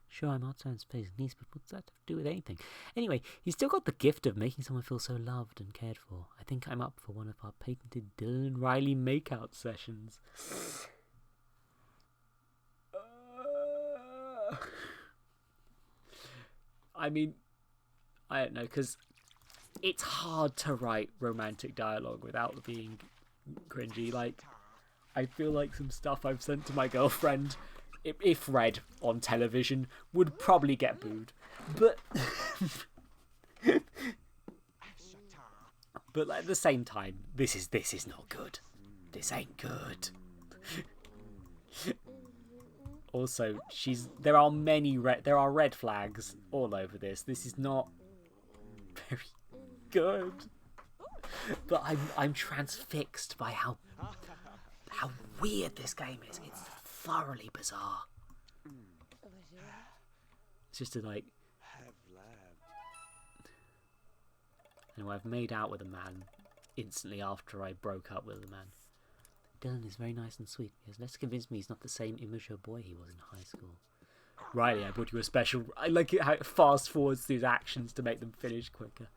Sure, I'm Aunt Sharon's favourite niece, but what's that have to do with anything? Anyway, he's still got the gift of making someone feel so loved and cared for. I think I'm up for one of our patented Dylan and Riley makeout sessions. I mean, I don't know, because it's hard to write romantic dialogue without being cringy. Like, I feel like some stuff I've sent to my girlfriend, if read on television, would probably get booed. But but at the same time, this is not good. This ain't good. Also, there are red flags all over this. This is not very good. But I'm transfixed by how weird this game is. It's thoroughly bizarre. It's just like, anyway, I've made out with a man instantly after I broke up with a man. Dylan is very nice and sweet. He has less to convince me he's not the same immature boy he was in high school. Riley, I brought you a special. I like it how it fast forwards these actions to make them finish quicker.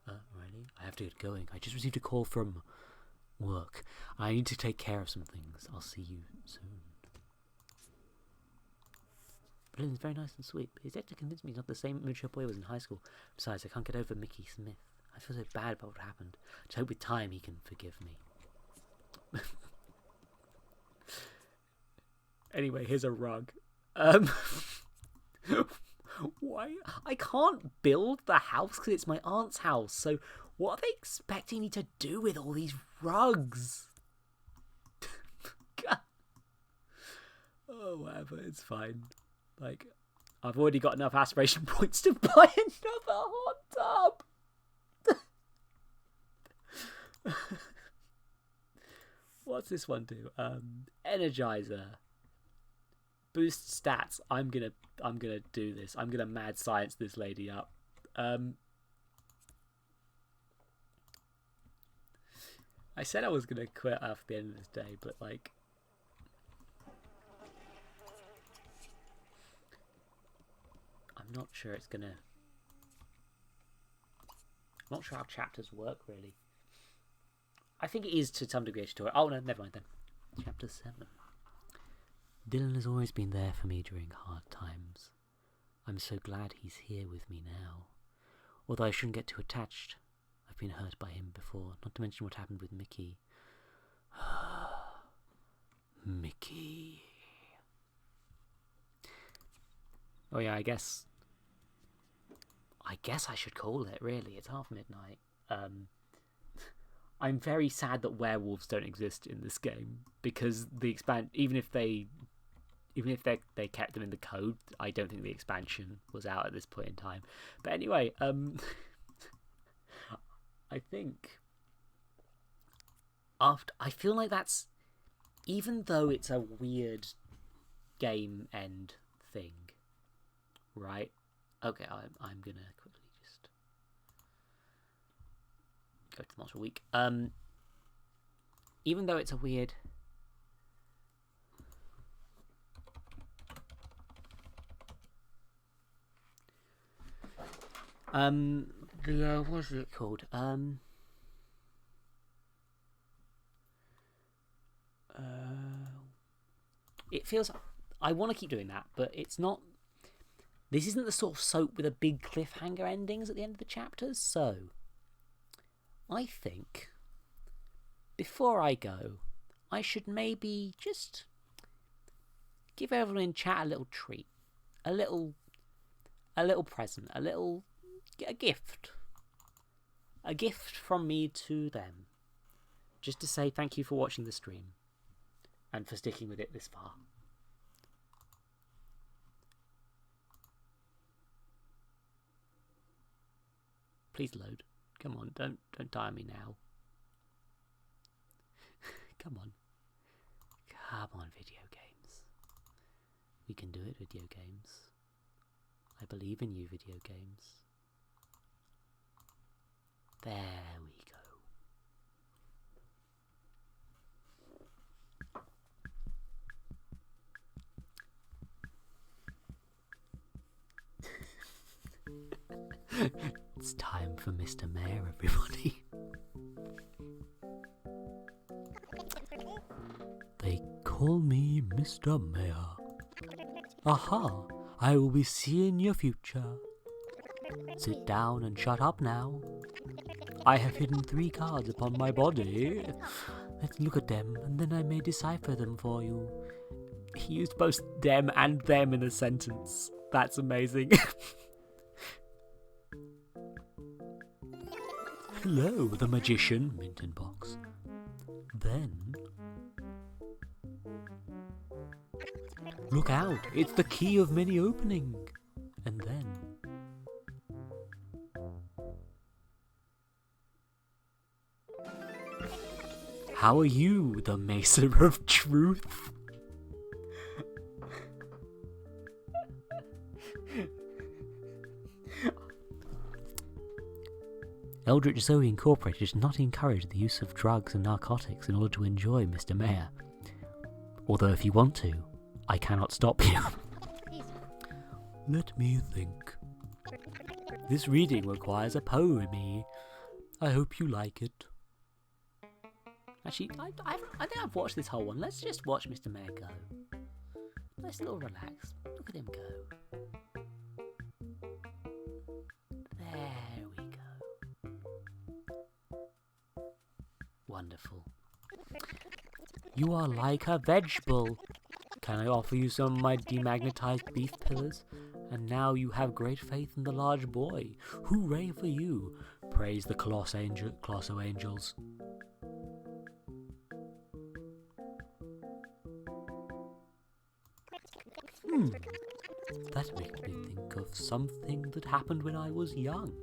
Riley, I have to get going. I just received a call from work. I need to take care of some things. I'll see you soon. Dylan is very nice and sweet, but he's yet to convince me he's not the same immature boy he was in high school. Besides, I can't get over Mickey Smith. I feel so bad about what happened. I just hope with time he can forgive me. Anyway, here's a rug. Why? I can't build the house because it's my aunt's house. So what are they expecting me to do with all these rugs? Oh, whatever. It's fine. Like, I've already got enough aspiration points to buy another hot tub. What's this one do? Energizer. Boost stats. I'm gonna do this. I'm gonna mad science this lady up. I said I was gonna quit after the end of this day, but like, I'm not sure it's gonna. I'm not sure how chapters work really. I think it is to some degree a tutorial. Oh no, never mind then. Chapter 7. Dylan has always been there for me during hard times. I'm so glad he's here with me now. Although I shouldn't get too attached. I've been hurt by him before, not to mention what happened with Mickey. Mickey. Oh yeah, I guess I should call it, really. It's midnight. I'm very sad that werewolves don't exist in this game, because the even if they kept them in the code, I don't think the expansion was out at this point in time. But anyway, I think I feel like that's, even though it's a weird game end thing, right? Okay, I'm gonna quickly just go to the monster week. Even though it's a weird. What's it called? It feels. I want to keep doing that, but it's not. This isn't the sort of soap with a big cliffhanger endings at the end of the chapters, so I think before I go, I should maybe just give everyone in chat a little treat, a little present, a gift from me to them, just to say thank you for watching the stream and for sticking with it this far. Please load. Come on, don't die on me now. Come on, video games. We can do it, video games. I believe in you, video games. There we go. It's time for Mr. Mayor, everybody. They call me Mr. Mayor. Aha! I will be seeing your future. Sit down and shut up now. I have hidden 3 cards upon my body. Let's look at them, and then I may decipher them for you. He used both them and them in a sentence. That's amazing. Hello, the magician, Minton Box. Then... look out, it's the key of many opening. And then... how are you, the Macer of Truth? Eldritch Zoe Incorporated does not encourage the use of drugs and narcotics in order to enjoy Mr. Mayor. Although if you want to, I cannot stop you. Let me think. This reading requires a poem-y. I hope you like it. Actually, I think I've watched this whole one. Let's just watch Mr. Mayor go. Nice little relax. Look at him go. There we go. Wonderful. You are like a vegetable. Can I offer you some of my demagnetized beef pillars? And now you have great faith in the large boy. Hooray for you! Praise the Colosso angels. That makes me think of something that happened when I was young.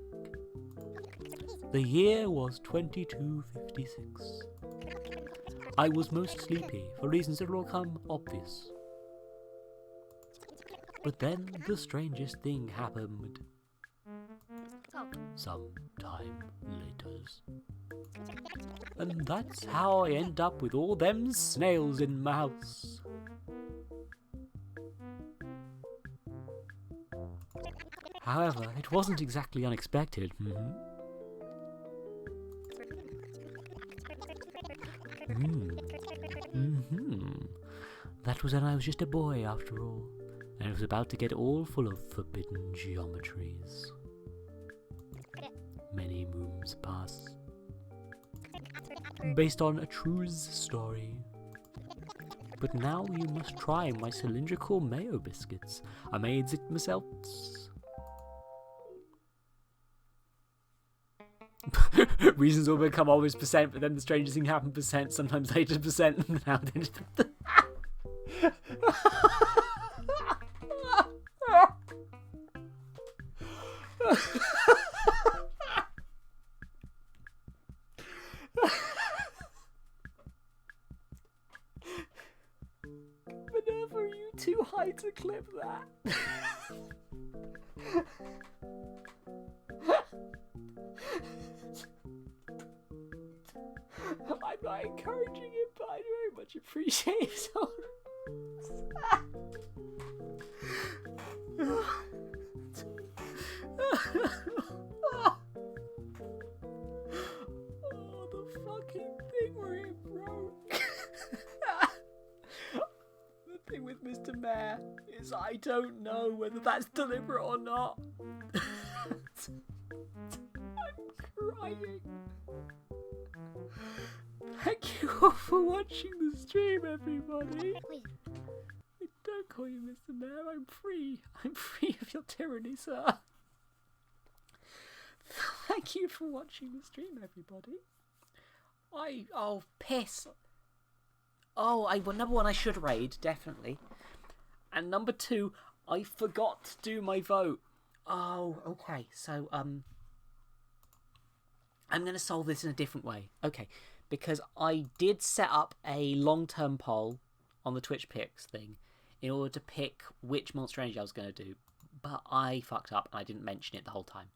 The year was 2256. I was most sleepy, for reasons that will come obvious. But then the strangest thing happened. Some time later. And that's how I end up with all them snails in my house. However, it wasn't exactly unexpected. That was when I was just a boy after all, and it was about to get all full of forbidden geometries. Many moons pass. Based on a true story. But now you must try my cylindrical mayo biscuits. I made it myself. Reasons will become always percent, but then the strangest thing happened percent, sometimes later percent, and now then Minerva, are you too high to clip that? I'm not encouraging it, but I very much appreciate it. Oh, the fucking thing where it broke. The thing with Mr. Mayor is I don't know whether that's deliberate or not. I'm crying. Thank you all for watching the stream, everybody. Don't call you Mr. Mayor. I'm free. I'm free of your tyranny, sir. Thank you for watching the stream, everybody. Oh, piss. Oh, well, number one, I should raid, definitely. And number two, I forgot to do my vote. Oh, okay. So, I'm going to solve this in a different way. Okay, because I did set up a long-term poll on the Twitch picks thing in order to pick which Monster Energy I was going to do, but I fucked up and I didn't mention it the whole time.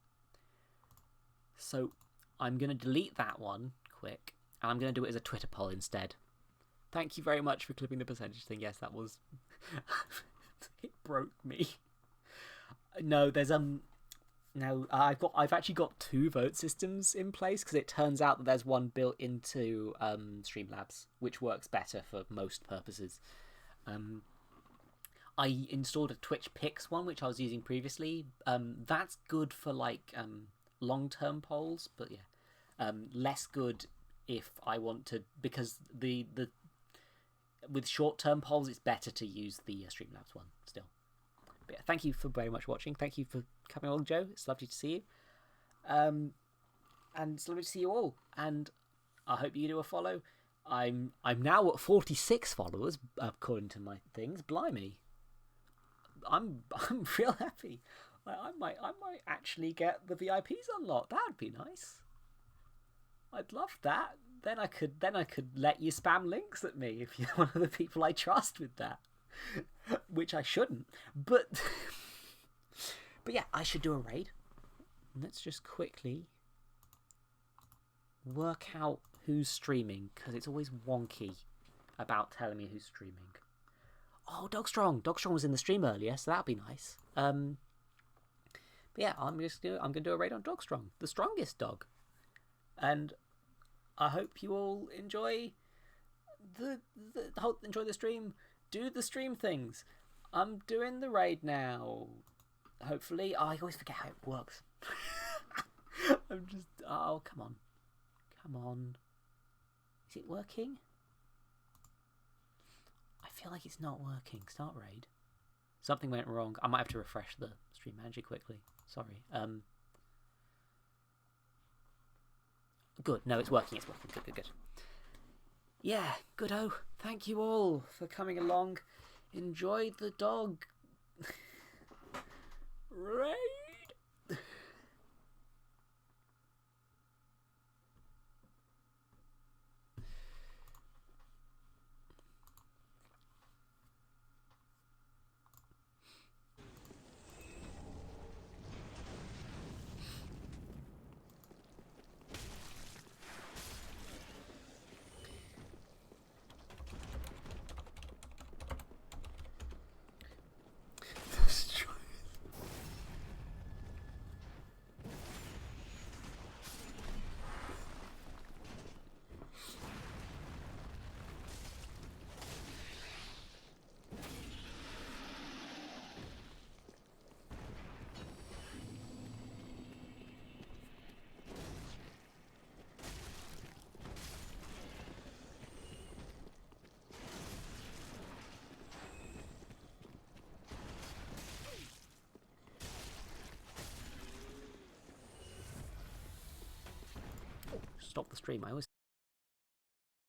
So I'm going to delete that one quick, and I'm going to do it as a Twitter poll instead. Thank you very much for clipping the percentage thing. Yes, that was... it broke me. No, there's no, I've actually got two vote systems in place because it turns out that there's one built into Streamlabs, which works better for most purposes. I installed a Twitch Picks one, which I was using previously. That's good for like long-term polls, but yeah, less good if I want to, because the with short-term polls, it's better to use the Streamlabs one still. But yeah, thank you for very much watching. Thank you for coming along, Joe. It's lovely to see you. And it's lovely to see you all. And I hope you do a follow. I'm now at 46 followers according to my things. Blimey, I'm real happy. I might actually get the VIPs unlocked. That'd be nice. I'd love that. Then I could let you spam links at me if you're one of the people I trust with that. Which I shouldn't. But yeah, I should do a raid. Let's just quickly work out who's streaming, because it's always wonky about telling me who's streaming. Oh, Dogstrong. Dogstrong was in the stream earlier, so that'd be nice. But yeah, I'm gonna do a raid on Dogstrong, the strongest dog. And I hope you all enjoy enjoy the stream. Do the stream things. I'm doing the raid now. Hopefully. Oh, I always forget how it works. I'm just... Oh, come on. Come on. Is it working? I feel like it's not working. Start raid. Something went wrong. I might have to refresh the stream manager quickly. Sorry. Good. No, it's working. It's working. Good. Yeah, good-o. Thank you all for coming along. Enjoy the dog raid. Stop the stream. I always